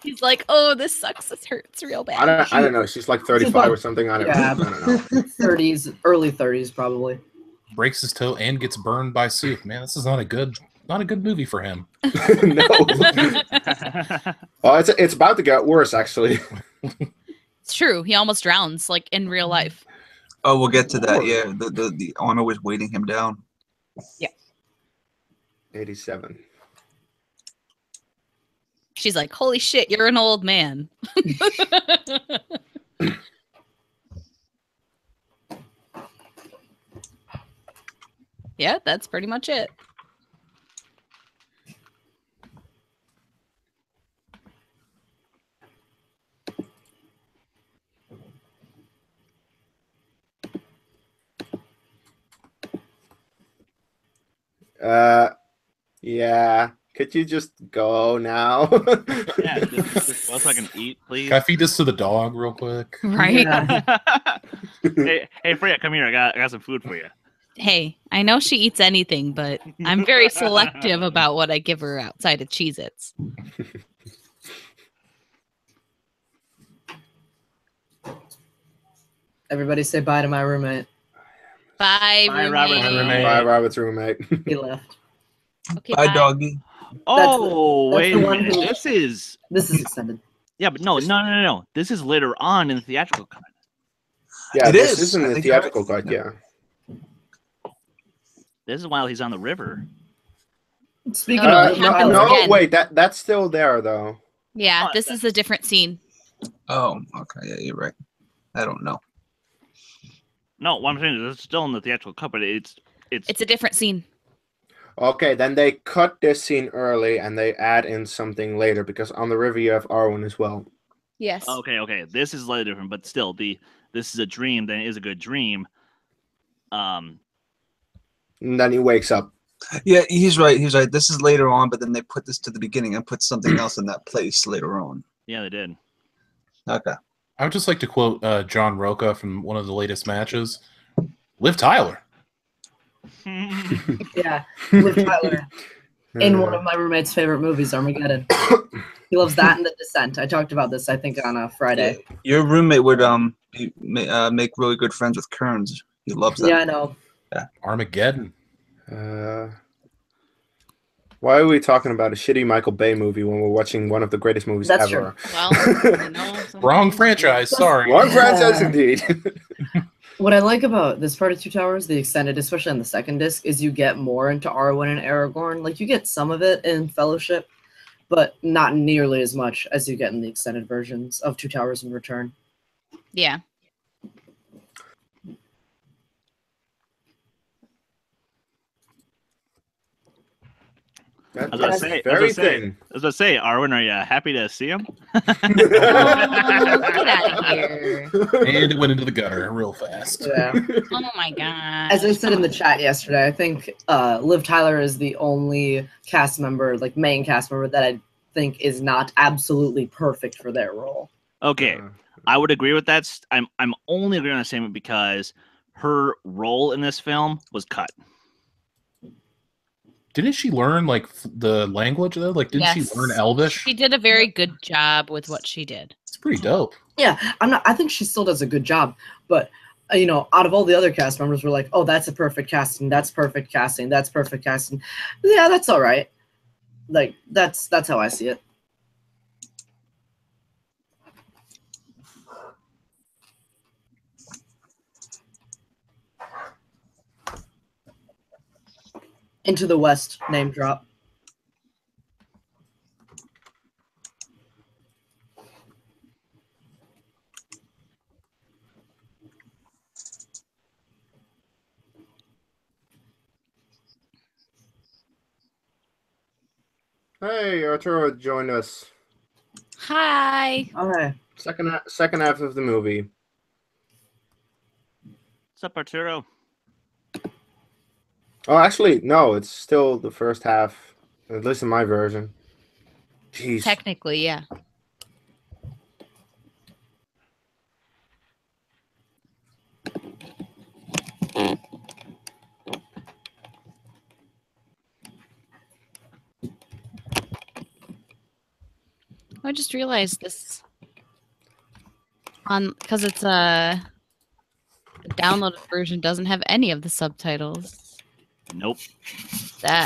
He's like, oh, this sucks. This hurts real bad. I don't know. She's like 35 or something. I don't know. 30s, early 30s, probably. Breaks his toe and gets burned by soup. Man, this is not a good movie for him. No. Oh, it's about to get worse, actually. It's true. He almost drowns, like in real life. Oh, we'll get to that. Yeah, the honor was waiting him down. 87. She's like, holy shit, you're an old man. Yeah, that's pretty much it. Yeah. Could you just go now? Yeah, just so I can eat, please. Can I feed this to the dog real quick? Right? Yeah. hey, Freya, come here. I got some food for you. Hey, I know she eats anything, but I'm very selective about what I give her outside of Cheez-Its. Everybody say bye to my roommate. Bye, Bye, roommate. Robert. Bye, roommate. Bye, Robert's roommate. He left. Okay, Bye, doggy. Oh, that's wait the a one minute. who- This is This is extended. yeah, but no. This is later on in the theatrical cut. Yeah, It this is. isn't I the think theatrical you're right. cut, yeah. This is while he's on the river. Speaking No, of it happens no, again. wait, that's still there though. Yeah, this is a different scene. Oh, okay. Yeah, you're right. I don't know. No, what I'm saying is it's still in the theatrical cut, but it's It's a different scene. Okay, then they cut this scene early and they add in something later because on the river you have Arwen as well. Yes. okay. This is slightly different, but still, this is a dream. Then it is a good dream. And then he wakes up. Yeah, he's right. He's right. This is later on, but then they put this to the beginning and put something else in that place later on. Yeah, they did. Okay. I would just like to quote John Roca from one of the latest matches. Liv Tyler. Yeah, Liv Tyler in one of my roommate's favorite movies, Armageddon. He loves that and The Descent. I talked about this, I think, on a Friday. Yeah. Your roommate would make really good friends with Kearns. He loves that. Yeah, I know. Yeah. Armageddon. Why are we talking about a shitty Michael Bay movie when we're watching one of the greatest movies That's ever? true. Well, Wrong franchise. Sorry. One franchise indeed. What I like about this part of Two Towers, the extended, especially on the second disc, is you get more into Arwen and Aragorn. Like, you get some of it in Fellowship, but not nearly as much as you get in the extended versions of Two Towers in Return. yeah. That's I was gonna say, Arwen, are you happy to see him? Oh, get out of here. And it went into the gutter real fast. Yeah. Oh my god. As I said in the chat yesterday, I think Liv Tyler is the only cast member, like main cast member, that I think is not absolutely perfect for their role. Okay, I would agree with that. I'm only agreeing on the statement because her role in this film was cut. Didn't she learn like the language though? Like, didn't Yes. she learn Elvish? She did a very good job with what she did. It's pretty dope. Yeah, I think she still does a good job, but out of all the other cast members, we're like, oh, that's a perfect casting. That's perfect casting. That's perfect casting. Yeah, that's all right. Like, that's how I see it. Into the West, name drop. Hey, Arturo joined us. Hi. Okay. Second half of the movie. What's up, Arturo? Oh, actually, no, it's still the first half, at least in my version. Jeez. Technically, yeah. I just realized this because it's the downloaded version doesn't have any of the subtitles. Nope.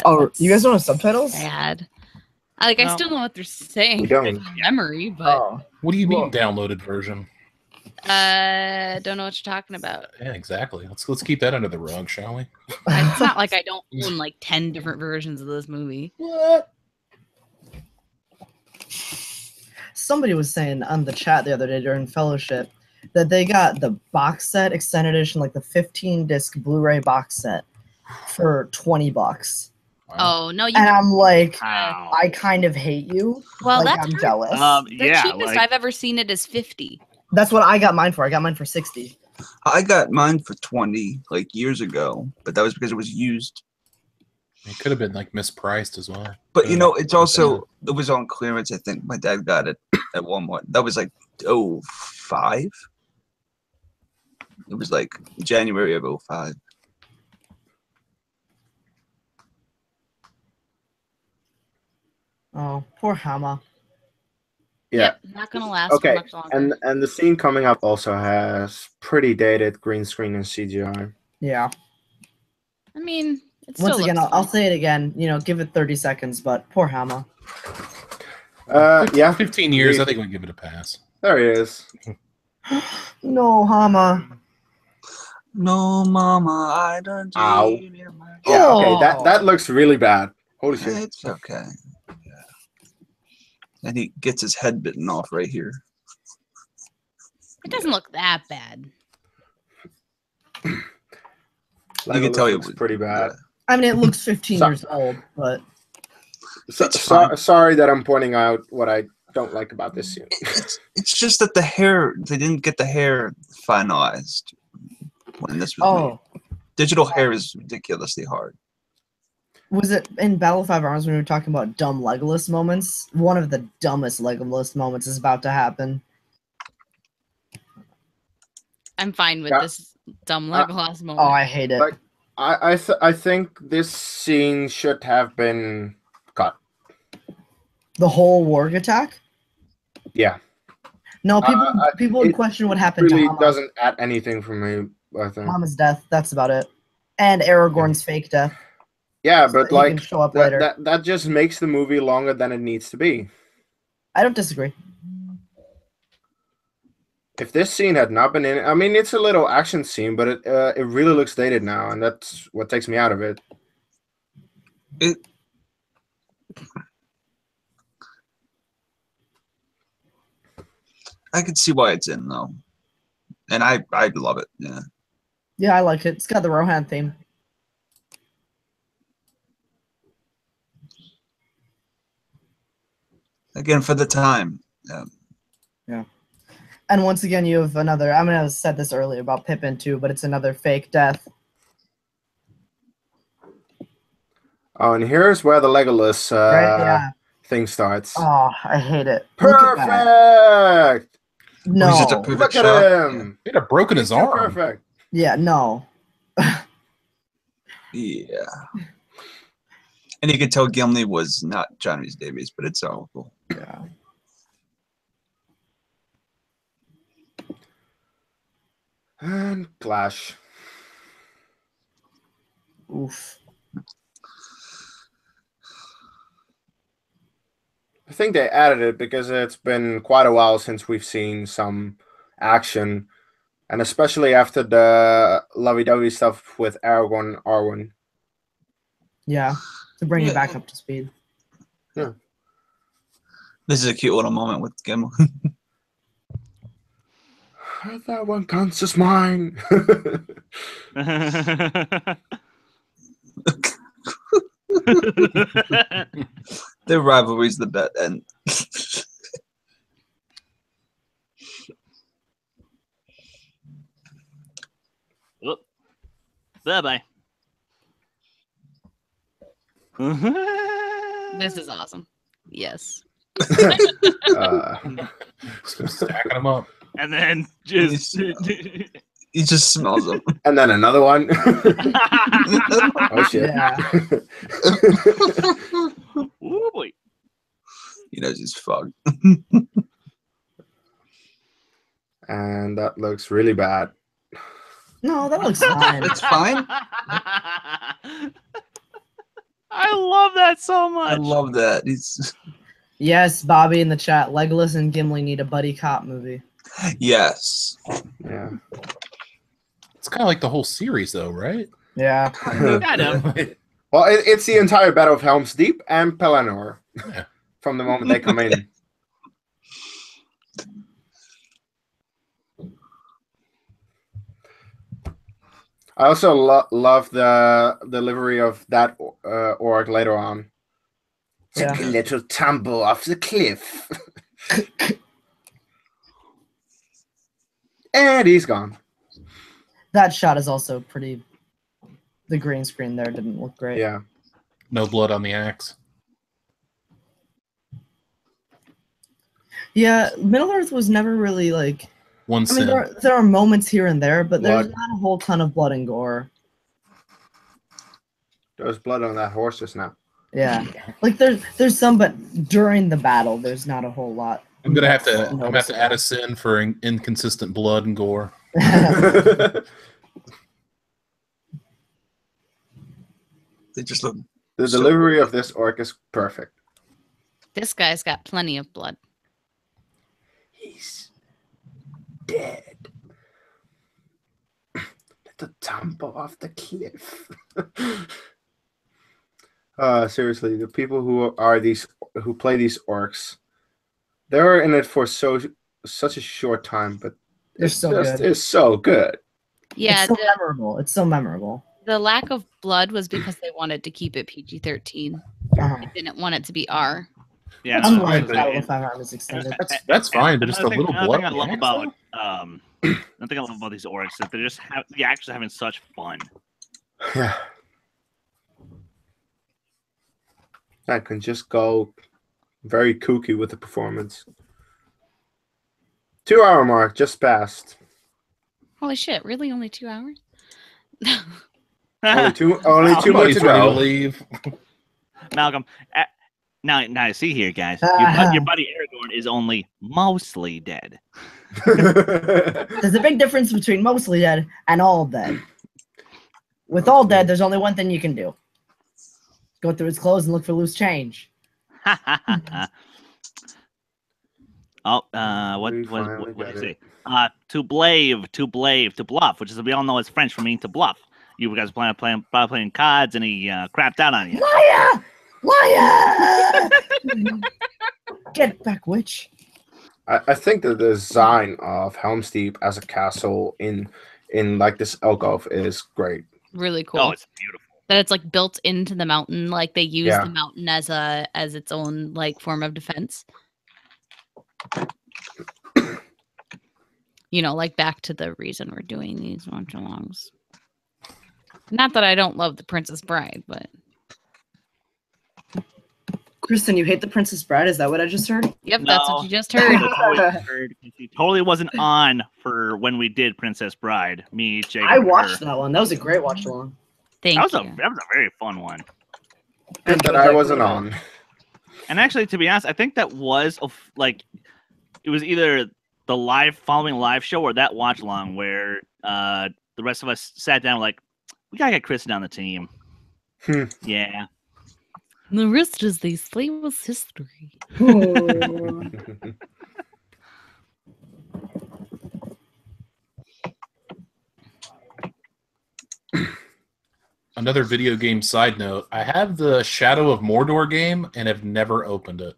Oh, you guys don't have subtitles? Bad. I No. still know what they're saying We don't. from memory, but Oh. What do you mean downloaded version? don't know what you're talking about. Yeah, exactly. Let's keep that under the rug, shall we? It's not like I don't own like 10 different versions of this movie. What? Somebody was saying on the chat the other day during Fellowship that they got the box set extended edition, like the 15-disc Blu-ray box set, for $20. Oh no, you. And I'm like, Wow. I kind of hate you. Well, like, that's I'm hard. jealous. The Yeah, cheapest like- I've ever seen it is 50. That's what I got mine for. I got mine for 60. I got mine for 20 like years ago, but that was because it was used. It could have been like mispriced as well. But it's also it was on clearance. I think my dad got it at Walmart. That was like 05. It was like January of 05. Oh, poor Hama. Yeah. Yep, not gonna last Okay, for much longer. and the scene coming up also has pretty dated green screen and CGI. Yeah. I mean, it's Once still again, looks I'll fine. say it again. Give it 30 seconds, but poor Hama. Yeah, 15 years, I think we give it a pass. there he is. No, Hama. No, mama, I don't Ow. need you. Yeah, okay, that Oh. looks really bad. Holy shit. It's okay. Yeah. And he gets his head bitten off right here. It doesn't look that bad. You can Legolas tell looks pretty bad. I mean, it looks 15 So- years old, but It's fine. Sorry that I'm pointing out what I don't like about this scene. It's just that the hair, they didn't get the hair finalized when this was made. Digital hair is ridiculously hard. was it in Battle of Five Arms when we were talking about dumb Legolas moments? One of the dumbest Legolas moments is about to happen. I'm fine with Yeah. this dumb Legolas moment. Oh, I hate it. Like, I think this scene should have been cut. The whole warg attack? Yeah. No, people would it question what happened Really to Hama. doesn't add anything for me, I think. Hama's death. That's about it. And Aragorn's fake death. Yeah, So but that he can like show up later. that just makes the movie longer than it needs to be. I don't disagree. If this scene had not been in, I mean, it's a little action scene, but it really looks dated now, and that's what takes me out of it. I could see why it's in though, and I love it. Yeah. Yeah, I like it. It's got the Rohan theme. Again, for the time. Yeah. Yeah. And once again, you have another. I mean, I said this earlier about Pippin too, but it's another fake death. Oh, and here's where the Legolas Right? Yeah. thing starts. Oh, I hate it. Look at that. Perfect! No. He's just a perfect Look at shot. him! He'd have broken his Too arm. Perfect. Yeah, no. Yeah. And you could tell Gimli was not John Rhys Davies, but it's all cool. Yeah. And clash. Oof. I think they added it because it's been quite a while since we've seen some action, and especially after the lovey-dovey stuff with Aragorn and Arwen. Yeah. To bring you Yeah. back up to speed. This is a cute little moment with Gimli. That one counts as mine. Their rivalry's the bet, and Bye-bye. This is awesome. Yes. Keep stacking them up. And then just he just smells them. And then another one. Oh shit. Yeah. Ooh, boy. He knows he's fucked. And that looks really bad. No, that looks fine. It's fine. I love that so much. I love that. He's Yes, Bobby in the chat. Legolas and Gimli need a buddy cop movie. yes. Yeah. It's kind of like the whole series, though, right? Yeah. Kind of. Well, it's the entire Battle of Helm's Deep and Pelennor Yeah. from the moment they come in. I also love the delivery of that orc later on. Yeah. Took a little tumble off the cliff. And he's gone. That shot is also pretty. The green screen there didn't look great. Yeah. No blood on the axe. Yeah, Middle Earth was never really like. One I mean, sin. there are moments here and there, but there's Blood. not a whole ton of blood and gore. There's blood on that horse just now. Yeah, like there's some, but during the battle, there's not a whole lot. I'm gonna have to add a sin for inconsistent blood and gore. The They just look. delivery of this orc is perfect. This guy's got plenty of blood. He's dead. The to tumble off the cliff. Seriously, the people who play these orcs, they're in it for such a short time, but It's so good. It's so good. Yeah, It's so memorable. It's so memorable. the lack of blood was because they wanted to keep it PG-13. Uh-huh. They didn't want it to be R. Yeah, Unlike so- Battle of 5 Armies Extended. That's fine, but just a little another blood. thing I love yeah, about another thing I love about these orcs is they're actually having such fun. Yeah. I can just go very kooky with the performance. 2-hour mark just passed. Holy shit! Really, only 2 hours? Only two more Somebody's to ready to go. leave. Malcolm, now I see here, guys. Your buddy Aragorn is only mostly dead. There's a big difference between mostly dead and all dead. With all dead, there's only one thing you can do. Go through his clothes and look for loose change. What We did finally he got say? it. To bluff, which is we all know is French for meaning to bluff. You guys playing cards and he crapped out on you. Liar! Liar! Get back, witch. I think the design of Helm's Deep as a castle in like this alcove is great. Really cool. Oh, it's beautiful. That it's like built into the mountain, like they use Yeah. the mountain as its own like form of defense. You know, like back to the reason we're doing these watch-alongs. Not that I don't love The Princess Bride, but Kristen, you hate The Princess Bride? Is that what I just heard? yep, that's No. what you just heard. That's what we heard. He totally wasn't on for when we did Princess Bride. Me, Jake. I and watched her. that one. That was a great watch along. Thank That was you. a very fun one. Good that I wasn't on. And actually, to be honest, I think that was like it was either the following live show or that watch along where the rest of us sat down like we gotta get Kristen on the team. Yeah. The rest, as they say, was history. Another video game side note: I have the Shadow of Mordor game and have never opened it.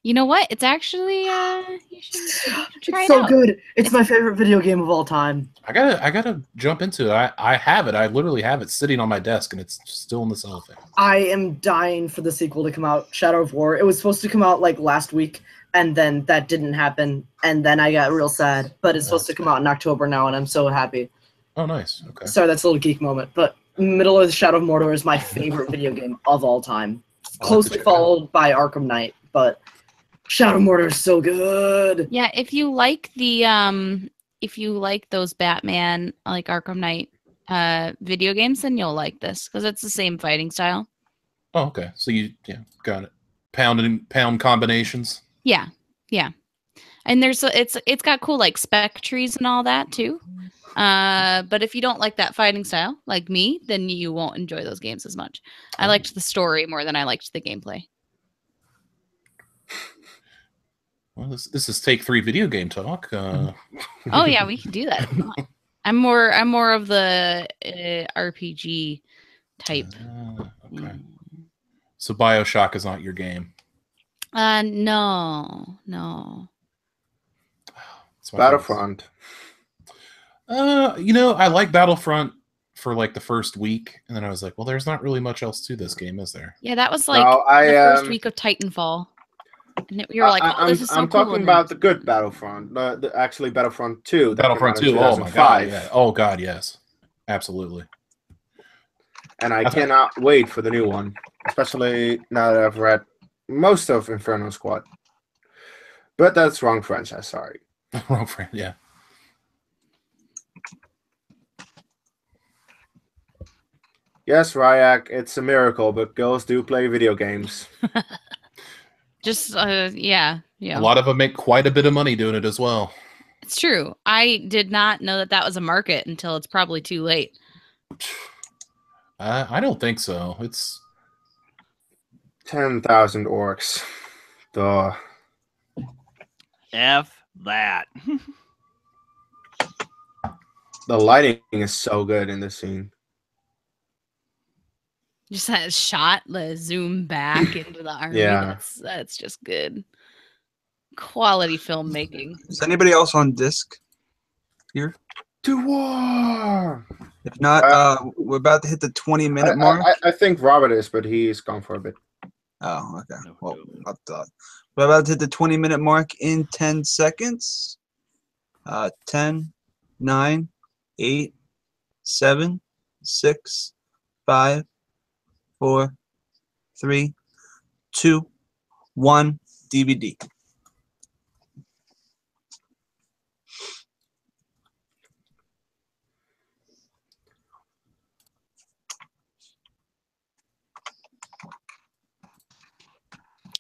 You know what? It's actually you should try It's it so out. good. It's my favorite video game of all time. I gotta jump into it. I have it. I literally have it sitting on my desk, and it's still in the cellophane. I am dying for the sequel to come out, Shadow of War. It was supposed to come out like last week, and then that didn't happen, and then I got real sad. But it's supposed to come out in October now, and I'm so happy. Oh, nice. Okay. Sorry, that's a little geek moment, but Middle of the Shadow of Mordor is my favorite video game of all time. Closely followed by Arkham Knight, but Shadow of Mordor is so good. Yeah, if you like those Batman like Arkham Knight video games, then you'll like this because it's the same fighting style. Oh, okay. So got it. Pound combinations. Yeah, and it's got cool like spec trees and all that too. But if you don't like that fighting style, like me, then you won't enjoy those games as much. I liked the story more than I liked the gameplay. Well, this is Take 3 video game talk. Oh yeah, we can do that. If you want. I'm more of the RPG type. Okay. So BioShock is not your game. No. It's my Battlefront. I like Battlefront for like the first week, and then I was like, well, there's not really much else to this game, is there? Yeah, that was like No, the first week of Titanfall. And we were like, oh, this is so I'm cool. talking about the good Battlefront, actually Battlefront 2. that Battlefront came 2. out in Oh my god! 2005. Yeah. Oh god, yes, absolutely. And I cannot wait for the new one, especially now that I've read most of Inferno Squad. But that's wrong franchise, sorry. Wrong friend. Yeah. Yes, Ryak, it's a miracle, but girls do play video games. Just yeah. A lot of them make quite a bit of money doing it as well. It's true. I did not know that was a market until it's probably too late. I don't think so. It's 10,000 orcs. Duh. F that. The lighting is so good in this scene. Just that shot, the zoom back into the army. Yeah. That's just good. Quality filmmaking. Is anybody else on disc here? To war. If not, we're about to hit the 20-minute mark. I think Robert is, but he's gone for a bit. Oh, okay. Well, I thought we're about to hit the 20-minute mark in 10 seconds. 10, 9, 8, 7, 6, 5, 4, 3, 2, 1. DVD.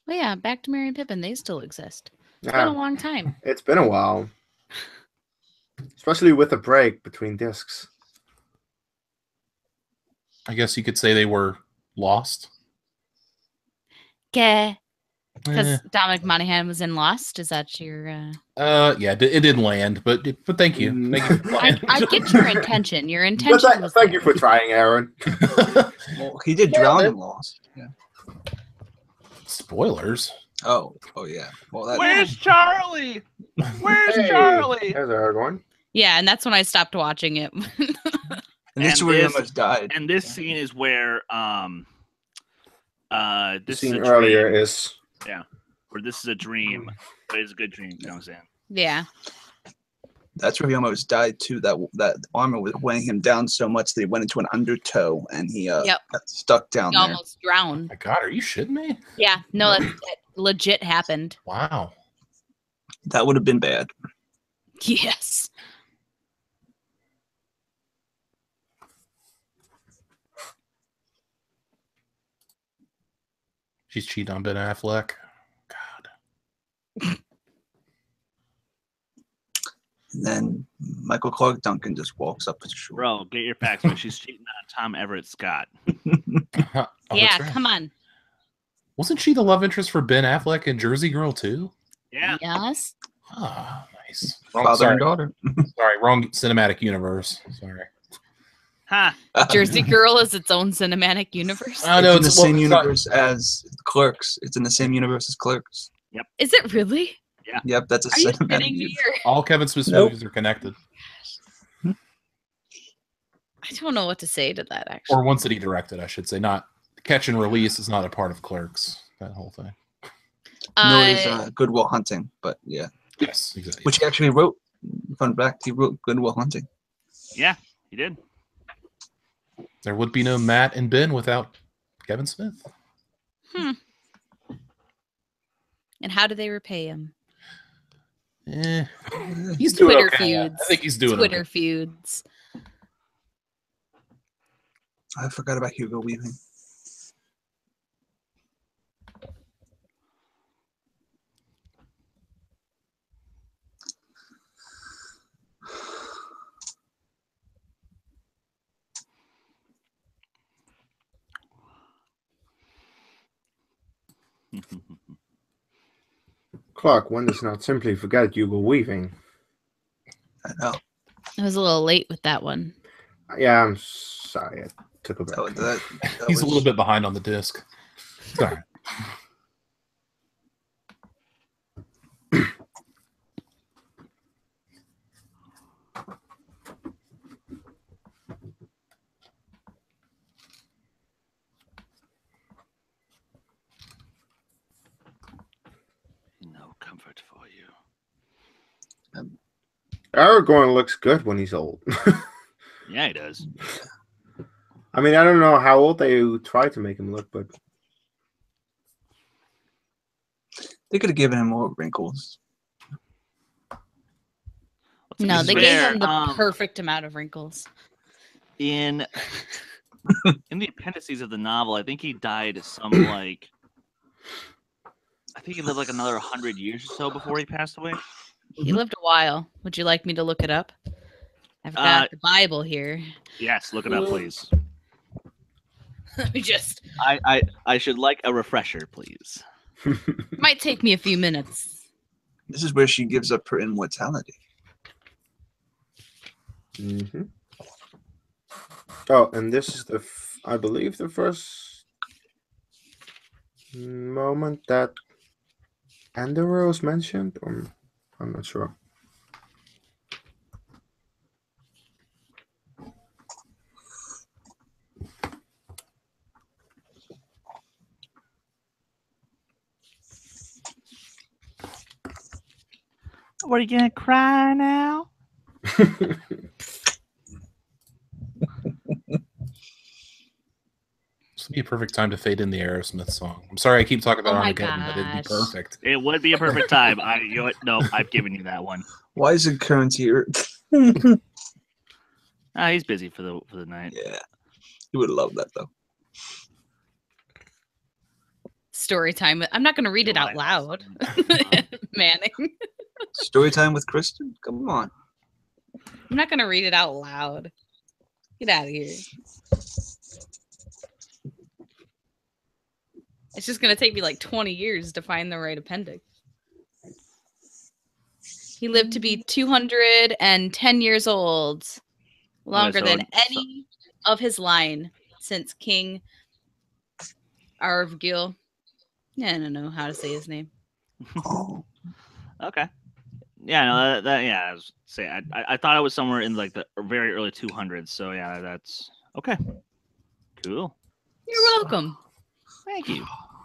Oh yeah, back to Mary and Pippin. They still exist. It's Yeah. been a long time. It's been a while. Especially with a break between discs. I guess you could say they were lost. Okay. Because Eh. Dominic Monaghan was in Lost. Is that your... Yeah, it didn't land, but thank you. Thank you for I playing. get your intention. Your intention was Thank you for trying, Aaron. Well, he did drown in Lost. Yeah. Spoilers. Oh yeah. Well, that. Where's Charlie? Where's Hey, Charlie? There's Aragorn. Yeah, and that's when I stopped watching it. And this is And where he this- almost died. And this scene is where The this scene is a earlier dream, is where this is a dream, but it's a good dream. You know what I'm saying? Yeah. That's where he almost died too. That armor was weighing him down so much that he went into an undertow and he Yep. got stuck down He there. almost drowned. My God, are you shitting me? Yeah. No, that legit happened. Wow. That would have been bad. Yes. She's cheating on Ben Affleck. God. And then Michael Clark Duncan just walks up to the shore. Bro, get your facts right. She's cheating on Tom Everett Scott. Oh, that's Yeah, right. come on. Wasn't she the love interest for Ben Affleck in Jersey Girl too? Yeah. Yes. Ah, nice. Father sorry, and daughter. sorry, wrong cinematic universe. Sorry. Huh. Jersey Girl is its own cinematic universe. I know It's in the it's same well, it's not- universe as Clerks. It's in the same universe as Clerks. Is it really? Yep, that's a Are you cinematic kidding me? universe. Or... all Kevin Smith's Nope. movies are connected, I don't know what to say to that, actually. or ones that he directed, I should say. Not Catch and Release is not a part of Clerks. That whole thing. Nor is Good Will Hunting, but yeah. Yes, exactly. Which he actually wrote. Fun fact, he wrote Good Will Hunting. Yeah, he did. There would be no Matt and Ben without Kevin Smith. And how do they repay him? He's doing Twitter okay. feuds. I think he's doing Twitter okay. feuds. I forgot about Hugo Weaving. Clark, one does not simply forget Hugo Weaving. I know. I was a little late with that one. Yeah, I'm sorry. I took a bit. That He's a was- little bit behind on the disc. Sorry. No comfort for you. Aragorn looks good when he's old. Yeah, he does. I mean, I don't know how old they try to make him look, but They could have given him more wrinkles. No, be they gave fair, him the perfect amount of wrinkles. in the appendices of the novel, I think he died some like I think he lived like another 100 years or so before he passed away. He lived a while. Would you like me to look it up? I've got the Bible here. Yes, look it up, please. Let me just. I should like a refresher, please. Might take me a few minutes. This is where she gives up her immortality. Mm-hmm. Oh, and this is I believe the first moment that Andorra was mentioned, or I'm not sure. What, are you gonna cry now? This would be a perfect time to fade in the Aerosmith song. I'm sorry I keep talking about Oh my Armageddon, but it'd be gosh. perfect. It would be a perfect time. You know what? No, I've given you that one. Why is it current here? He's busy for the night. Yeah, you would love that though. Story time. I'm not going to read it out loud. Manning. Story time with Kristen? Come on. I'm not going to read it out loud. Get out of here. It's just going to take me like 20 years to find the right appendix. He lived to be 210 years old. Longer than any of his line since King Arvgil. Yeah, I don't know how to say his name. Okay. Yeah, no, yeah. I thought it was somewhere in like the very early 200s. So yeah, that's okay. Cool. You're welcome. Thank you.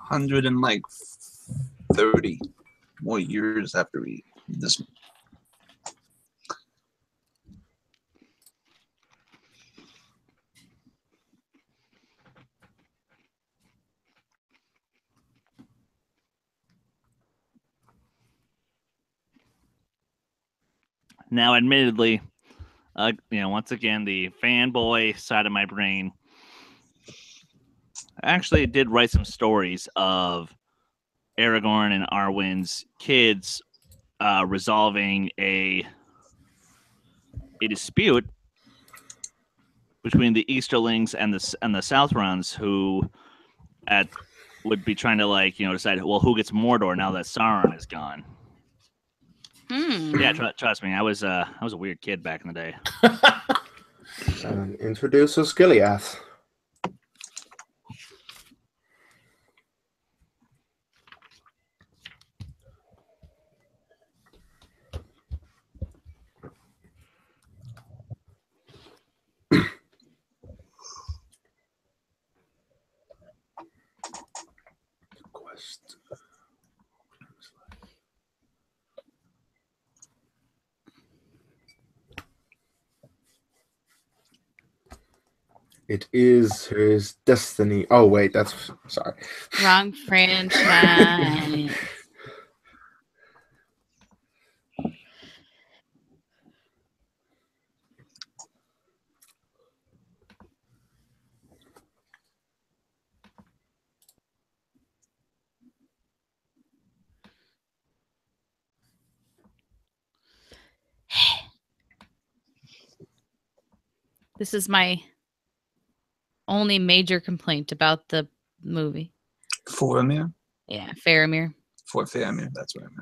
130 more years after we this. Now, admittedly, once again, the fanboy side of my brain actually did write some stories of Aragorn and Arwen's kids resolving a dispute between the Easterlings and the Southrons, who would be trying to decide, well, who gets Mordor now that Sauron is gone. Yeah, trust me, I was a weird kid back in the day. And introduce us Gilead. It is his destiny. Oh wait, that's sorry. Wrong franchise. This is my only major complaint about the movie. Faramir? Yeah, Faramir. For Faramir, that's what I meant.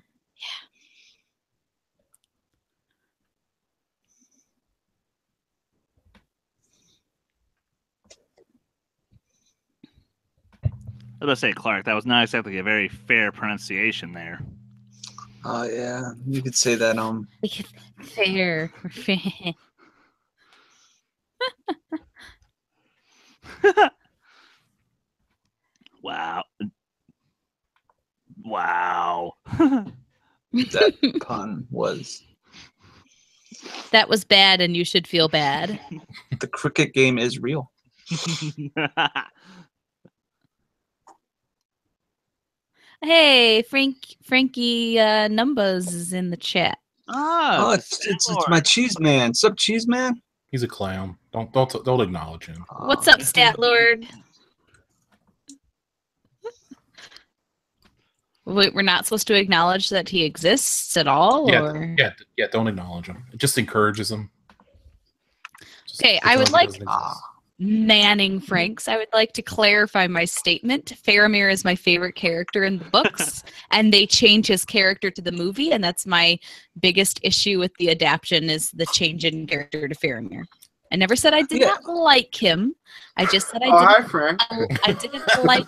I was going to say, Clark, that was not exactly a very fair pronunciation there. Oh, yeah. You could say that. Fair. Wow. Wow. That pun was. That was bad, and you should feel bad. The cricket game is real. Hey, Frankie Numbers is in the chat. Oh, it's my cheese man. What's up, cheese man? He's a clown. Don't acknowledge him. What's up, Stat Lord? Wait, we're not supposed to acknowledge that he exists at all? Or? Yeah. Don't acknowledge him. It just encourages him. Okay, I would like nanning Franks, I would like to clarify my statement. Faramir is my favorite character in the books, and they change his character to the movie, and that's my biggest issue with the adaptation is the change in character to Faramir. I never said I did not like him. I just said Hi, Frank. I didn't like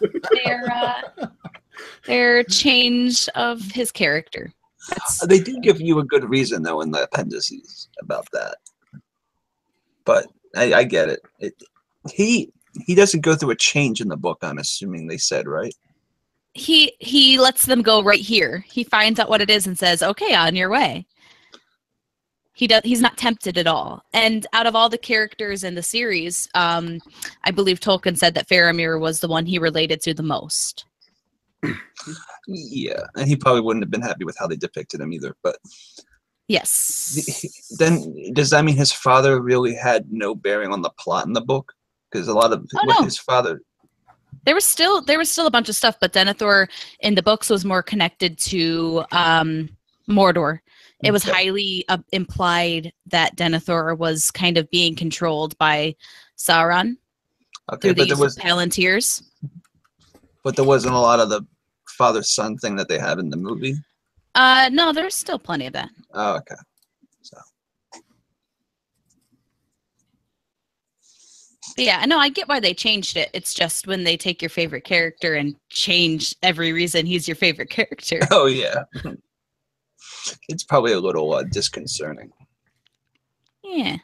their change of his character. They do give you a good reason, though, in the appendices about that. But I get it. He doesn't go through a change in the book, I'm assuming they said, right? He lets them go right here. He finds out what it is and says, "Okay, on your way." He's not tempted at all. And out of all the characters in the series, I believe Tolkien said that Faramir was the one he related to the most. Yeah, and he probably wouldn't have been happy with how they depicted him either. But yes. Then does that mean his father really had no bearing on the plot in the book? Because a lot of his father. There was still a bunch of stuff, but Denethor in the books was more connected to Mordor. It was highly implied that Denethor was kind of being controlled by Sauron through the use of Palantirs. But there wasn't a lot of the father-son thing that they have in the movie? No, there's still plenty of that. Oh, okay. So. But yeah, no, I get why they changed it. It's just when they take your favorite character and change every reason he's your favorite character. Oh, yeah. It's probably a little disconcerting. Yeah.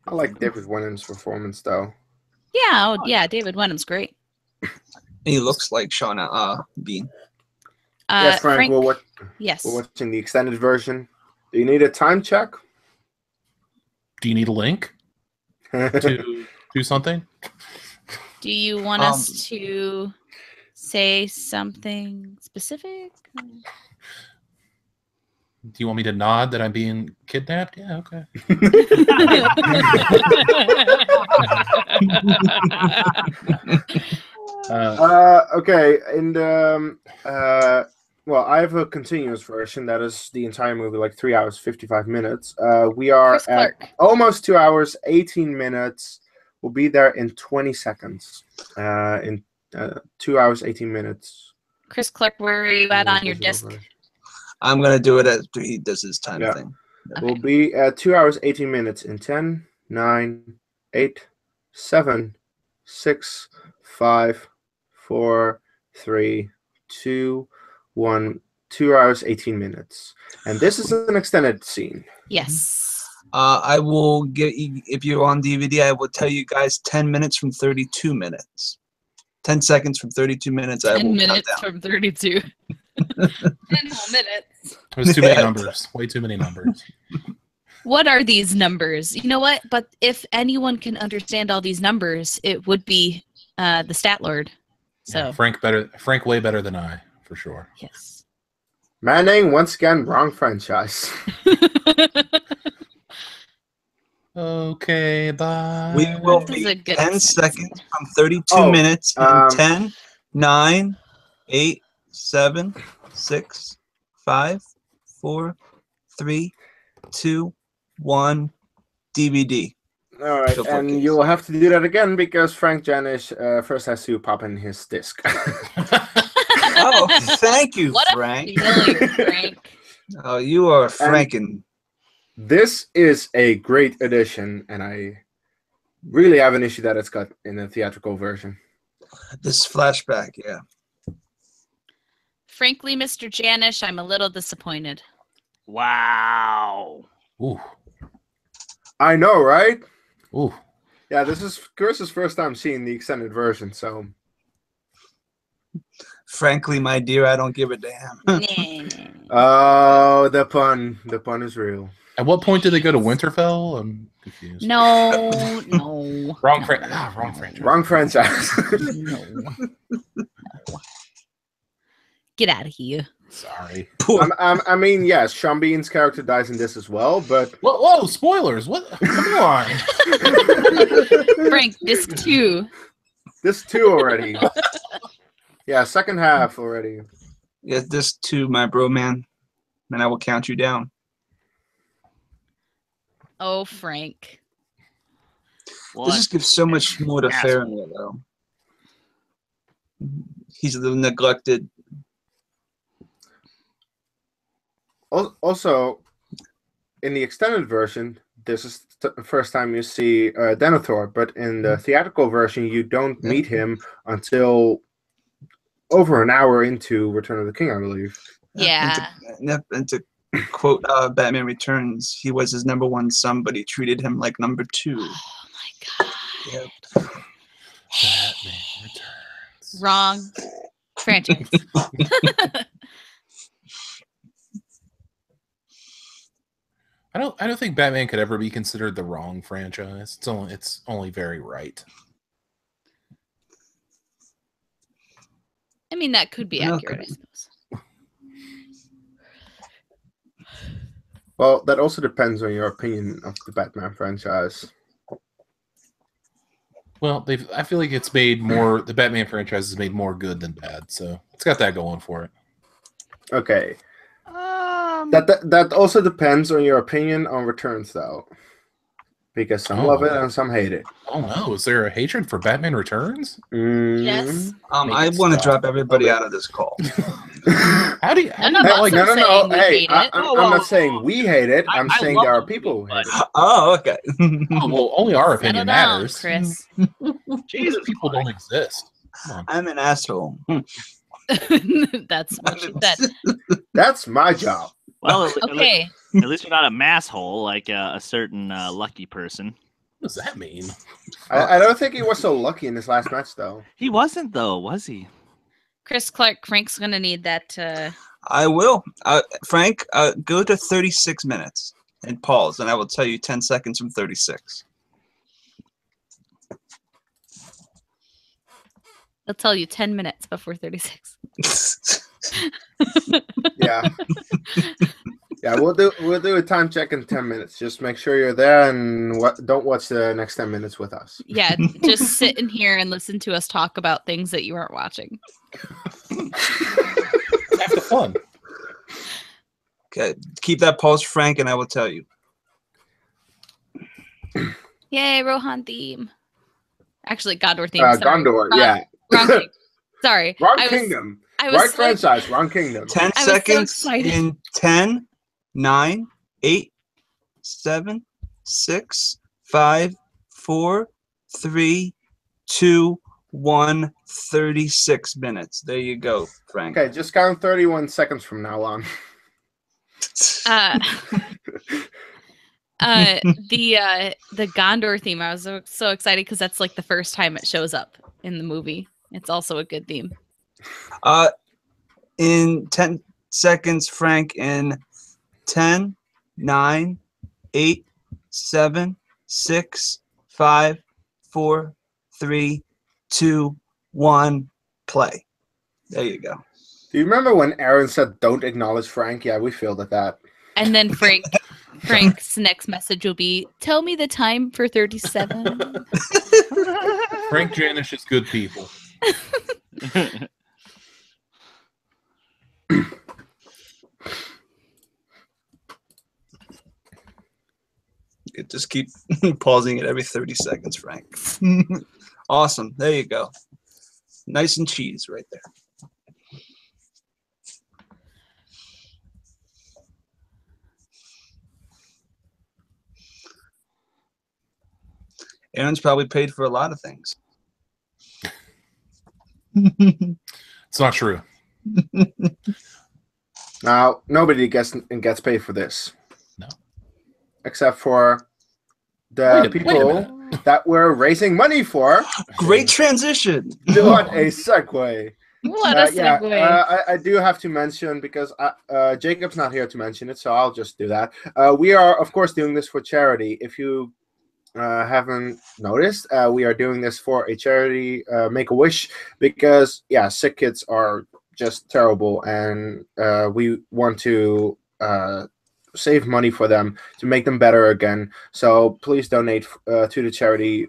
I like David Wenham's performance, though. Yeah, yeah, David Wenham's great. He looks like Sean Bean. Yes, Frank. Yes. We're watching the extended version. Do you need a time check? Do you need a link to do something? Do you want us to say something specific? Do you want me to nod that I'm being kidnapped? Yeah, okay. Okay, and well, I have a continuous version that is the entire movie, like 3 hours 55 minutes. We are at almost 2 hours 18 minutes. We'll be there in 20 seconds. In 2 hours 18 minutes. Chris Clark, where are you at on your disc? I'm gonna do it after he does his time thing. Okay. We'll be at 2 hours 18 minutes in 10, 9, 8, 7, 6, 5, 4, 3, 2, 1. 2 hours 18 minutes, and this is an extended scene. Yes. I will get you, if you're on DVD, I will tell you guys 10 minutes from 32 minutes. 10 seconds from 32 minutes. 10 minutes from 32. 10 minutes. There's too many numbers. Way too many numbers. What are these numbers? You know what? But if anyone can understand all these numbers, it would be the Stat Lord. So yeah, Frank way better than I, for sure. Yes. Manning, once again, wrong franchise. Okay, bye. We will be 10 seconds from 32 minutes in 10, 9, 8, 7, 6, 5, 4, 3, 2, 1, DVD. All right, and you will have to do that again because Frank Janish first has to pop in his disc. Oh, thank you, Frank. Frank. Oh, you are Franken. This is a great addition, and I really have an issue that it's got in the theatrical version. This flashback, yeah. Frankly, Mr. Janish, I'm a little disappointed. Wow. Ooh. I know, right? Ooh. Yeah, this is Chris's first time seeing the extended version, so. Frankly, my dear, I don't give a damn. Oh, the pun. The pun is real. At what point did they go to Winterfell? I'm confused. No. Wrong franchise. Wrong franchise. No. Get out of here. Sorry. I mean, yes, Sean Bean's character dies in this as well, but... Whoa, spoilers. What? Come on. Frank, disc 2. Disc 2 already. Yeah, second half already. Yeah, disc 2, my bro, man. And I will count you down. Oh, Frank. This just gives so much more to Fahrenheit, though. He's the neglected. Also, in the extended version, this is the first time you see Denethor, but in the theatrical version, you don't meet him until over an hour into Return of the King, I believe. Yeah. And to quote Batman Returns, he was his #1 son, but he treated him like #2. Oh my god. Yep. Batman Returns. Wrong franchise. I don't think Batman could ever be considered the wrong franchise. It's only very right. I mean, that could be accurate, I suppose. Well, that also depends on your opinion of the Batman franchise. Well, I feel like it's made more. The Batman franchise has made more good than bad, so it's got that going for it. Okay. That also depends on your opinion on Returns, though, because some love it and some hate it. Oh no! Is there a hatred for Batman Returns? Yes. I want to drop everybody out of this call. How do you? No. Hey, I'm not saying we hate it. I'm saying there are people who hate it. Oh, okay. Oh, well, only our opinion matters. Chris. Jesus, people don't exist. Come on. I'm an asshole. That's what she said. That's my job. Well, Okay. at least you're not a masshole like a certain lucky person. What does that mean? I don't think he was so lucky in his last match, though. He wasn't, though, was he? Chris Clark, Frank's gonna need that. I will. Frank, go to 36 minutes and pause, and I will tell you 10 seconds from 36. I'll tell you 10 minutes before 36. Yeah. Yeah, we'll do a time check in 10 minutes. Just make sure you're there and don't watch the next 10 minutes with us. Yeah, just sit in here and listen to us talk about things that you aren't watching. Have the fun. Okay, keep that pause, Frank, and I will tell you. Yay, Rohan theme. Actually, Gondor theme. Sorry. Gondor, yeah. Wrong king. Sorry. Wrong kingdom. Right franchise, wrong kingdom. 10 seconds in 10, 9, 8, 7, 6, 5, 4, 3, 2, 1, 36 minutes. There you go, Frank. Okay, just count 31 seconds from now on. The Gondor theme, I was so excited because that's like the first time it shows up in the movie. It's also a good theme. In 10 seconds, Frank, in 10, 9, 8, 7, 6, 5, 4, 3, 2, 1, play. There you go. Do you remember when Aaron said, "Don't acknowledge Frank"? Yeah, we failed at that. And then Frank's next message will be, "Tell me the time for 37." Frank Janish is good people. Just keep pausing it every 30 seconds, Frank. Awesome. There you go. Nice and cheese right there. Aaron's probably paid for a lot of things. It's not true. Now, nobody gets paid for this. No. Except for the people that we're raising money for. Great transition. What a segue. What a segue. Yeah, I do have to mention, because Jacob's not here to mention it, so I'll just do that. We are, of course, doing this for charity. If you haven't noticed, we are doing this for a charity, Make-A-Wish, because, yeah, sick kids are just terrible, and we want to save money for them to make them better again. So please donate to the charity.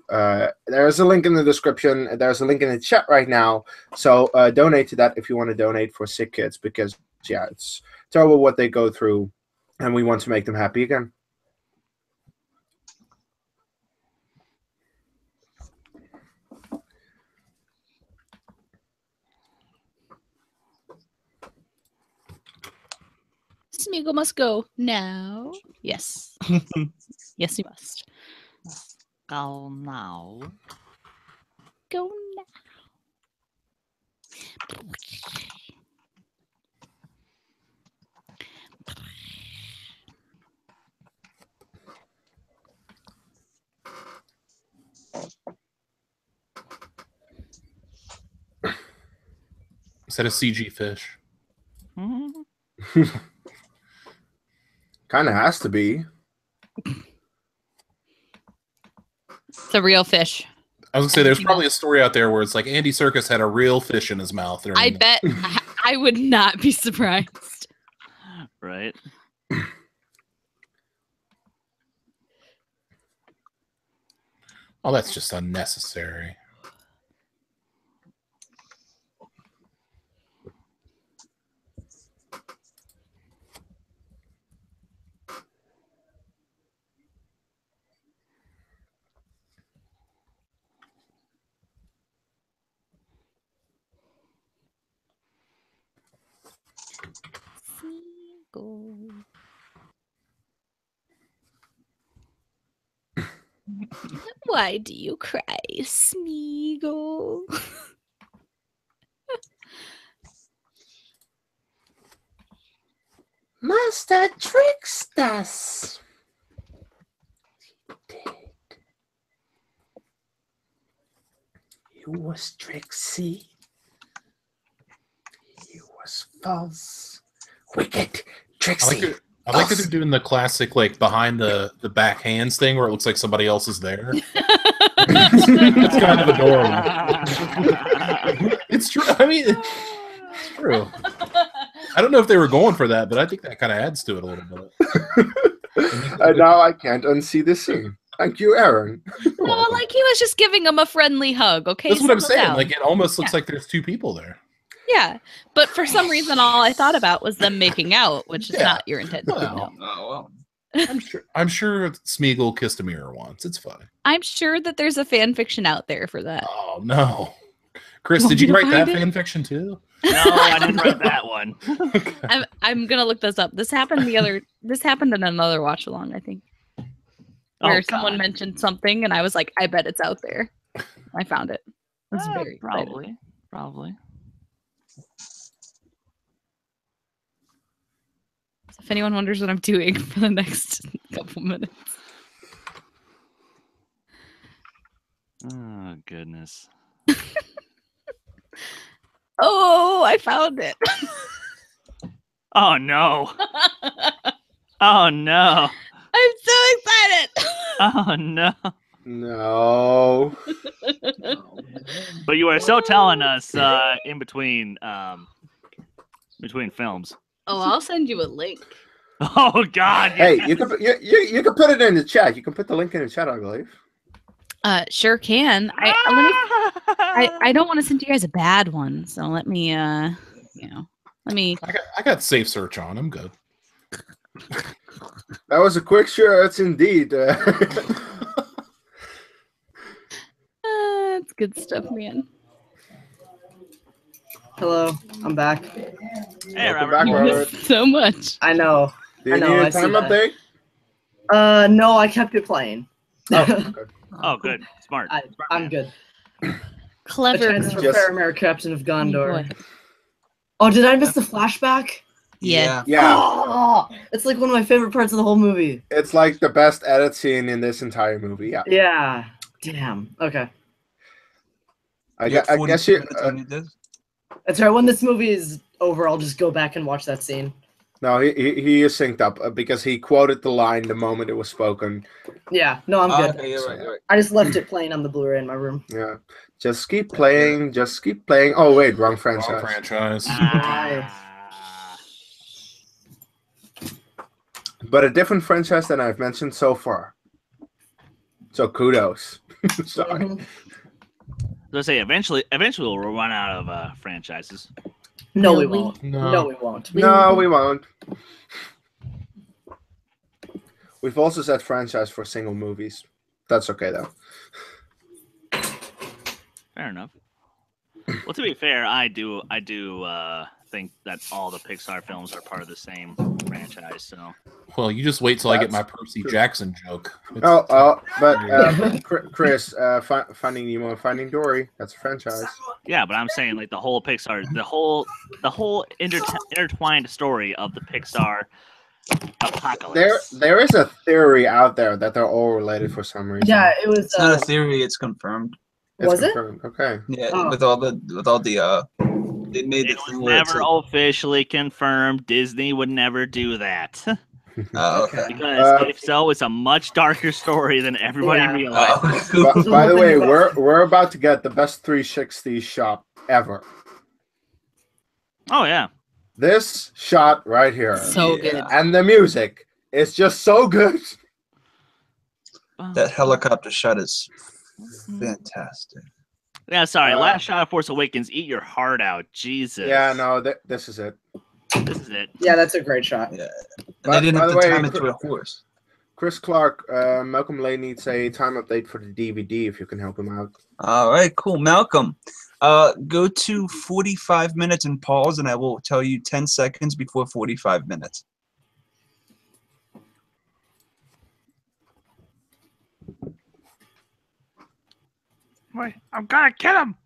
There's a link in the description. There's a link in the chat right now. So donate to that if you want to donate for sick kids, because, yeah, it's terrible what they go through, and we want to make them happy again. Smeagol must go now. Yes. Yes, you must. Go now. Go now. Is that a CG fish? Kind of has to be. It's a real fish. I was gonna say, there's probably a story out there where it's like Andy Serkis had a real fish in his mouth. I bet. I would not be surprised. Right. Oh, that's just unnecessary. Smeagol. Why do you cry, Smeagol? Master tricked us. He did. He was tricksy. He was false. Wicked. Tricksy. I like that they're doing the classic, like, behind the back hands thing where it looks like somebody else is there. It's kind of adorable. It's true. I mean, it's true. I don't know if they were going for that, but I think that kind of adds to it a little bit. And now I can't unsee the scene. Thank you, Aaron. No, like he was just giving him a friendly hug, okay? That's what I'm Settle saying. down. Like, it almost looks like there's two people there. Yeah, but for some reason, all I thought about was them making out, which is Yeah. not your intention. Well, Oh, well. I'm sure Smeagol kissed a mirror once. It's fine. I'm sure that there's a fan fiction out there for that. Oh no, Chris, Want did me you to write that find it? fan fiction too? No, I didn't write that one. I'm gonna look this up. This happened in another watch along, I think, where someone mentioned something, and I was like, I bet it's out there. I found it. It's very exciting. Probably. So if anyone wonders what I'm doing for the next couple minutes. Oh goodness. Oh, I found it. Oh no. Oh no. I'm so excited. Oh no. No. But you are so telling us in between films. Oh, I'll send you a link. Oh God! Hey, yes. you can put it in the chat. You can put the link in the chat, I believe. Sure can. I don't want to send you guys a bad one, so let me I got safe search on. I'm good. That was a quick search indeed. it's good stuff, man. Hello, I'm back. Hey, Welcome Robert. back, You Robert. missed so much. I know. Do you I know, need I a see time that. update? No, I kept it playing. Oh, okay. Oh, good. Smart. I'm good. Clever. The chance for Just- Faramir, Captain of Gondor. Boy. Oh, did I miss the flashback? Yeah. Yeah, Oh, it's like one of my favorite parts of the whole movie. it's like the best edit scene in this entire movie. Yeah, Yeah. Damn. Okay. I You had guess 42 you. minutes when you did? That's right. When this movie is over, I'll just go back and watch that scene. No, he is synced up because he quoted the line the moment it was spoken. Yeah. No, I'm good. Okay, you're right. You're right. I just left it playing on the Blu-ray in my room. Yeah, just keep playing. Just keep playing. Oh wait, wrong franchise. Wrong franchise. But a different franchise than I've mentioned so far. So kudos. Sorry. Mhm. Let's say eventually we'll run out of franchises. No, we Will we? won't. No. No, we won't. No, we won't. We've also said franchise for single movies. That's okay though. Fair enough. Well, to be fair, I do think that all the Pixar films are part of the same franchise. So. Well, you just wait till I get my Percy Jackson joke. But Chris, Finding Nemo and Finding Dory, that's a franchise. Yeah, but I'm saying like the whole Pixar, the whole intertwined story of the Pixar apocalypse. There is a theory out there that they're all related for some reason. Yeah, it was. It's not a theory; it's confirmed. Was it? Okay. Yeah, with all the they made It the was thing where it's never officially confirmed. Disney would never do that. okay. Because if so, it's a much darker story than everybody realized. By the way, we're about to get the best 360 shot ever. Oh yeah. This shot right here. So good. And the music is just so good. That helicopter shot is fantastic. Yeah, sorry. Last shot of Force Awakens. Eat your heart out. Jesus. Yeah, no, this is it. This is it. Yeah, that's a great shot. Yeah. And they didn't have to time it to a horse. Chris Clark, Malcolm Lane needs a time update for the DVD if you can help him out. All right, cool. Malcolm, go to 45 minutes and pause, and I will tell you 10 seconds before 45 minutes. Wait, I'm gonna kill him.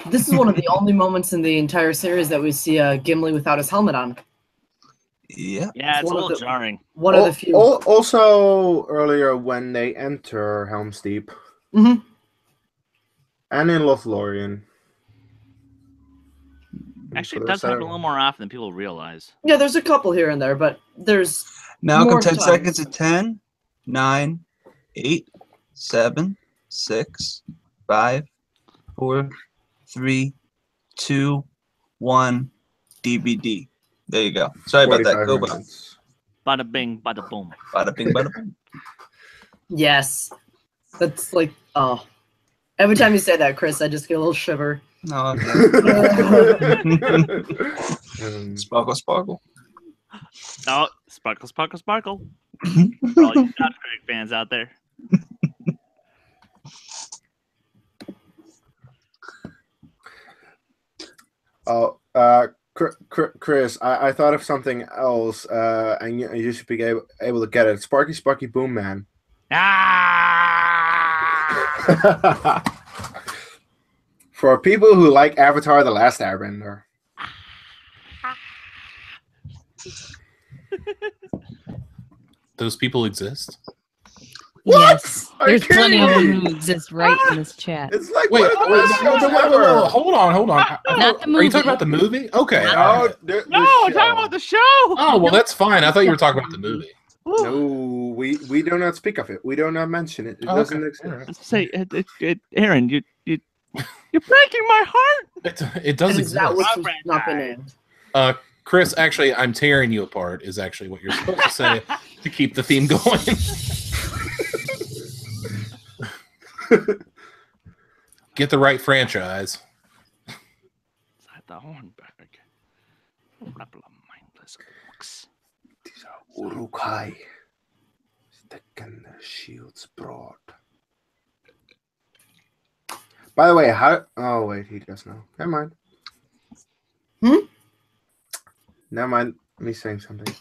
This is one of the only moments in the entire series that we see Gimli without his helmet on. Yeah. Yeah, it's a little jarring. One of the few. Also, earlier when they enter Helm's Deep. Mm-hmm. And in Lothlorien. Actually, it does happen a little more often than people realize. Yeah, there's a couple here and there, but there's Malcolm, more 10 times. seconds at 10, 9, 8, 7, 6, 5, 4, 3, 2, 1, DVD. There you go. Sorry about that. Go back. Bada bing, bada boom. Bada bing, bada boom. Yes. That's like, oh. Every time you say that, Chris, I just get a little shiver. No. Sparkle, sparkle. No, sparkle, sparkle, sparkle. For all you Star Trek fans out there. Oh, Chris, I thought of something else, and you should be able to get it. Sparky Boom Man. Ah! For people who like Avatar: The Last Airbender. Those people exist? Yes, Are you there's plenty of kidding them who exist right in this chat. It's like Wait, one of the best shows ever. hold on. Not the Are you movie. talking about the movie? Okay. No, I'm talking about the show. Oh, well, that's fine. I thought you were talking about the movie. No, we do not speak of it. We do not mention it. It doesn't exist. Let's say, Aaron, you're breaking my heart. It does And exist. that was not been named. Chris, actually, I'm tearing you apart is actually what you're supposed to say to keep the theme going. Get the right franchise. The Hornberg. Mindless orcs. These are Uruk-hai, sticking their shields broad. By the way, how? Oh wait, he does know. Never mind. Never mind. Me saying something.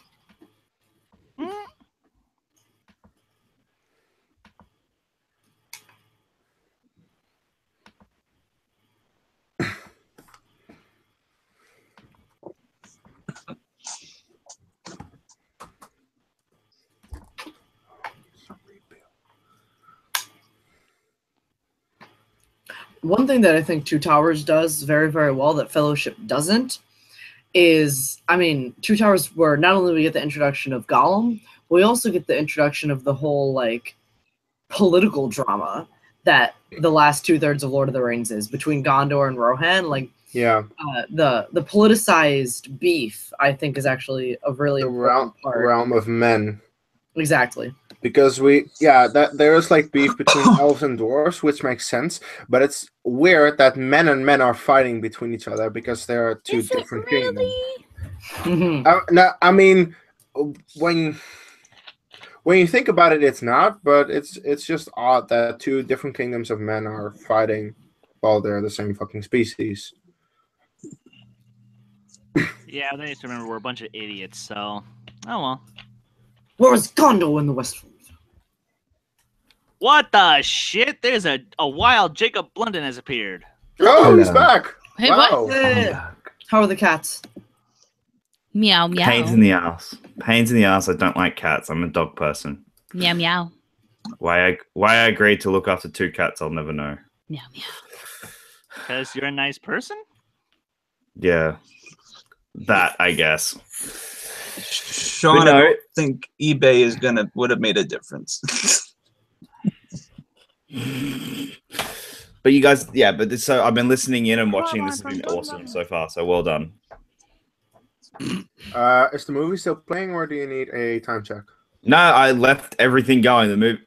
One thing that I think Two Towers does very, very well that Fellowship doesn't is, I mean, Two Towers where not only we get the introduction of Gollum, we also get the introduction of the whole, like, political drama that the last 2/3 of Lord of the Rings is between Gondor and Rohan. Like, yeah, the politicized beef, I think, is actually a really important part. Realm of Men. Exactly. Because that there is like beef between elves and dwarves, which makes sense. But it's weird that men and men are fighting between each other because there are two different kingdoms. No, I mean, when you think about it, it's not. But it's just odd that two different kingdoms of men are fighting while they're the same fucking species. Yeah, they need to remember we're a bunch of idiots. So, oh well. Where was Gondo in the West? What the shit? There's a wild Jacob London has appeared. Oh, he's Hello. back. Hey, Wow. How are the cats? Meow meow. Pains in the ass. Pains in the ass. I don't like cats. I'm a dog person. Meow meow. Why I agreed to look after 2 cats, I'll never know. Meow meow. Because you're a nice person? Yeah. That, I guess. Sean, But no, I don't think eBay would have made a difference. But you guys, yeah, so I've been listening in and watching. This has been awesome so far. So well done. Is the movie still playing, or do you need a time check? No, I left everything going. The movie.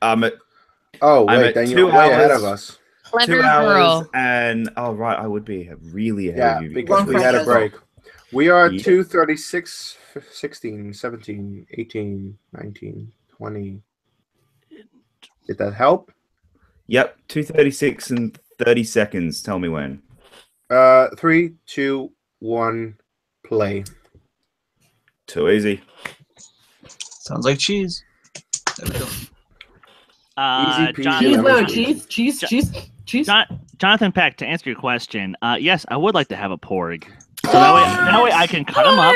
Oh, I'm wait, at then 2 you're way ahead hours. of us. Clever 2 hours girl. and right, I would be really ahead Yeah, of you because One we had a franchise. break. We are Yeah. 2:36, 16, 17, 18, 19, 20. Did that help? Yep, 2:36 and 30 seconds. Tell me when. 3, 2, 1, play. Too easy. Sounds like cheese. There we go. Easy peasy. Cheese, lemon no, squeeze. cheese. Jonathan Peck, to answer your question, yes, I would like to have a porg. So that way I can cut them up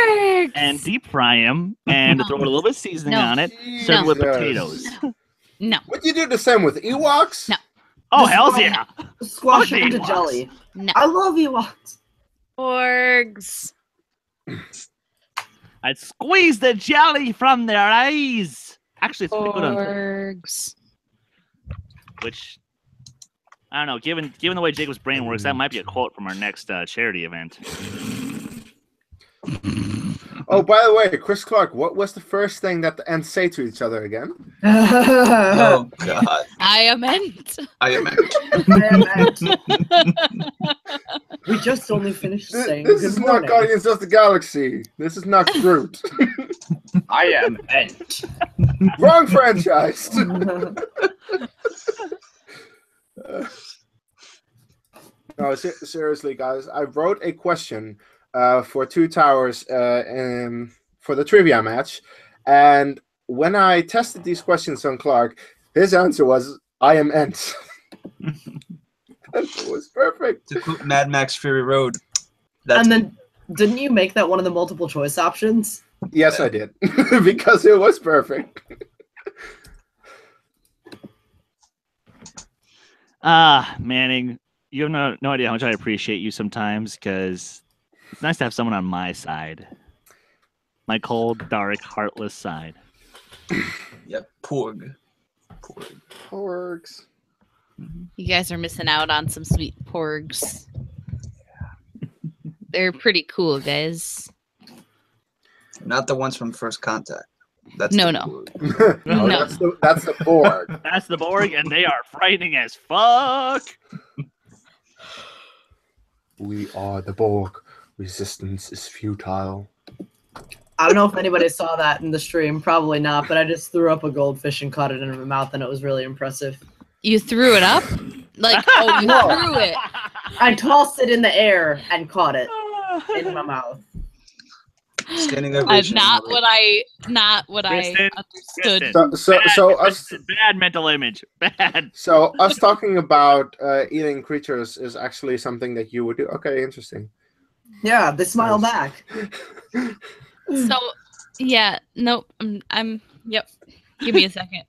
and deep fry them and throw a little bit of seasoning No. on it, serve it with Jesus. potatoes. No. Would you do the same with Ewoks? No. Oh, Just hell one- yeah. Squash Fuck it into Ewoks. jelly. No. I love Ewoks. Porgs. I'd squeeze the jelly from their eyes. Actually, it's pretty good on Porgs. which I don't know. Given the way Jacob's brain works, that might be a quote from our next charity event. Oh, by the way, Chris Clark, what was the first thing that the Ents say to each other again? Oh God, I am meant. I am. We just only finished saying This good is not morning. Guardians of the Galaxy. This is not Groot. I am Ent. Wrong franchise. No, seriously, guys. I wrote a question for Two Towers for the trivia match, and when I tested these questions on Clark, his answer was, "I am Ent." That was perfect. To quote Mad Max Fury Road. That's And then, didn't you make that one of the multiple choice options? Yes, I did, because it was perfect. Manning, you have no idea how much I appreciate you sometimes, because it's nice to have someone on my side. My cold, dark, heartless side. Yep, Porg. Works. You guys are missing out on some sweet porgs. They're pretty cool, guys. Not the ones from First Contact. That's No, the no. Porg. No, No. that's the Borg. That's the Borg, and they are frightening as fuck. We are the Borg. Resistance is futile. I don't know if anybody saw that in the stream. Probably not, but I just threw up a goldfish and caught it in my mouth, and it was really impressive. You threw it up? Like, oh, you No. threw it. I tossed it in the air and caught it in my mouth. Standing Not ovation. what I Kristen, understood. Kristen. So us Bad mental image. Bad. so us talking about eating creatures is actually something that you would do. Okay, interesting. Yeah, they smile back. So, yeah, nope. I'm yep. Give me a second.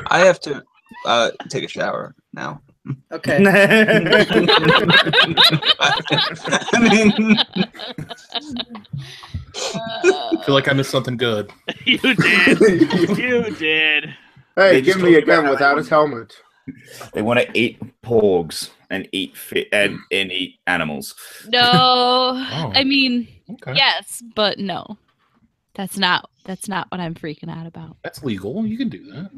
I have to take a shower now. Okay. I mean, I feel like I missed something good. You did. You did. Hey, They give just me talked about again how without they his helmet. They want to eat porgs and eat and eat animals. No, Oh, I mean okay. yes, but no. That's not what I'm freaking out about. That's legal. You can do that.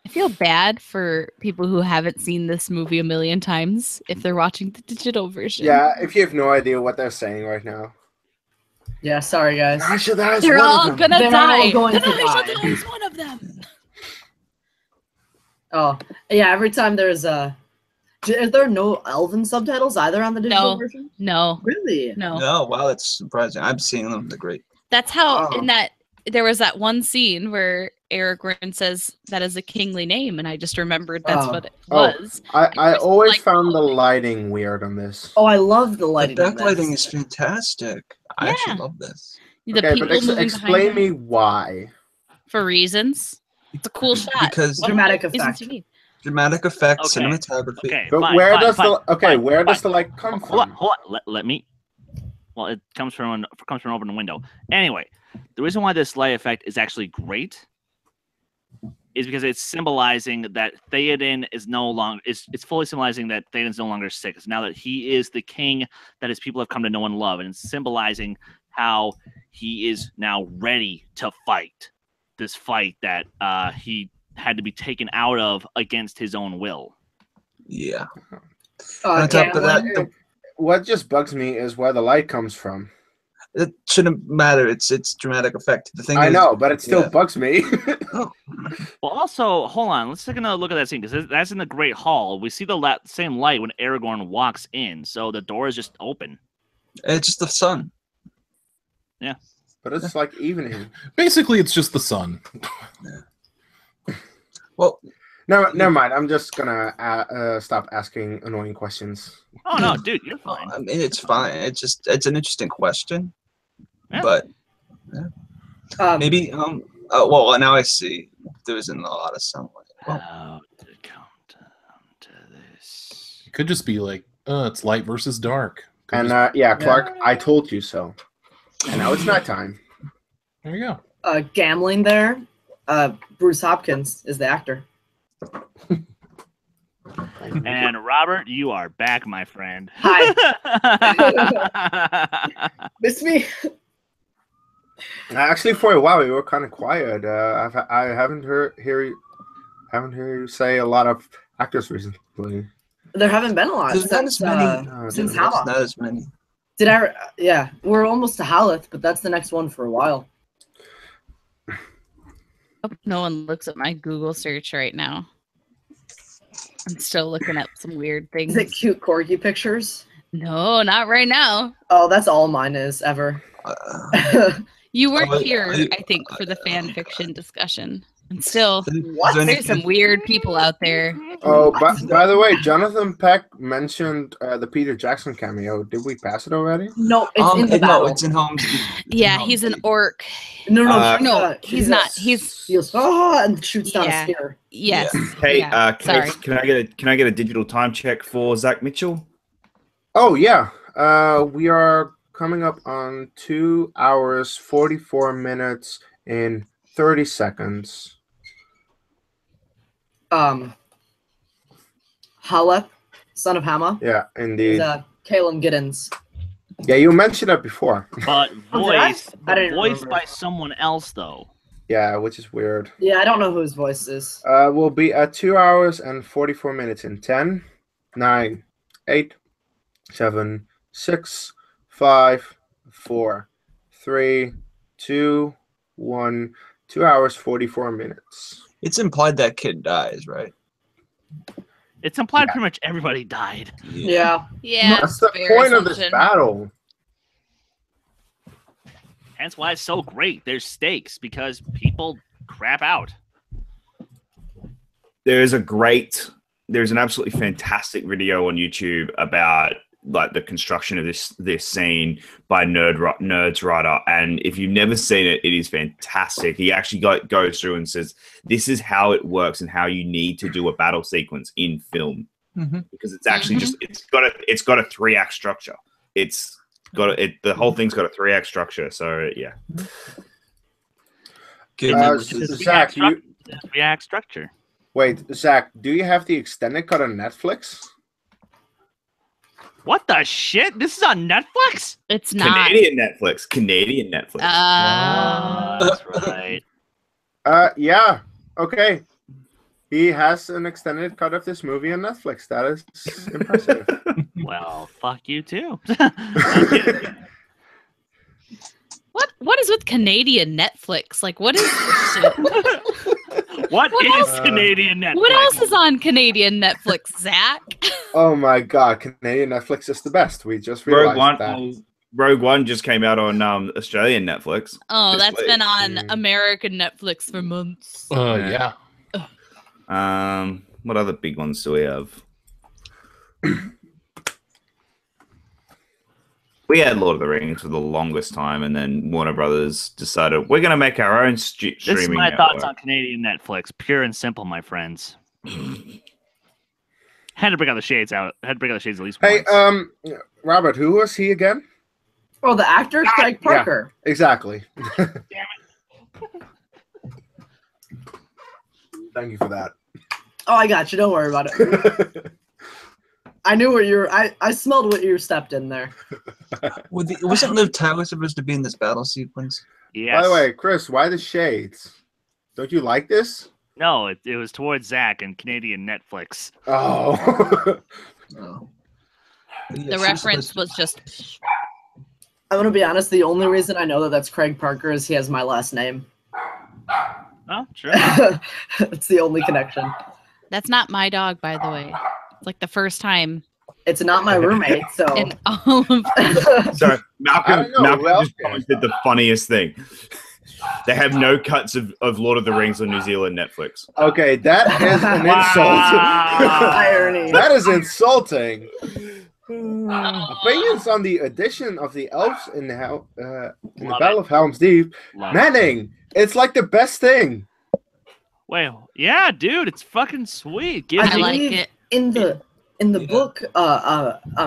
I feel bad for people who haven't seen this movie a million times if they're watching the digital version. Yeah, if you have no idea what they're saying right now. Yeah, sorry guys. Nasha, that is They're one all of them. gonna They're die. all going to Natasha die. Doe is one of them. Oh, yeah. Every time there's is there no Elven subtitles either on the digital No. version? No, Really? no. No, wow, that's surprising. I'm seeing them. They're great. That's how Oh. in that there was that one scene where Aragorn says that is a kingly name, and I just remembered that's what it was. I was always like- found the lighting weird on this. Oh, I love the The lighting. on backlighting this. is fantastic. I Yeah. actually love this. The Okay, people but moving explain behind me him why. for reasons. It's a cool shot. Because What Dramatic reasons effect. you need? dramatic effect, Okay. cinematography. Okay, But fine, where fine, does fine, the fine, where does fine. the light come Hold on, from? hold on. Let me. Well, it comes from an open window. Anyway, the reason why this light effect is actually great is because it's symbolizing that Theoden is no longer. It's fully symbolizing that Theoden's no longer sick. It's now that he is the king that his people have come to know and love, and it's symbolizing how he is now ready to fight this fight that he had to be taken out of against his own will. Yeah. On top of that, What just bugs me is where the light comes from. it shouldn't matter. It's dramatic effect. The thing I is, know, but it still yeah. bugs me. Oh, Well, also, hold on. Let's take another look at that scene because that's in the Great Hall. We see the same light when Aragorn walks in, so the door is just open. it's just the sun. But it's like evening. Basically, it's just the sun. Well, No, never mind. I'm just gonna stop asking annoying questions. Oh no, dude, you're fine. I mean, it's fine. It's an interesting question, Yeah. but maybe well, now I see there isn't a lot of sunlight. Well, How to come down to this? It could just be like, it's light versus dark. Could And just- yeah, Clark, I told you so. And now it's nighttime. there you go. Gambling there. Bruce Hopkins is the actor. And Robert, you are back, my friend. Hi. Miss me? Actually, for a while, you were kind of quiet. I haven't heard you say a lot of actors recently. There haven't been a lot there's not as many. since There's Hama. not as many. Did I? Yeah, we're almost to Haleth, but that's the next one for a while. Hope no one looks at my Google search right now. I'm still looking at some weird things. Is it cute corgi pictures? No, not right now. Oh, that's all mine is ever. You weren't Oh, here, I- I think, for the fan fiction discussion. And still, What? there's some weird people out there. Oh, by the way, Jonathan Peck mentioned the Peter Jackson cameo. Did we pass it already? No, it's in the no, battle. it's in home. Yeah, he's an orc. No, No, he's not. He's he goes, ah, and shoots down Yeah. a spear. yes. Hey, yeah, sorry. can I get a digital time check for Zach Mitchell? Oh yeah. We are coming up on 2 hours 44 minutes and 30 seconds. Haleth, son of Hama, Yeah, is indeed. Caleb Giddens. Yeah, you mentioned it before. But Oh, did I? voiced, I didn't voiced remember. by someone else, though. Yeah, which is weird. Yeah, I don't know who his voice is. We'll be at 2 hours and 44 minutes in 10, 9, 8, 7, 6, 5, 4, 3, 2, 1. 2 hours 44 minutes. It's implied that kid dies, right? It's implied Yeah. pretty much everybody died. Yeah. Yeah, That's the fair point of this assumption. battle. That's why it's so great. There's stakes because people crap out. There's an absolutely fantastic video on YouTube about like the construction of this scene by Nerds Writer, and if you've never seen it, it is fantastic. He actually goes through and says this is how it works and how you need to do a battle sequence in film, because it's actually just it's got a 3-act structure. The whole thing's got a 3-act structure. So yeah. Good. Zach, React structure. wait, Zach, do you have the extended cut on Netflix? What the shit? This is on Netflix? It's not. Canadian Netflix. That's right. Yeah. Okay. He has an extended cut of this movie on Netflix. That is impressive. Well, fuck you too. What is with Canadian Netflix? Like, what is this shit? What is else? Canadian Netflix? What else is on Canadian Netflix, Zach? Oh my god, Canadian Netflix is the best. We just realized that. Rogue One just came out on Australian Netflix. Oh, this that's week. been on American Netflix for months. Yeah. What other big ones do we have? We had Lord of the Rings for the longest time, and then Warner Brothers decided we're going to make our own streaming This is my network. thoughts on Canadian Netflix. Pure and simple, my friends. Had to bring out the shades out. Had to bring out the shades at least Hey, once. Robert, who was he again? Oh, the actor Craig Parker. Yeah, exactly. Thank you for that. Oh, I got you. Don't worry about it. I knew what you were. I smelled what you stepped in there. Wasn't Liv Tyler supposed to be in this battle sequence? Yes. By the way, Chris, why the shades? Don't you like this? No, it was towards Zach and Canadian Netflix. Oh. Oh. The reference was just. I'm gonna be honest. The only reason I know that that's Craig Parker is he has my last name. Oh, sure. It's the only connection. That's not my dog, by the way. It's like the first time It's not my roommate, so. in all of. So Malcolm who else just commented the funniest thing. They have no cuts of Lord of the Rings on New Zealand Netflix. Okay, that is an insult. Irony. That is insulting. Opinions on the addition of the elves in the Battle of Helm's Deep. Love it. Manning, it's like the best thing. Wait, yeah, dude, it's fucking sweet. Give I me like believe it. In the book,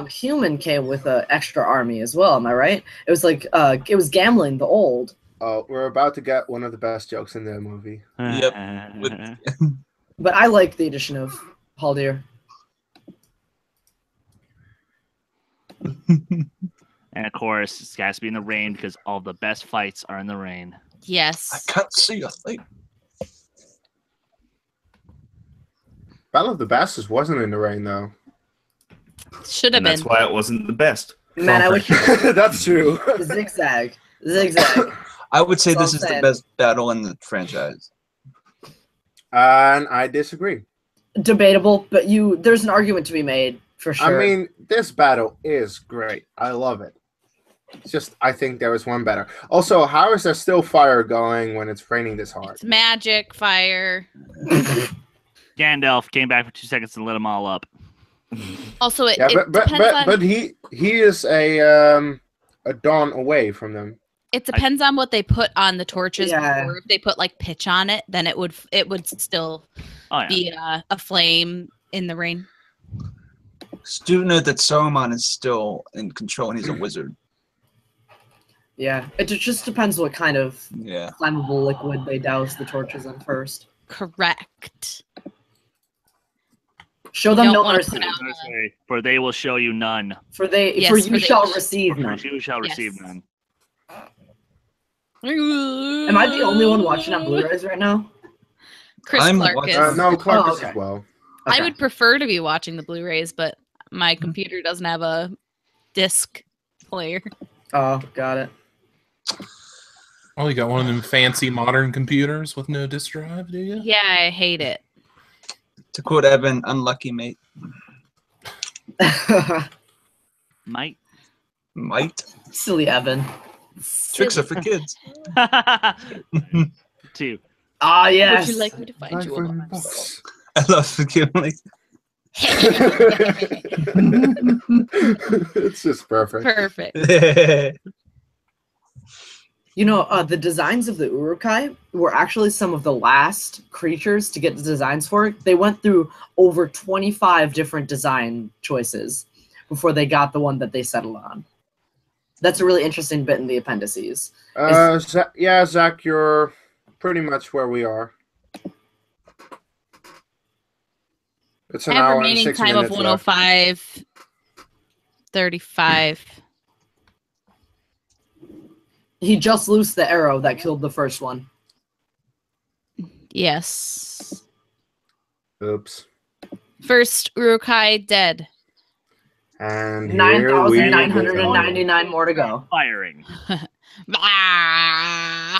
Human came with an extra army as well. Am I right? It was like it was Gamling the Old. Oh, we're about to get one of the best jokes in the movie. Yep. But I like the addition of Haldir. And of course, it's got to be in the rain because all the best fights are in the rain. I Yes. can't see a thing. Battle of the Bastards wasn't in the rain though. Should have And that's been. why it wasn't the best. Man, I wish That's true. zigzag. I would say That's this all is I'm the best battle in the franchise. And I disagree. Debatable, but there's an argument to be made for sure. I mean, this battle is great. I love it. It's just, I think there is one better. Also, how is there still fire going when it's raining this hard? It's magic, fire. Gandalf came back for 2 seconds and lit them all up. Also, it, Yeah, it but depends on. but he is a dawn away from them. It depends on what they put on the torches. Yeah. Before. If they put like pitch on it, then it would still Oh, yeah. be a flame in the rain. Do note that Saruman is still in control and he's a wizard. Yeah, it just depends what kind of Yeah. flammable liquid they douse the torches in first. Correct. Show them Don't no wanna mercy, put out For they will show you none. for Yes, you for they- shall receive none. You shall Yes. receive none. Am I the only one watching on Blu-rays right now? Chris I'm Clark watching- is. No, Clark is okay. as well. I Okay. would prefer to be watching the Blu-rays, but my computer doesn't have a disc player. Oh, got it. Oh, you got one of them fancy modern computers with no disk drive, do you? Yeah, I hate it. To quote Evan, unlucky mate. Might. Might. Silly Evan. Tricks are for kids. Two. Ah, yes. Would you like me to find you a box? I love forgiving. It's just perfect. Perfect. You know, the designs of the Urukai were actually some of the last creatures to get the designs for it. They went through over 25 different design choices before they got the one that they settled on. That's a really interesting bit in the appendices. Yeah, Zach, you're pretty much where we are. It's I an have hour and remaining 6 time of minutes left. 105:35. He just loosed the arrow that killed the first one. Yes. Oops. First Urukai dead. And here we 9,999 more to go. Firing. Blah.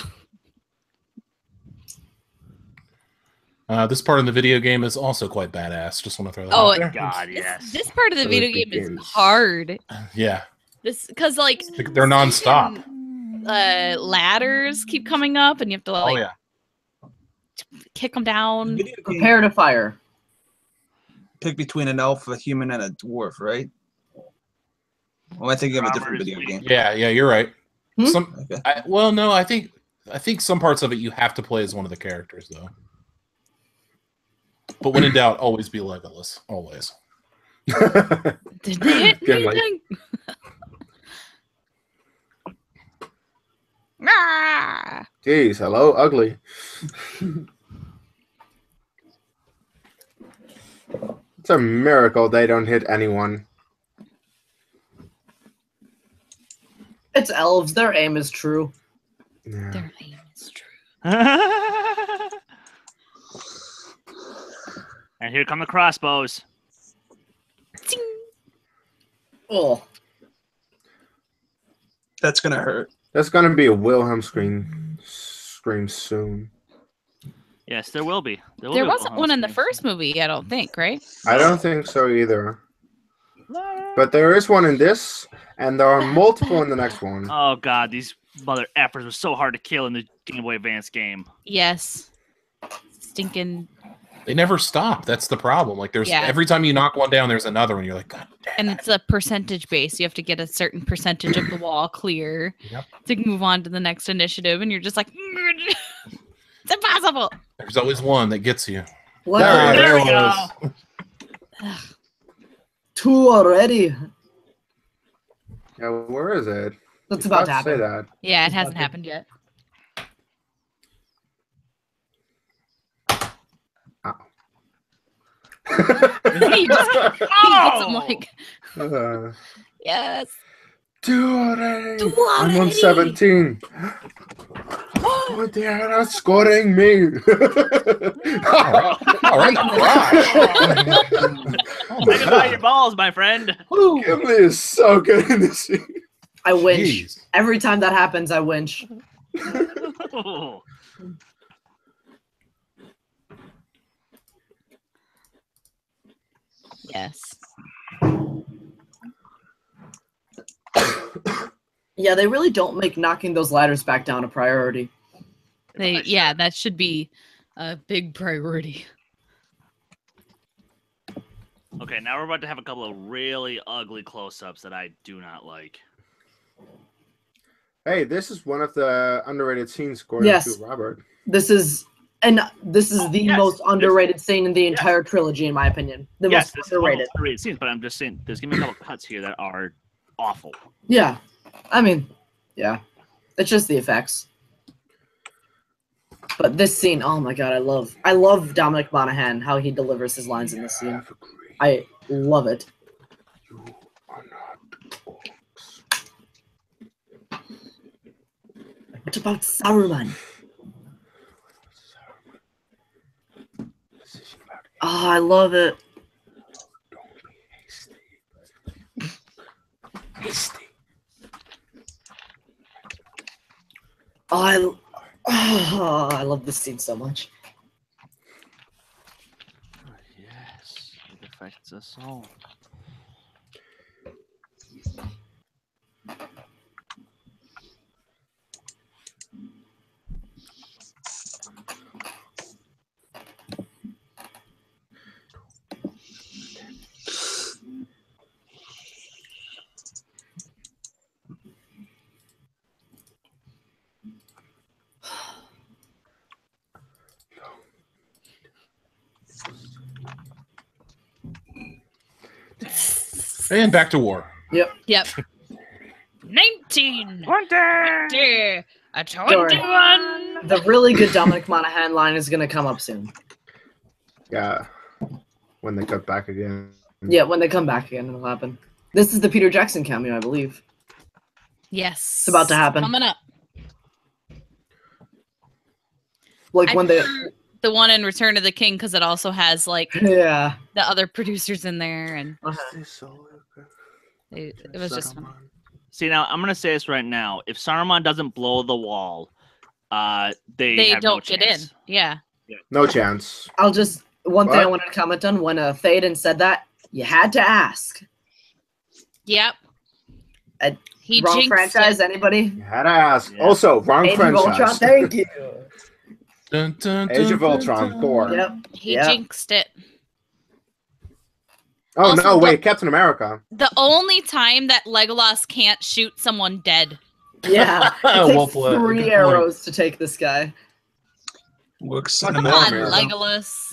This part of the video game is also quite badass. Just want to throw that Oh, out there. God, yes. This part of the So video it game is begins. hard. Yeah, This because like they're nonstop. ladders keep coming up, and you have to like Oh yeah. kick them down. Video game, Prepare to fire. pick between an elf, a human, and a dwarf, right? Well, I think of a different Robbers, video game. Yeah, you're right. Hmm? Okay. Well, no, I think some parts of it you have to play as one of the characters though. But when in doubt, always be Legolas. Always. Did they hit Gimli. anything? Ah! Jeez, hello, ugly. It's a miracle they don't hit anyone. It's elves. Their aim is true. Yeah. Their aim is true. And here come the crossbows. Ting. Oh, That's gonna hurt. There's gonna be a Wilhelm scream soon. Yes, there will be. Will There be a wasn't Wilhelm one in the scream. first movie, I don't think, right? I don't think so either. But there is one in this, and there are multiple in the next one. Oh God, these mother effers were so hard to kill in the Game Boy Advance game. Yes. Stinking. They never stop. That's the problem. Like there's Yeah. every time you knock one down, there's another one. You're like, God damn. And it's a percentage base. You have to get a certain percentage of the wall clear Yep. to move on to the next initiative. And you're just like, it's impossible. There's always one that gets you. what? There we it go. was. 2 already. Yeah, where is it? That's You're about to say happen. that. Yeah, it hasn't happened yet. He just gets him like, Uh, yes. 2 already. Two I'm on already. 17. Oh, they are not scoring me. All right, I can buy your balls, my friend. Gimli is so good in this scene. I winch. Jeez. Every time that happens, I winch. Oh. Yes. Yeah, they really don't make knocking those ladders back down a priority. Yeah, that should be a big priority. Okay, now we're about to have a couple of really ugly close-ups that I do not like. Hey, this is one of the underrated scenes according Yes. to Robert. This is the Yes, most this- underrated scene in the entire trilogy, in my opinion. The Yes, most this is one of underrated. the underrated scenes, but I'm just saying there's gonna be a couple cuts here that are awful. Yeah, I mean, yeah, it's just the effects. But this scene, oh my god, I love Dominic Monaghan, how he delivers his lines in this scene. I love it. You are not orcs. What about Saruman? This is about Oh, I love it. don't be hasty. Hasty. Oh, I love this scene so much. Yes, it affects us all. And back to war. Yep. 19. 20. A 21. The really good Dominic Monaghan line is gonna come up soon. Yeah. When they cut back again. Yeah, when they come back again, it'll happen. This is the Peter Jackson cameo, I believe. Yes. It's about to happen. Coming up. Like when they, The one in Return of the King, because it also has like yeah. the other producers in there, and Uh-huh. it was just fun. See, now I'm gonna say this right now. If Saruman doesn't blow the wall, they have don't no get in. chance. Yeah. No chance. I'll just one thing I What? wanted to comment on when Théoden said that you had to ask. Yep. He Wrong jinxed franchise, it. anybody? You had to ask. Yeah. Also, wrong Age of Ultron, franchise. thank you. Dun, dun, Age of dun, Ultron, dun, Thor. dun. Yep. He Yep. jinxed it. Oh Also, no, the- wait, Captain America. The only time that Legolas can't shoot someone dead. Yeah. It Well takes played. Good 3 point. arrows to take this guy. Works Come Come on, on, man. Legolas.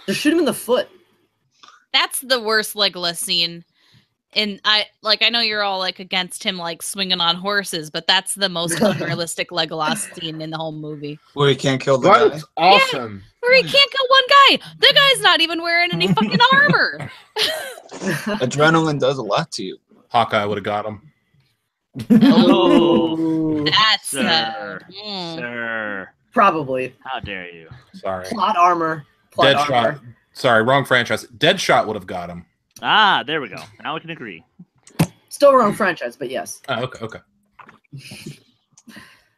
Just shoot him in the foot. That's the worst Legolas scene. And I know you're all like against him like swinging on horses, but that's the most unrealistic Legolas scene in the whole movie. Where he can't kill the But guy. it's awesome. Where he can't kill one guy. The guy's not even wearing any fucking armor. Adrenaline does a lot to you. Hawkeye would have got him. Oh, That's sir, mm. sir, Probably. how dare you? Sorry. Plot armor. Plot Deadshot. armor. Sorry, wrong franchise. Deadshot would have got him. Ah, there we go. Now we can agree. Still wrong franchise, but yes. Oh, okay, okay.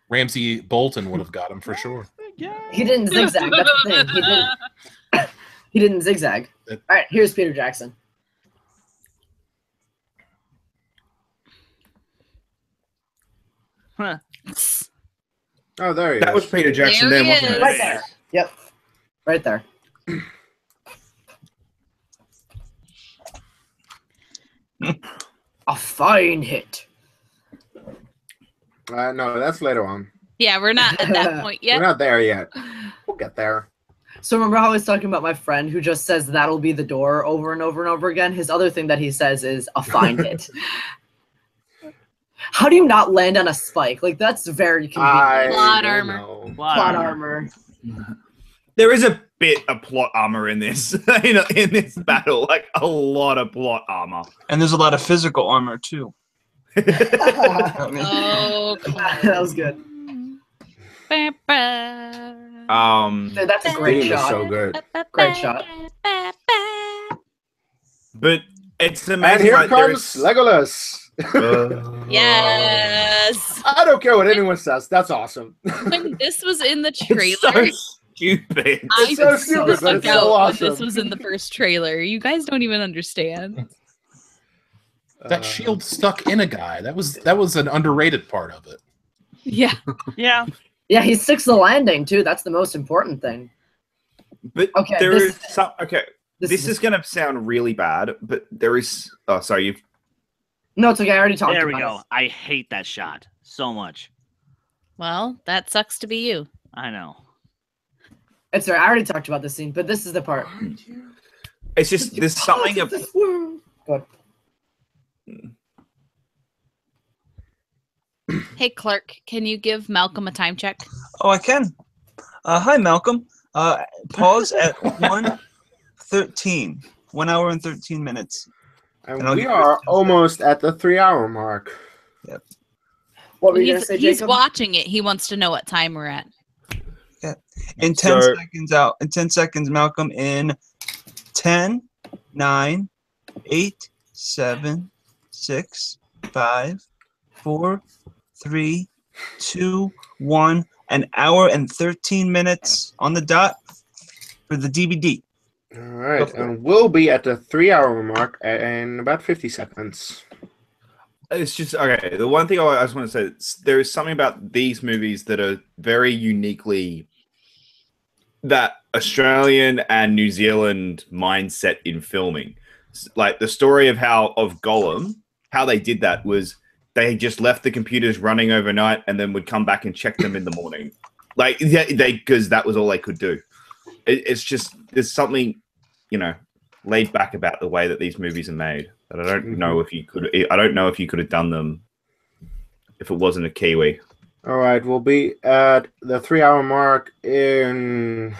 Ramsey Bolton would have got him for sure. He didn't zigzag. That's the thing. He didn't. He didn't zigzag. All right, here's Peter Jackson. Huh. Oh, there he That is. was Peter Jackson There then, he wasn't is. it? Right there. Yep. Right there. A fine hit. No, that's later on. Yeah, we're not at that point We're yet. not there yet. We'll get there. So remember how I was talking about my friend who just says that'll be the door over and over and over again? His other thing that he says is a fine hit. How do you not land on a spike? Like, that's very convenient. Plot don't armor. know. Plot armor. There is a bit of plot armor in this in this battle, like a lot of plot armor. And there's a lot of physical armor too. I mean, Oh, That was good. ba, ba. Dude, that's a great Theme is shot. so good. Great shot. But it's And amazing. here like, there comes is- Legolas. Yes. I don't care what anyone says. That's awesome. When this was in the It's trailer, so stupid. I It's so was stupid, but it's stuck out so when this awesome. was in the first trailer. You guys don't even understand. That shield stuck in a guy. That was an underrated part of it. Yeah. Yeah. Yeah, he sticks the landing, too. That's the most important thing. But Okay, there this- is some. Okay, this is going to sound really bad, but there is. Oh, sorry. You've No, it's okay. I already talked There we about go. I hate that shot so much. Well, that sucks to be you. I know. it. It's all right. I already talked about this scene, but this is the part. It's just there's something of. Go ahead. Hey, Clark, can you give Malcolm a time check? oh, I can. Hi, Malcolm. Pause at 1:13. 1 hour and 13 minutes. And And I'll we give are Kristen- almost at the 3-hour mark. What were you going to say, He's Jacob? watching it. He wants to know what time we're at. In 10 So- seconds out. In 10 seconds, Malcolm. In 10, 9, 8, 7, 6, 5, 4, 3, 2, 1. An hour and 13 minutes on the dot for the DVD. All right, and we'll be at the 3-hour mark in about 50 seconds. It's just okay. The one thing I just want to say is there is something about these movies that are very uniquely that Australian and New Zealand mindset in filming. Like the story of Gollum, how they did that was they just left the computers running overnight and then would come back and check them in the morning. Like they because that was all they could do. It's just there's something, laid back about the way that these movies are made. That I don't know if you could. I don't know if you could have done them if it wasn't a Kiwi. All right, we'll be at the 3-hour mark in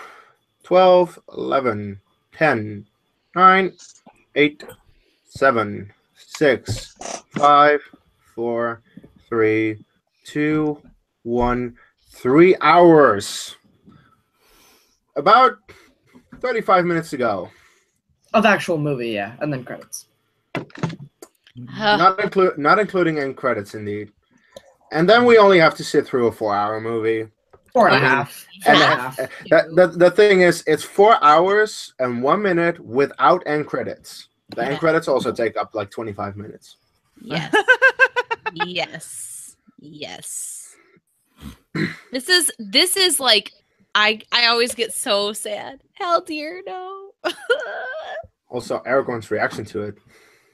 12, 11, 10, 9, 8, 7, 6, 5, 4, 3, 2, 1. 3 hours. About 35 minutes ago. Of actual movie, yeah. And then credits. Not including end credits, indeed. And then we only have to sit through a 4-hour movie. 4.5. The thing is, it's 4 hours and 1 minute without end credits. The end credits also take up like 25 minutes. Yes. Yes. This is like I always get so sad. Hell dear no. Also, Aragorn's reaction to it.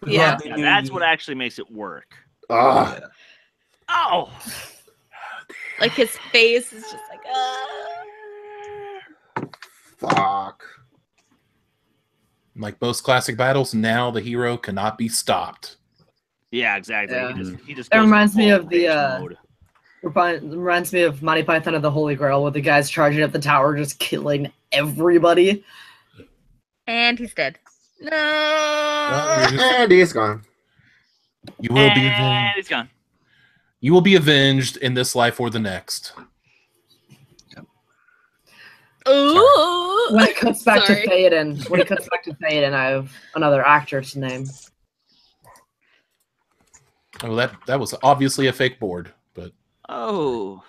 Yeah. That's what actually makes it work. Oh. Oh. Like his face is just like Fuck. Like most classic battles, now the hero cannot be stopped. Yeah, exactly. Yeah. He just That goes reminds me full of the rage mode. reminds me of Monty Python and the Holy Grail, where the guy's charging up the tower, just killing everybody. and he's dead. No. And he's gone. You will be And avenged. he's gone. You will be avenged in this life or the next. Ooh. When it cuts back Sorry. to Theoden, I have another actor's name. Oh, that was obviously a fake board, but Oh.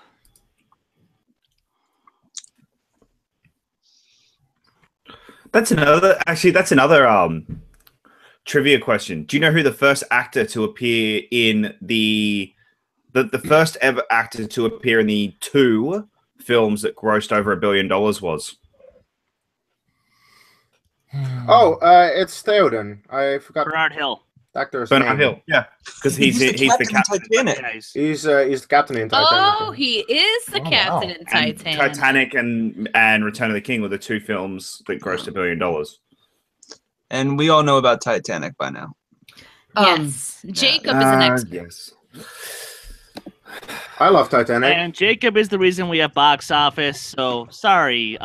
That's another trivia question. Do you know who the first actor to appear in the first ever actor to appear in the 2 films that grossed over $1 billion was? Oh, it's Theoden. I forgot Bernard Hill. the actor's Bernard name. Hill. Yeah, because he's the captain. Titanic. Yeah, He's the captain in Titanic. Oh, he is the Oh, captain wow. in And Titanic. Titanic and Return of the King were the 2 films that grossed $1 billion. And we all know about Titanic by now. Yes. Jacob is an expert. Yes. I love Titanic. And Jacob is the reason we have box office. So sorry,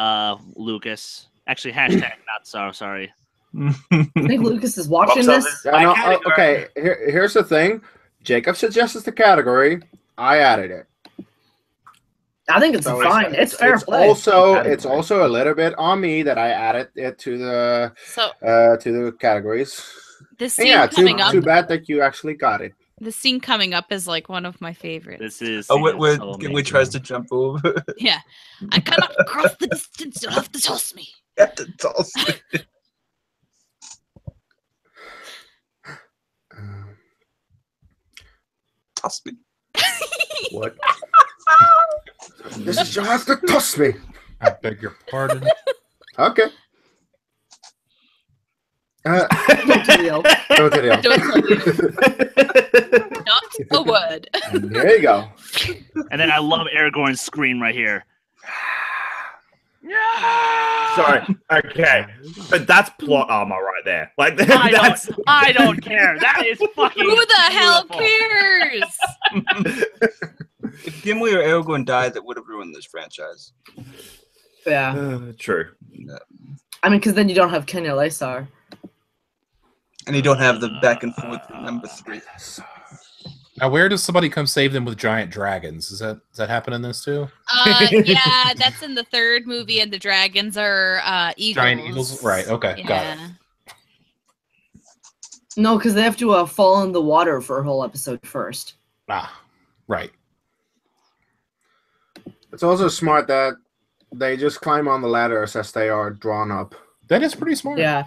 Lucas. Actually, hashtag not so sorry. I think Lucas is watching Box this. Yeah, no, okay, here's the thing. Jacob suggested the category. I added it. I think it's So fine. It's fair play. It's also a little bit on me that I added it to the So categories. the And scene yeah, coming up, too bad that you actually got it. the scene coming up is like one of my favorites. This is Oh, where so we amazing. tries to jump over. Yeah, I cannot cross the distance. You'll have to toss me. It's all toss me. What? This is you have to toss me. I beg your pardon. Okay. Don't do the elf. Don't do the elf. Don't tell you. Not a word. There you go. And then I love Aragorn's scream right here. Sorry. Okay, but that's plot armor right there. Like that's. I don't care. That is fucking. Who the hell beautiful. cares? If Gimli or Aragorn died, that would have ruined this franchise. Yeah. True. I mean, because then you don't have Kenya Laysar. And you don't have the back and forth number 3. Now, where does somebody come save them with giant dragons? Does that happen in this too? Yeah, that's in the 3rd movie, and the dragons are eagles. Giant eagles, right? Okay, got it. No, because they have to fall in the water for a whole episode first. Ah, right. It's also smart that they just climb on the ladders as they are drawn up. That is pretty smart. Yeah.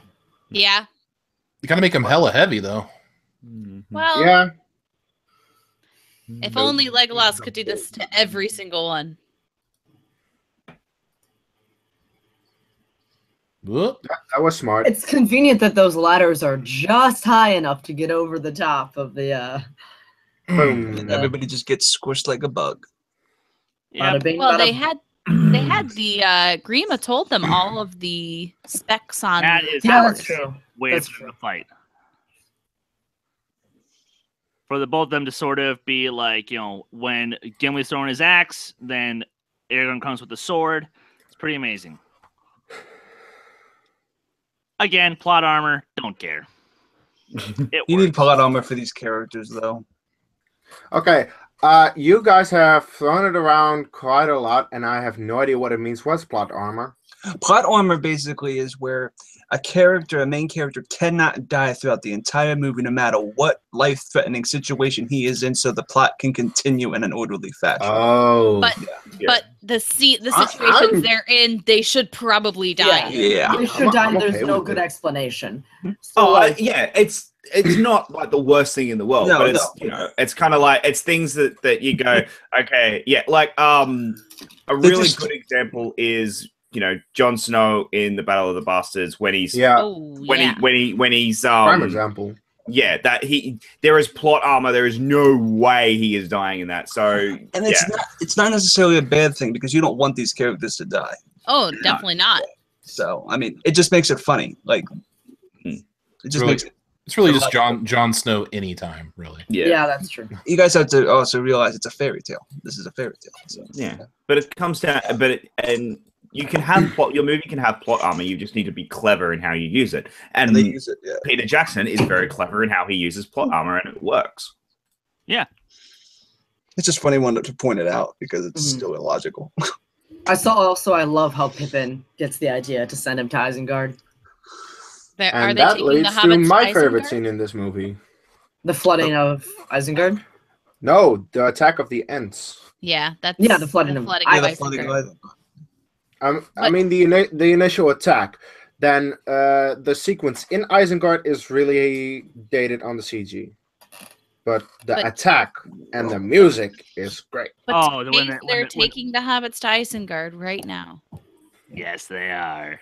Yeah. You gotta make them hella heavy though. Well, Yeah. if only Legolas could do this to every single one. Whoop. That was smart. It's convenient that those ladders are just high enough to get over the top of the Boom. And everybody just gets squished like a bug. Yep. bada bing, Well, bada they had the Grima told them all of the specs on That the is Yeah, towers. that's true. way That's for true. the fight. For the both of them to sort of be like, when Gimli's throwing his axe, then Aragorn comes with the sword. It's pretty amazing. Again, plot armor, don't care. It You works. need plot armor for these characters, though. Okay. You guys have thrown it around quite a lot, and I have no idea what it means. What's plot armor? Plot armor basically is where a main character, cannot die throughout the entire movie, no matter what life-threatening situation he is in, so the plot can continue in an orderly fashion. Oh, But the situations they're in, they should probably die. Yeah. They should die. I'm There's okay no with good it. explanation. So, it's not like the worst thing in the world, but it's it's kind of like it's things that you go, okay, yeah, like a really good example is Jon Snow in the Battle of the Bastards when he's when he's prime example. Yeah, that there is plot armor. There is no way he is dying in that. So and it's not necessarily a bad thing because you don't want these characters to die. Oh, definitely not. So I mean, it just makes it funny. Like it just makes it. It's really just Jon Snow anytime, really. Yeah, that's true. You guys have to also realize it's a fairy tale. This is a fairy tale. So. Yeah, but it comes down, and you can have plot. Your movie can have plot armor. You just need to be clever in how you use it. And they use it, Peter Jackson is very clever in how he uses plot armor, and it works. Yeah, it's just funny one to point it out because it's still illogical. I love how Pippin gets the idea to send him to Isengard. And that leads to my favorite scene in this movie. The flooding of Isengard? No, the attack of the Ents. Yeah, that's the flooding of Isengard. I mean the initial attack. Then the sequence in Isengard is really dated on the CG. But the attack and the music is great. But they're taking the hobbits to Isengard right now. Yes, they are.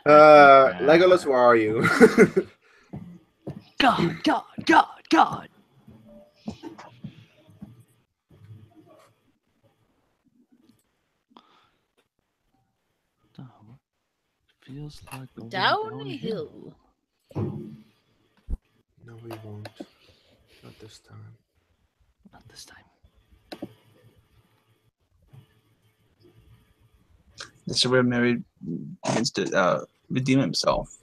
Legolas, where are you? God. Feels like downhill. No, we won't. Not this time. Not this time. This is where Merry begins to redeem himself.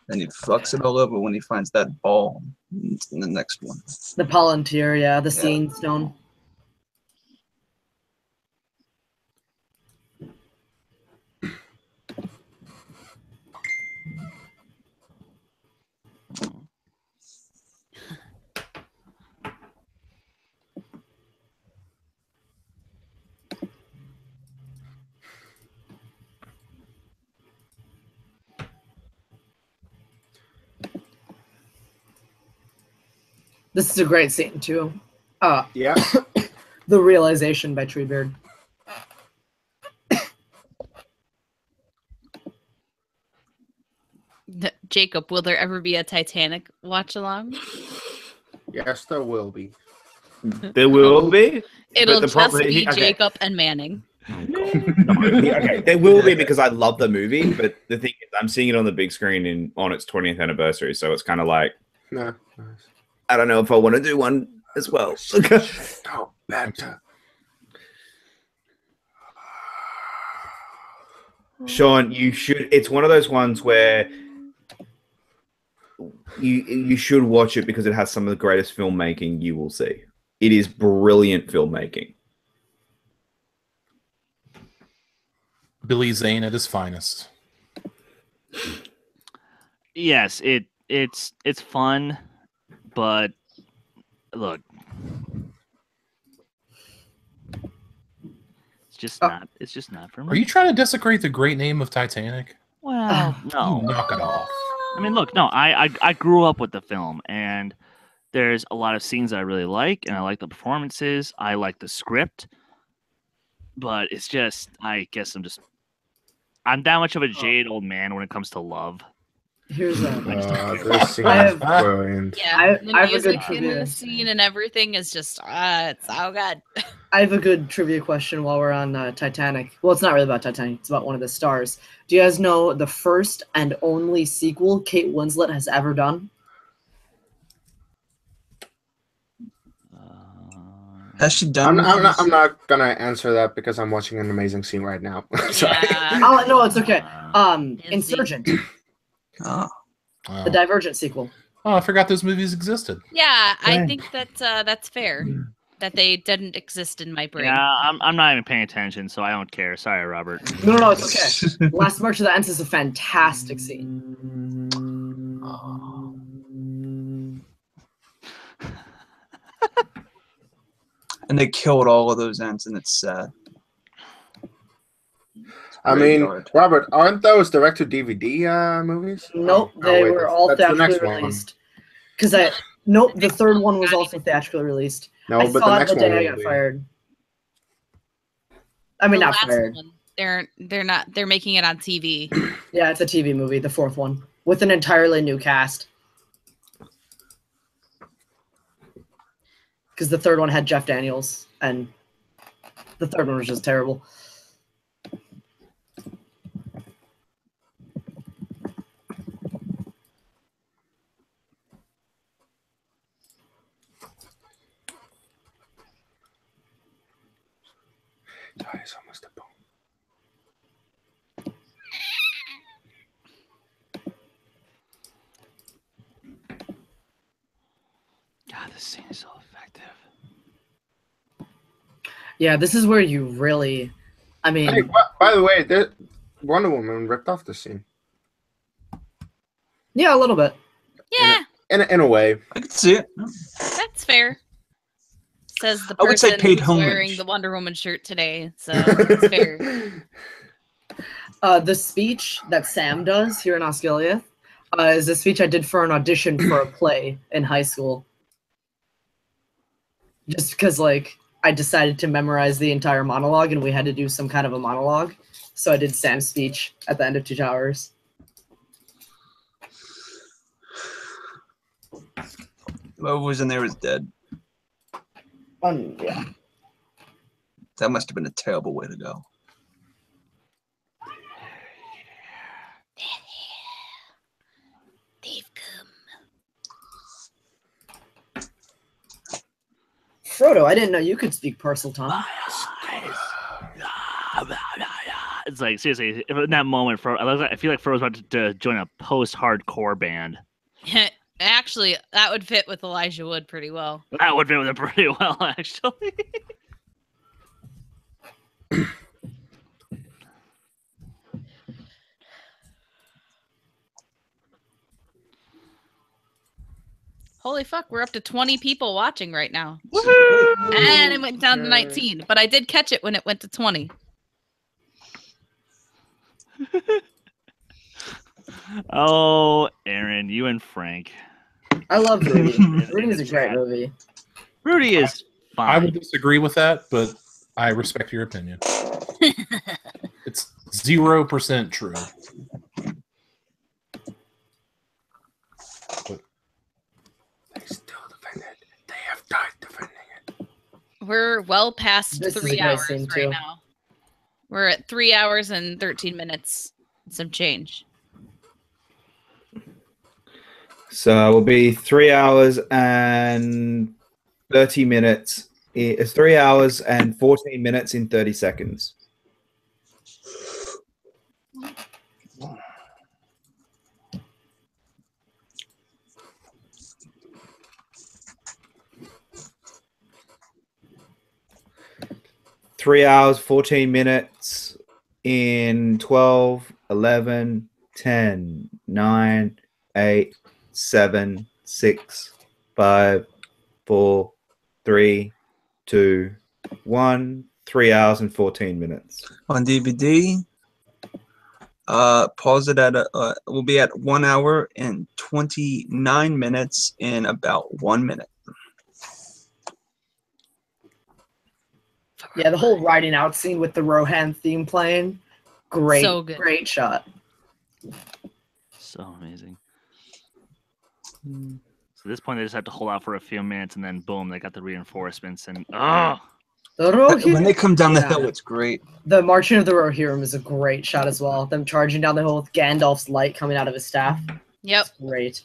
And he fucks it all over when he finds that ball in the next one. The Palantir, the Seeing Stone. This is a great scene too. Yeah. The realization by Treebeard. Jacob, will there ever be a Titanic watch along? Yes, there will be. There will be. It'll just be Jacob and Manning. Okay, there will be because I love the movie, but the thing is, I'm seeing it on the big screen on its 20th anniversary, so it's kind of like, no. I don't know if I want to do one as well. Oh, better. Sean, you should. It's one of those ones where you should watch it because it has some of the greatest filmmaking you will see. It is brilliant filmmaking. Billy Zane at his finest. Yes, it's fun, but look, it's just not for me. Are you trying to desecrate the great name of Titanic? Well, no. Knock it off. I mean, look, no, I grew up with the film, and there's a lot of scenes that I really like, and I like the performances. I like the script, but it's just, I guess I'm that much of a jaded old man when it comes to love. Here's a. This scene is brilliant. Yeah, the I have a music good in the scene and everything is just, it's so good. I have a good trivia question while we're on Titanic. Well, it's not really about Titanic. It's about one of the stars. Do you guys know the first and only sequel Kate Winslet has ever done? Has she done? I'm not gonna answer that because I'm watching an amazing scene right now. Sorry. Oh no, it's okay. Insurgent, Oh. the Divergent sequel. Oh, I forgot those movies existed. Yeah, I think that's fair. that they didn't exist in my brain. Yeah, I'm not even paying attention, so I don't care. Sorry, Robert. No, it's okay. Last March of the Ants is a fantastic scene. And they killed all of those ants, and it's sad. I mean, Robert, aren't those direct-to-DVD movies? Nope, they were all theatrically released. Because nope, the third one was also theatrically released. No, I but saw the it next the day one I will got be. fired. I mean, The not last fired. one, they're not. They're making it on TV. Yeah, it's a TV movie, the fourth one, with an entirely new cast. Because the third one had Jeff Daniels, and the third one was just terrible. It's almost a bone. God, this scene is so effective. Yeah, this is where you really, I mean, Hey, by the way, Wonder Woman ripped off the scene. yeah, a little bit. Yeah, In a way. I can see it. that's fair. Says the I would say person paid who's homage. wearing the Wonder Woman shirt today. So it's fair. The speech that Sam does here in Osceola is a speech I did for an audition for a play in high school. Just because, like, I decided to memorize the entire monologue and we had to do some kind of a monologue. So I did Sam's speech at the end of 2 Towers. Whoever was in there was dead. Yeah. That must have been a terrible way to go. They've come. Frodo, I didn't know you could speak Parcel tongue. It's like, seriously, in that moment, I feel like Frodo's about to join a post-hardcore band. Actually, that would fit with Elijah Wood pretty well. That would fit with it pretty well, actually. Holy fuck, we're up to 20 people watching right now. Woo! And it went down to 19, but I did catch it when it went to 20. Oh, Aaron, you and Frank. I love Rudy. Rudy is a great movie. Rudy is fine. I would disagree with that, but I respect your opinion. It's 0% true. But They still defend it. They have died defending it. We're well past This is a 3 great hours scene, right too. now. We're at 3 hours and 13 minutes. Some change. So it will be 3 hours and 30 minutes. It's 3 hours and 14 minutes in 30 seconds. Three hours, 14 minutes in 12, 11, 10, 9, 8, 7, 6, 5, 4, 3, 2, 1. 3 hours and 14 minutes. On DVD, pause it at we'll be at 1 hour and 29 minutes in about 1 minute. Yeah, the whole riding out scene with the Rohan theme playing. Great, So good. great shot. So amazing. So at this point, they just have to hold out for a few minutes, and then boom, they got the reinforcements. And When they come down the Yeah. hill, it's great. The marching of the Rohirrim is a great shot as well. Them charging down the hill with Gandalf's light coming out of his staff. Yep. It's great.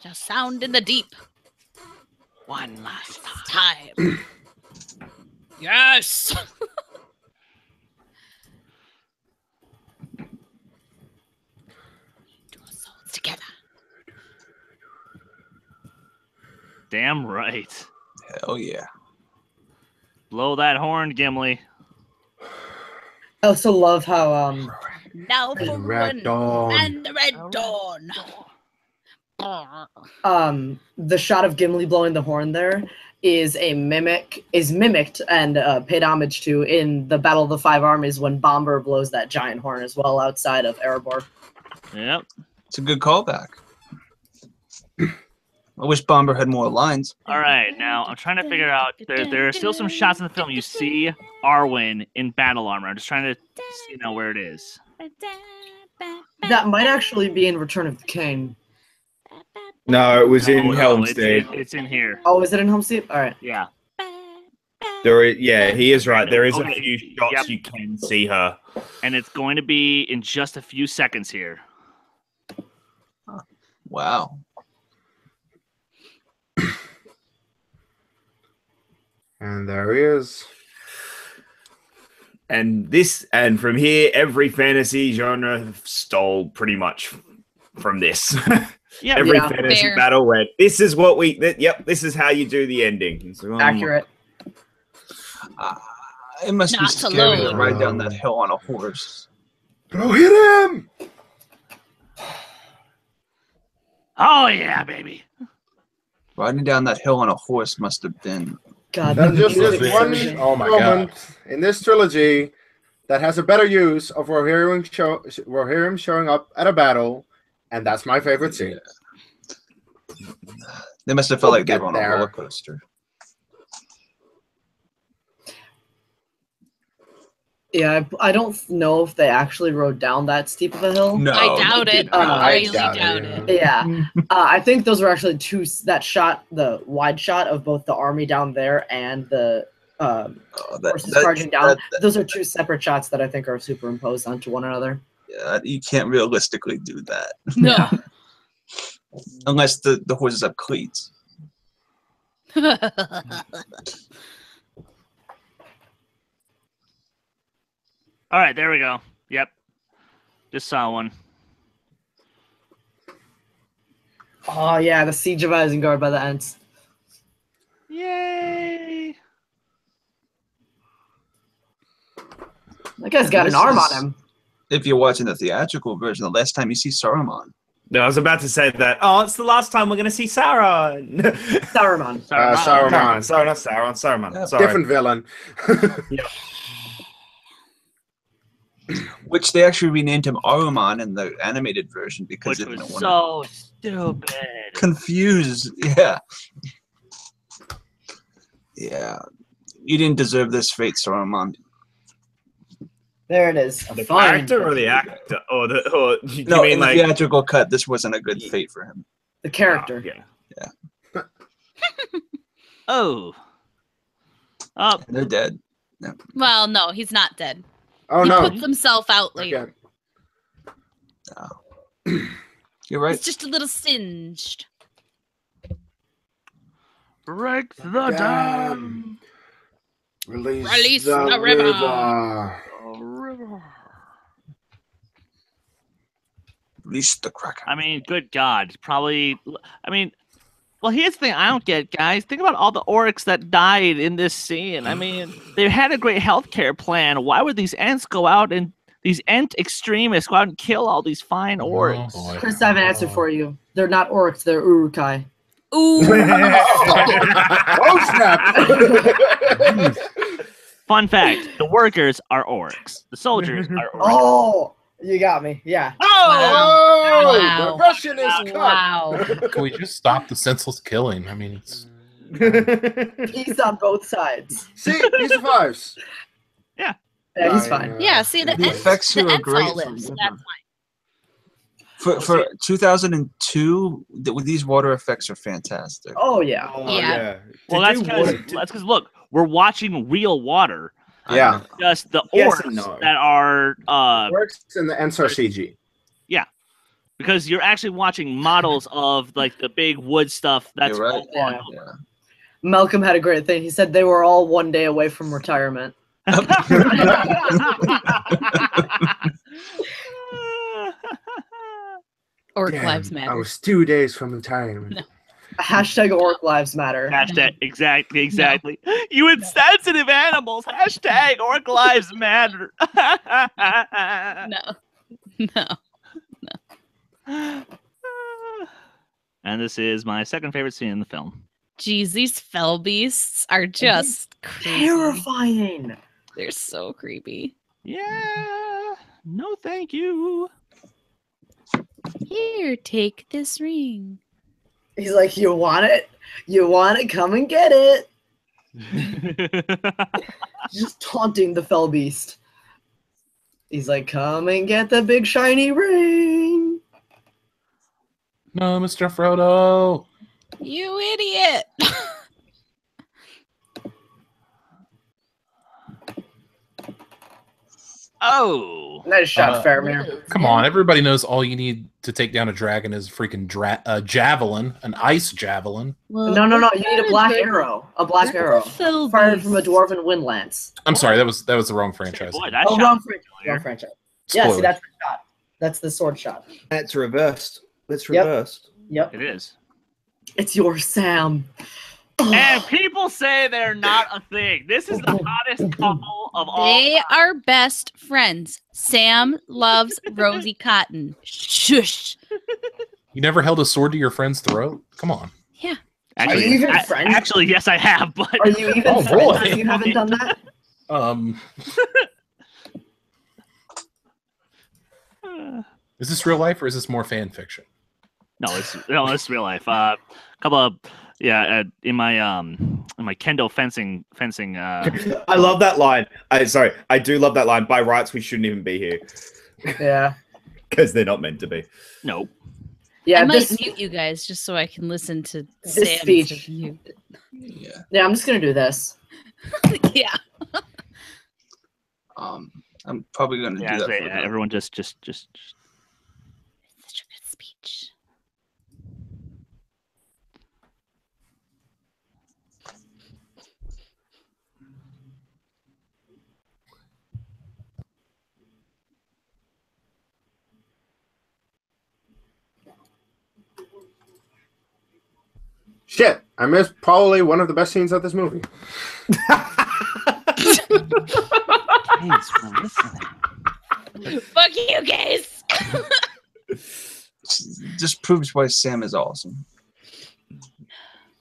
Just sound in the deep. one last Time. Yes. Damn right. Hell yeah. Blow that horn, Gimli. I also love how Now for Red one Dawn. and the Red Dawn. the shot of Gimli blowing the horn there is mimicked and paid homage to in the Battle of the Five Armies when Bomber blows that giant horn as well outside of Erebor. Yep. It's a good callback. I wish Bomber had more lines. All right, now I'm trying to figure out. There are still some shots in the film. You see Arwen in battle armor. I'm just trying to see now where it is. That might actually be in Return of the King. No, it was in No, Helm's Deep. it's in here. Oh, is it in Home Deep? All right. Yeah. He is right. There is a Okay, few shots yep. you can see her. And it's going to be in just a few seconds here. Wow. And there he is. And from here, every fantasy genre stole pretty much from this. Yeah, Every Yeah. fantasy Fair. battle went, this is what this is how you do the ending. It's like, oh my- Accurate. It must be Not to scary to load. ride down that hill on a horse. Bro, hit him! Oh yeah, baby. Riding down that hill on a horse must have been. God, That's just music this is one so good. Oh my moment in this trilogy that has a better use of Rohirrim showing up at a battle, and that's my favorite scene. They must have felt We'll like they get were on a there. roller coaster. Yeah, I don't know if they actually rode down that steep of a hill. No, I doubt they it. did not. I I highly doubt doubt it. it. Yeah, I think those were actually the wide shot of both the army down there and the Oh, horses charging down. that- Those are two separate shots that I think are superimposed onto one another. yeah, you can't realistically do that No. unless the horses have cleats. All right, there we go. Yep. Just saw one. Oh yeah, the siege of Isengard by the Ents. Yay! That guy's got an This arm is- on him. If you're watching the theatrical version, the last time you see Saruman. No, I was about to say that. Oh, it's the last time we're going to see Sauron. Saruman. Saruman. Sorry, not Sauron. Saruman. Yeah, Sorry. Different villain. Which they actually renamed him Aruman in the animated version because Which they didn't was want so stupid. to confuse. Yeah. Yeah. You didn't deserve this fate, Saruman. There it is. The Fine. character or the actor? Or you No, mean in the like theatrical cut, this wasn't a good fate for him. The character. yeah. Oh. Oh, They're dead. Well, no, he's not dead. Oh He no. puts himself out later. Okay. You're right. It's just a little singed. break the dam. Release the the river. river. Release the Kraken. I mean, good God. Probably. I mean, well, here's the thing I don't get, guys. Think about all the orcs that died in this scene. I mean, they had a great healthcare plan. Why would these Ents go out and these Ent extremists go out and kill all these fine orcs? Oh, boy. Chris, I have an answer for you. They're not orcs, they're Urukai. Ooh. Oh snap! Fun fact: the workers are orcs. The soldiers are orcs. Oh, you got me. Yeah. Oh, Wow. the Russian is cut. Wow. Can we just stop the senseless killing? I mean, it's He's on both sides. See, he survives. Yeah, he's fine. Yeah, see, the The Ents, effects the here are Ents great all for live, so River. that's fine. For 2002, these water effects are fantastic. Oh yeah. Yeah. Well, that's because look, we're watching real water. Yeah. Just the Yes orcs and no. that are Works in the Ents are CG. because you're actually watching models of like the big wood stuff. That's You're right. all on. Yeah. Malcolm had a great thing. He said they were all one day away from retirement. Orc Damn, lives I matter. was 2 days from retirement. No. Hashtag Orc Lives Matter. Hashtag exactly. You insensitive animals. Hashtag Orc Lives Matter. No. And this is my second favorite scene in the film. Jeez, these fell beasts are just creepy. Terrifying. They're so creepy. Yeah. No, thank you. Here, take this ring. He's like, you want it? You want it? Come and get it. Just taunting the fell beast. He's like, come and get the big shiny ring. No, Mr. Frodo. You idiot. Oh. Nice shot, Faramir. Come on, everybody knows all you need to take down a dragon is freaking javelin, an ice javelin. Well, No. You need a black arrow. A black arrow. fell Fired from a beast. dwarven wind lance. I'm sorry, that was the wrong franchise. Boy, that Oh, shot wrong was franchise. familiar. Wrong franchise. Yeah, see, Spoiler. that's the shot. That's the sword shot. It's reversed. It's Yep. reversed. Yep. It is. It's your Sam. And people say they're not a thing. This is the hottest couple of all They time. are best friends. Sam loves Rosie Cotton. Shush. You never held a sword to your friend's throat? Come on. Yeah. Actually, Are you even friends? Actually, yes, I have. But Are you even Oh, friends boy. if you haven't done that? Is this real life or is this more fan fiction? no, it's real life. Couple of in my kendo fencing. I love that line. I do love that line. By rights, we shouldn't even be here Yeah. because they're not meant to be. No. Yeah, I might this, mute you guys just so I can listen to This Sam speech. instead of you. Yeah. yeah, I'm just gonna do this. Yeah. I'm probably gonna do that. For the- Everyone just. Such a good speech. Shit, I missed probably one of the best scenes of this movie. Thanks for listening. Fuck you guys. Just proves why Sam is awesome.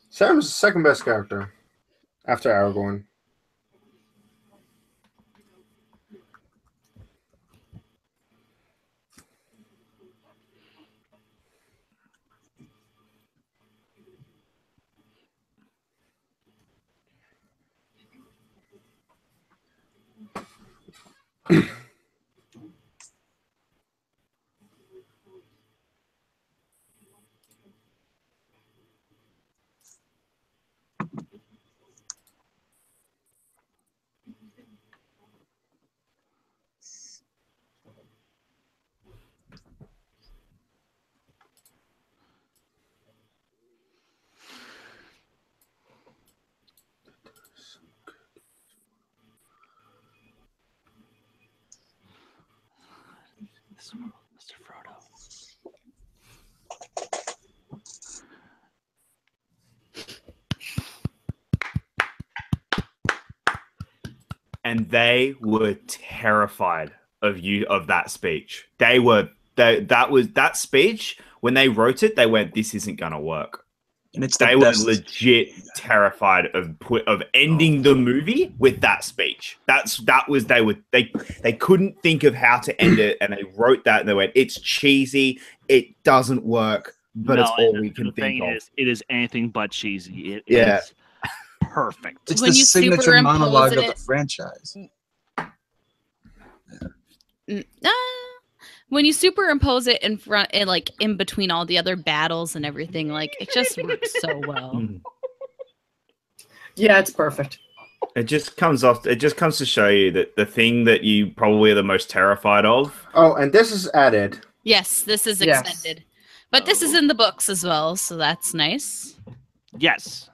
Sam's the second best character after Aragorn. Mr. Frodo. And they were terrified of that speech. That speech, when they wrote it, they went, "This isn't gonna work." And it's the They were best. legit terrified of ending the movie with that speech. They couldn't think of how to end it, and they wrote that and they went, "It's cheesy, it doesn't work, but it's all we can think of." It is anything but cheesy. It Yeah. is perfect. It's When the you signature superimpose monologue of it- the franchise. When you superimpose it in front and like in between all the other battles and everything, like it just works so well. Yeah, it's perfect. It just comes to show you that the thing that you probably are the most terrified of. Oh, and this is added. Yes, this is Yes. extended. But this is in the books as well, so that's nice. Yes.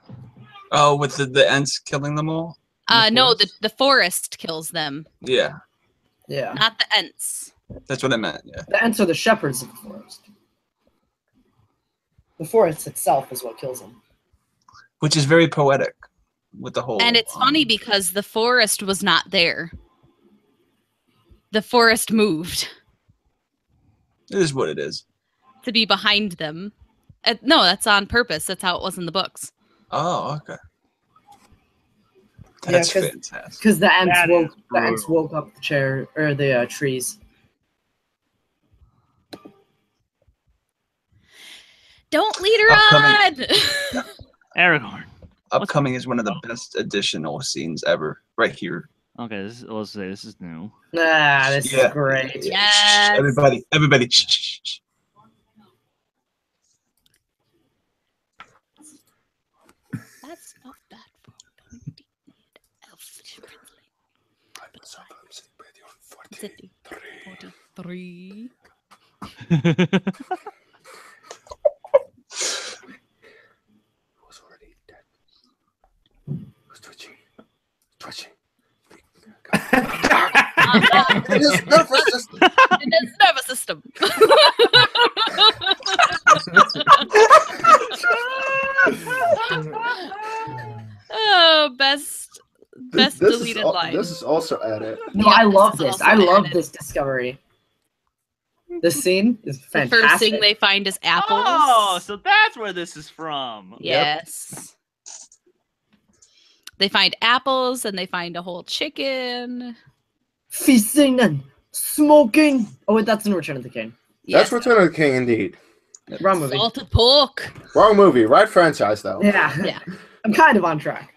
Oh, with the Ents killing them all? In No, forest? the forest kills them, Yeah, Yeah. not the Ents. that's what I meant. Yeah. The Ents are the shepherds of the forest. The forest itself is what kills him. Which is very poetic with the whole. And it's funny because the forest was not there. The forest moved It is what it is. to be behind them. No, that's on purpose. That's how it was in the books. Oh, okay. Yeah, That's fantastic. Because the ants That woke is the ants brutal. woke up the chair or the trees. Don't lead her Upcoming- on! Aragorn. Upcoming is one of the best additional scenes ever, right here. Okay, let's say this is new. Ah, this Yeah. is great. Yes. Everybody. Shh, shh, shh. That's not bad for don't need elf friendly. 43. Who's already dead? Who's twitching? Twitching. It is nervous system. In his nervous system. Oh, best deleted line. This is also added. No, Yeah, I love this is this. I also love added. this discovery. This scene is The fantastic. first thing they find is apples. Oh, so that's where this is from. Yes. They find apples and they find a whole chicken. Feasting and smoking. Oh, wait, that's in Return of the King. That's Return of the King, indeed. Wrong movie. Salted pork. Wrong movie, right franchise though. Yeah. Yeah. I'm kind of on track.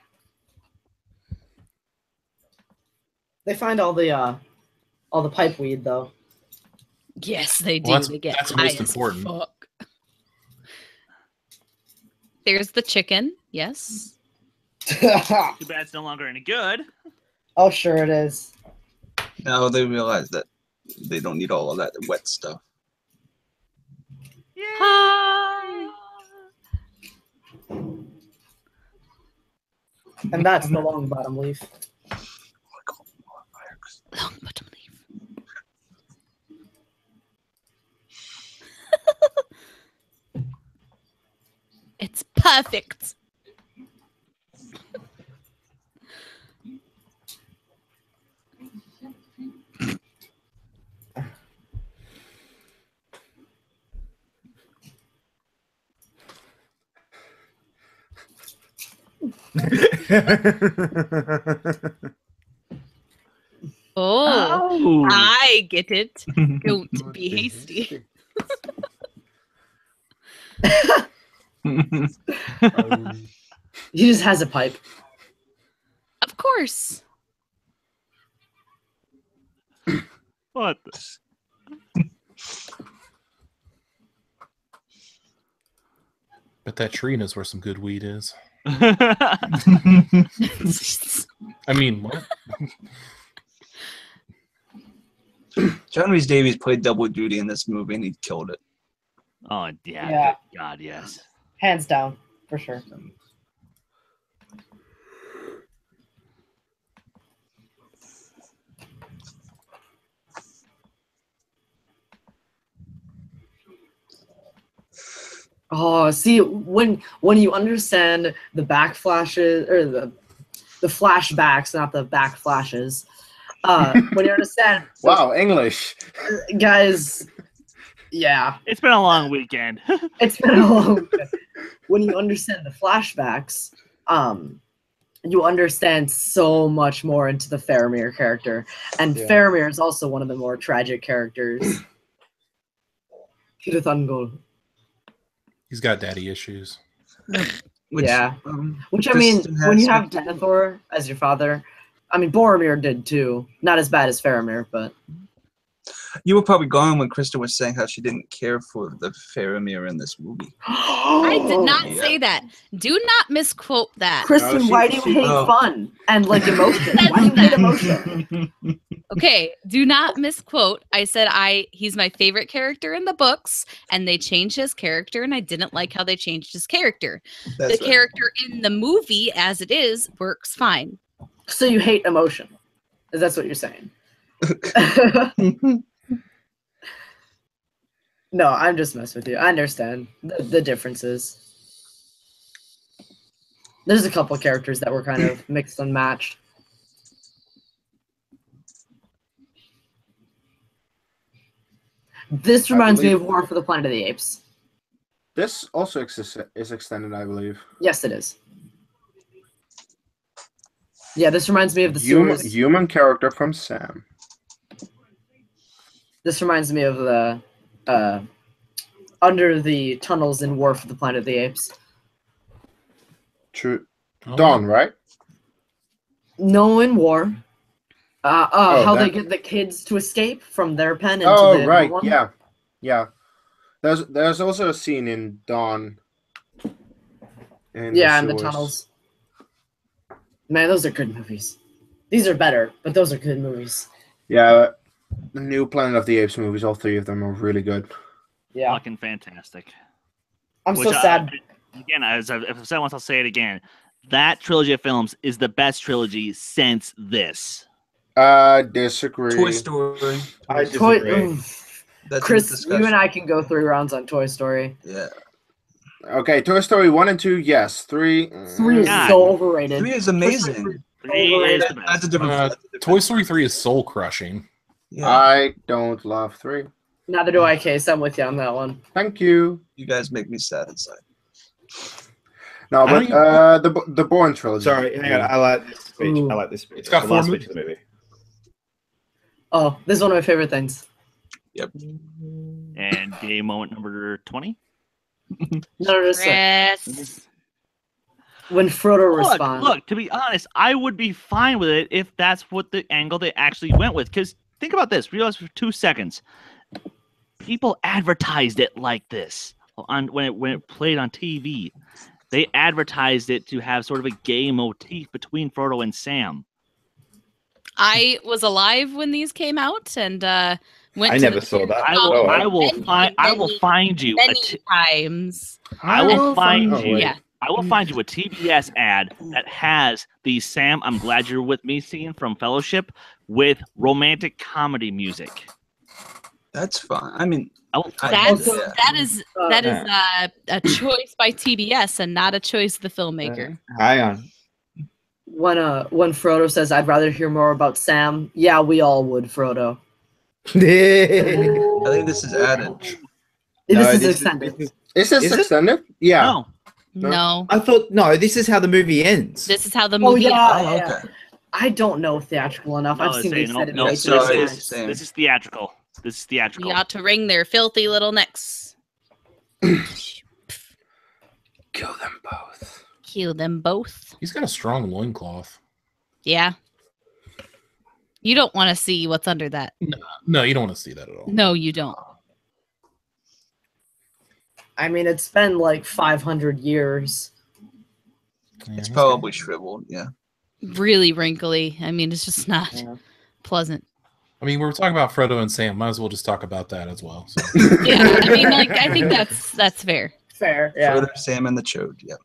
They find all the pipe weed though. Yes, they do. Well, that's- They get that's high most as important. fuck. There's the chicken. Yes. Too bad it's no longer any good. Oh, sure it is. Now they realize that they don't need all of that wet stuff. Hi. And that's the long bottom leaf. Long bottom leaf. It's perfect. Oh, I get it. Don't be hasty. He just has a pipe. Of course. What? But that tree knows where some good weed is. The... I mean, what? John Rhys Davies played double duty in this movie and he killed it. Oh yeah. Yeah. Good God, yes. Hands down, for sure. Oh, see, when you understand the backflashes or the flashbacks, not the backflashes. When you understand, Wow, English. guys, yeah, It's been a long weekend. it's been a long. When you understand the flashbacks, you understand so much more into the Faramir character, and Yeah. Faramir is also one of the more tragic characters. Kirith Ungol. He's got daddy issues. Which, Yeah. Which I mean, Kristen when you has have Denethor as your father, I mean Boromir did too. Not as bad as Faramir, but you were probably gone when Kristen was saying how she didn't care for the Faramir in this movie. I did not yeah. say that. Do not misquote that. Kristen, No, why do you hate oh. fun and like emotion? Why do you hate emotion? Okay, do not misquote. I said he's my favorite character in the books, and they changed his character, and I didn't like how they changed his character. That's The character in the movie, as it is, works fine. So you hate emotion? Is that what you're saying? No, I'm just messing with you. I understand the differences. There's a couple characters that were kind of mixed and matched. This reminds me of War for the Planet of the Apes. This also is extended, I believe. Yes, it is. Yeah, this reminds me of the human character from Sam. This reminds me of the under the tunnels in War for the Planet of the Apes. True. Dawn, right? No, in War. How that- they get the kids to escape from their pen into the right. one? Yeah. There's also a scene in Dawn. In the tunnels. Man, those are good movies. These are better, but those are good movies. Yeah, the new Planet of the Apes movies, all three of them are really good. Yeah, Fucking fantastic. I'm so sad. Again, if I said once, I'll say it again. That trilogy of films is the best trilogy since this. Disagree. Toy Story. I disagree. That's Chris, you and I can go 3 rounds on Toy Story. Yeah. Okay, Toy Story 1 and 2, yes. 3. 3 is so overrated. 3 is amazing. 3 is the That's a best. different. Toy Story 3 is soul crushing. Yeah. I don't love 3. Neither do I, Case. I'm with you on that one. Thank you. You guys make me sad inside. No, but the Bourne trilogy. Sorry, hang on. I like this speech. Ooh. I like this speech. It's got the 4 last movies. speech of the movie. Oh, this is one of my favorite things. Yep. And game moment number 20. No, just Chris. when Frodo responds. Look, to be honest, I would be fine with it if that's what the angle they actually went with. Because think about this. Realize for 2 seconds. People advertised it like this when it played on TV. They advertised it to have sort of a gay motif between Frodo and Sam. I was alive when these came out, and went. I to never the saw that. I will find you. many times. I will find you. Yeah. I will find you a TBS ad that has the Sam, I'm glad you're with me scene from Fellowship with romantic comedy music. That's fine. I mean, That is a choice by TBS and not a choice of the filmmaker. Hang on. When Frodo says, "I'd rather hear more about Sam," yeah, we all would, Frodo. I think this is added. This is extended. Is this extended? Yeah. No. I thought this is how the movie ends. This is how the movie ends. Yeah. I don't know theatrical enough. I've seen these said it way too many times. This is theatrical. This is theatrical. We ought to wring their filthy little necks. Kill them both. Kill them both. He's got a strong loincloth. Yeah. You don't want to see what's under that. No, you don't want to see that at all. No, you don't. I mean, it's been like 500 years. It's probably shriveled, yeah. Really wrinkly. I mean, it's just not pleasant. I mean, we're talking about Frodo and Sam. Might as well just talk about that as well. So. Yeah, I mean, like, I think that's fair. Fair, yeah. Frodo, Sam, and the Chode, yep.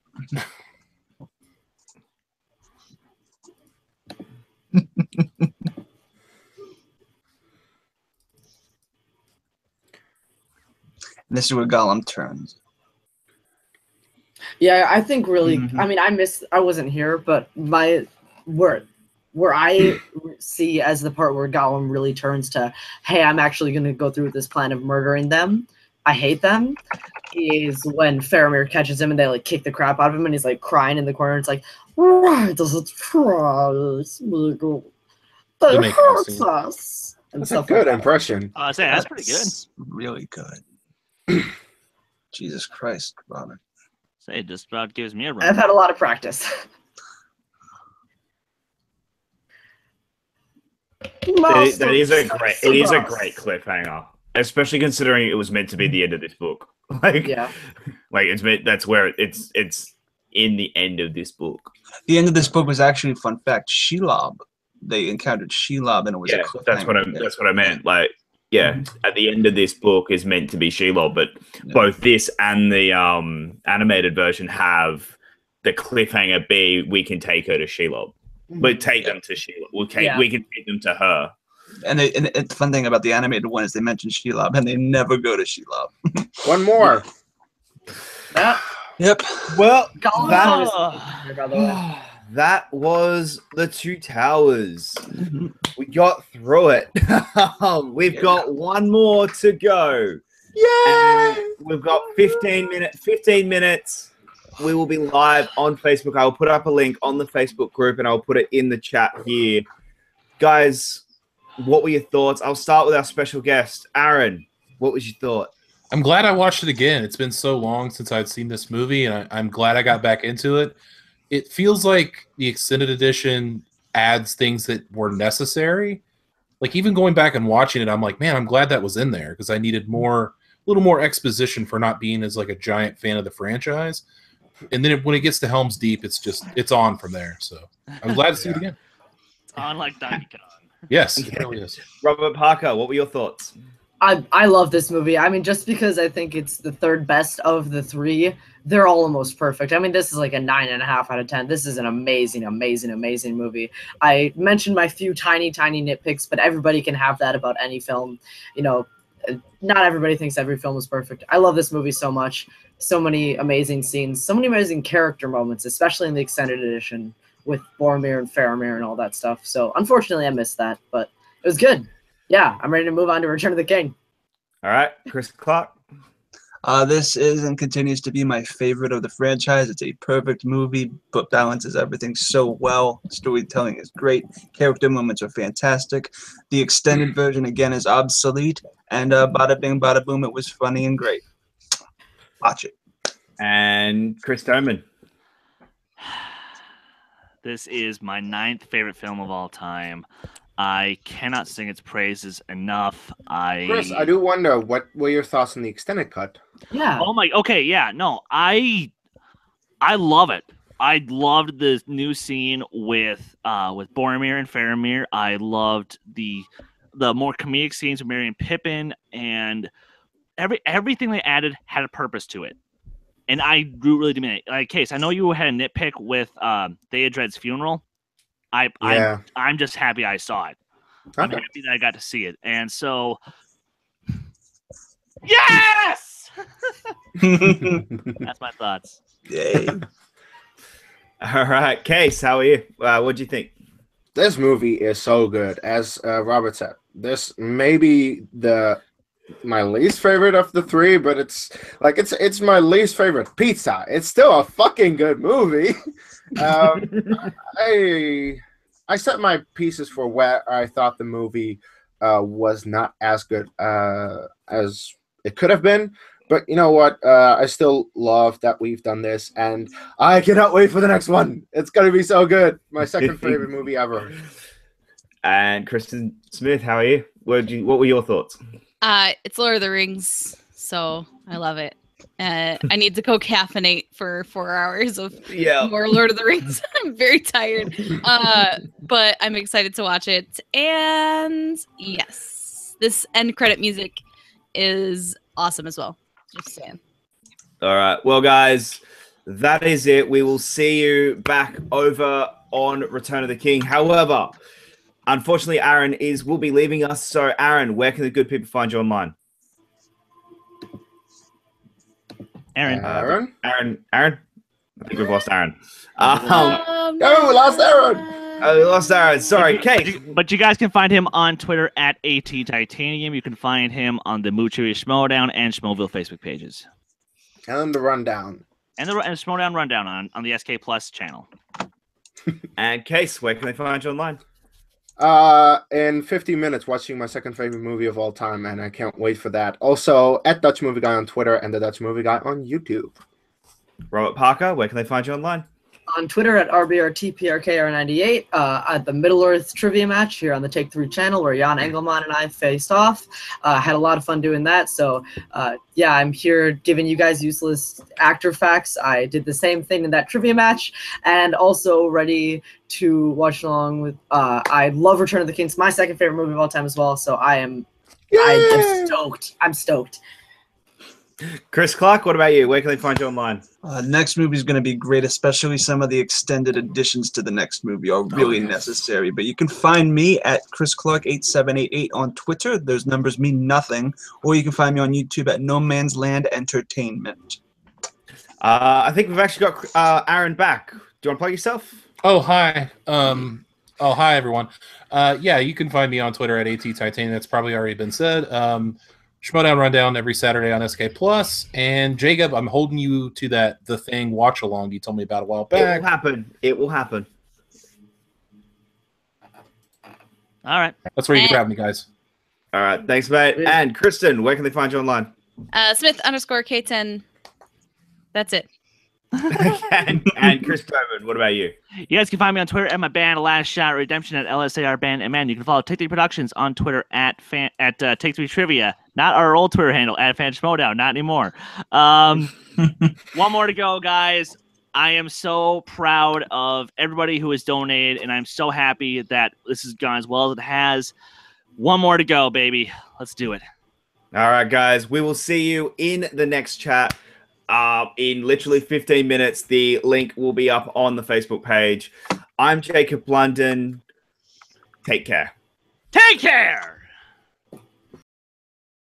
And this is where Gollum turns. Yeah, I think really. I mean, I wasn't here, but where I see as the part where Gollum really turns to, hey, I'm actually going to go through with this plan of murdering them. I hate them. Is when Faramir catches him and they like kick the crap out of him and he's like crying in the corner. It's like, why does it try to hurt us? And That's a good impression. That's pretty good. Really good. Jesus Christ, Robert. Say, it just about gives me a run. I've had a lot of practice. That is a great cliffhanger, especially considering it was meant to be the end of this book. Like it's meant, that's where it's in the end of this book. The end of this book was actually, fun fact, Shelob. They encountered Shelob and it was a cliffhanger. That's what I meant. Like, at the end of this book is meant to be Shelob, but both this and the animated version have the cliffhanger be we can take her to Shelob. But take them to Shelob. We can take them to her. And the fun thing about the animated one is they mention Shelob, and they never go to Shelob. One more. Yep. Well, That, that was the Two Towers. We got through it. We've got one more to go. Yay! We've got 15 minutes. We will be live on Facebook. I'll put up a link on the Facebook group and I'll put it in the chat here. Guys, what were your thoughts? I'll start with our special guest. Aaron, what was your thought? I'm glad I watched it again. It's been so long since I'd seen this movie, and I'm glad I got back into it. It feels like the extended edition adds things that were necessary. Like, even going back and watching it, I'm like, man, I'm glad that was in there because I needed a little more exposition for not being as like a giant fan of the franchise. And then when it gets to Helm's Deep, it's on from there. So I'm glad to see it again. It's on like Donkey Kong. Yes, it really is. Robert Parker, what were your thoughts? I love this movie. I mean, just because I think it's the third best of the three, they're all almost perfect. I mean, this is like a 9.5 out of 10. This is an amazing, amazing, amazing movie. I mentioned my few tiny, tiny nitpicks, but everybody can have that about any film. You know, not everybody thinks every film is perfect. I love this movie so much. So many amazing scenes, so many amazing character moments, especially in the extended edition with Boromir and Faramir and all that stuff. So unfortunately, I missed that, but it was good. Yeah, I'm ready to move on to Return of the King. All right, Chris Clark. This is and continues to be my favorite of the franchise. It's a perfect movie, but balances everything so well. Storytelling is great. Character moments are fantastic. The extended version, again, is obsolete. And bada bing, bada boom, it was funny and great. Watch it. And Chris Stoneman. This is my 9th favorite film of all time. I cannot sing its praises enough. Chris, I do wonder, what were your thoughts on the extended cut? Yeah. Oh my. Okay. Yeah. No. I love it. I loved the new scene with Boromir and Faramir. I loved the more comedic scenes with Merry and Pippin, and everything they added had a purpose to it. And I really do mean it. Like, Case, I know you had a nitpick with Theodred's funeral. I'm just happy I saw it. Okay. I'm happy that I got to see it. And so, yes! That's my thoughts. Yay. All right, Case, how are you? What'd you think? This movie is so good. As Robert said, this may be my least favorite of the three, but it's my least favorite pizza. It's still a fucking good movie. I set my pieces for where I thought the movie was not as good as it could have been. But you know what? I still love that we've done this, and I cannot wait for the next one. It's going to be so good. My second favorite movie ever. And Kristen Smith, how are you? What were your thoughts? It's Lord of the Rings, so I love it. I need to go caffeinate for 4 hours of more Lord of the Rings. I'm very tired, but I'm excited to watch it. And yes, this end credit music is awesome as well. Just saying. All right, well, guys, that is it. We will see you back over on Return of the King. However, unfortunately, Aaron will be leaving us. So, Aaron, where can the good people find you online? Aaron. Aaron. I think we've lost Aaron. Oh, we lost Aaron. We lost Aaron. Sorry, Kate. But you guys can find him on Twitter at ATTitanium. You can find him on the Moochery Schmodown and Schmoville Facebook pages. And the Rundown. And the Schmodown Rundown on the SK Plus channel. And Case, where can they find you online? In 50 minutes, watching my second favorite movie of all time, and I can't wait for that. Also, at Dutch Movie Guy on Twitter and the Dutch Movie Guy on YouTube. Robert Parker, where can they find you online? On Twitter at RBRTPRKR98, at the Middle-earth trivia match here on the Take 3 channel where Jan Engelman and I faced off. Had a lot of fun doing that. So, yeah, I'm here giving you guys useless actor facts. I did the same thing in that trivia match, and also ready to watch along with. I love Return of the King. It's my second favorite movie of all time as well. So I am stoked. I'm stoked. Chris Clark, what about you? Where can they find you online? Next movie is going to be great, especially some of the extended additions to the next movie are really necessary. But you can find me at Chris Clark 8788 on Twitter. Those numbers mean nothing. Or you can find me on YouTube at No Man's Land Entertainment. I think we've actually got Aaron back. Do you want to plug yourself? Oh, hi. Hi, everyone. Yeah, you can find me on Twitter at ATTitanium. That's probably already been said. Schmodown Rundown every Saturday on SK Plus. And Jacob, I'm holding you to the thing watch along you told me about a while back. It will happen. It will happen. All right. That's where you can grab me, guys. All right. Thanks, mate. And Kristen, where can they find you online? Smith_K10. That's it. and Chris Tobin, what about you? You guys can find me on Twitter at my band Last Shot Redemption at LSAR Band. And man, you can follow Take 3 Productions on Twitter at Take 3 Trivia. Not our old Twitter handle at Fan Schmodown. Not anymore. One more to go, guys. I am so proud of everybody who has donated, and I'm so happy that this has gone as well as it has. One more to go, baby. Let's do it. All right, guys. We will see you in the next chat. In literally 15 minutes, the link will be up on the Facebook page. I'm Jacob London. Take care. Take care!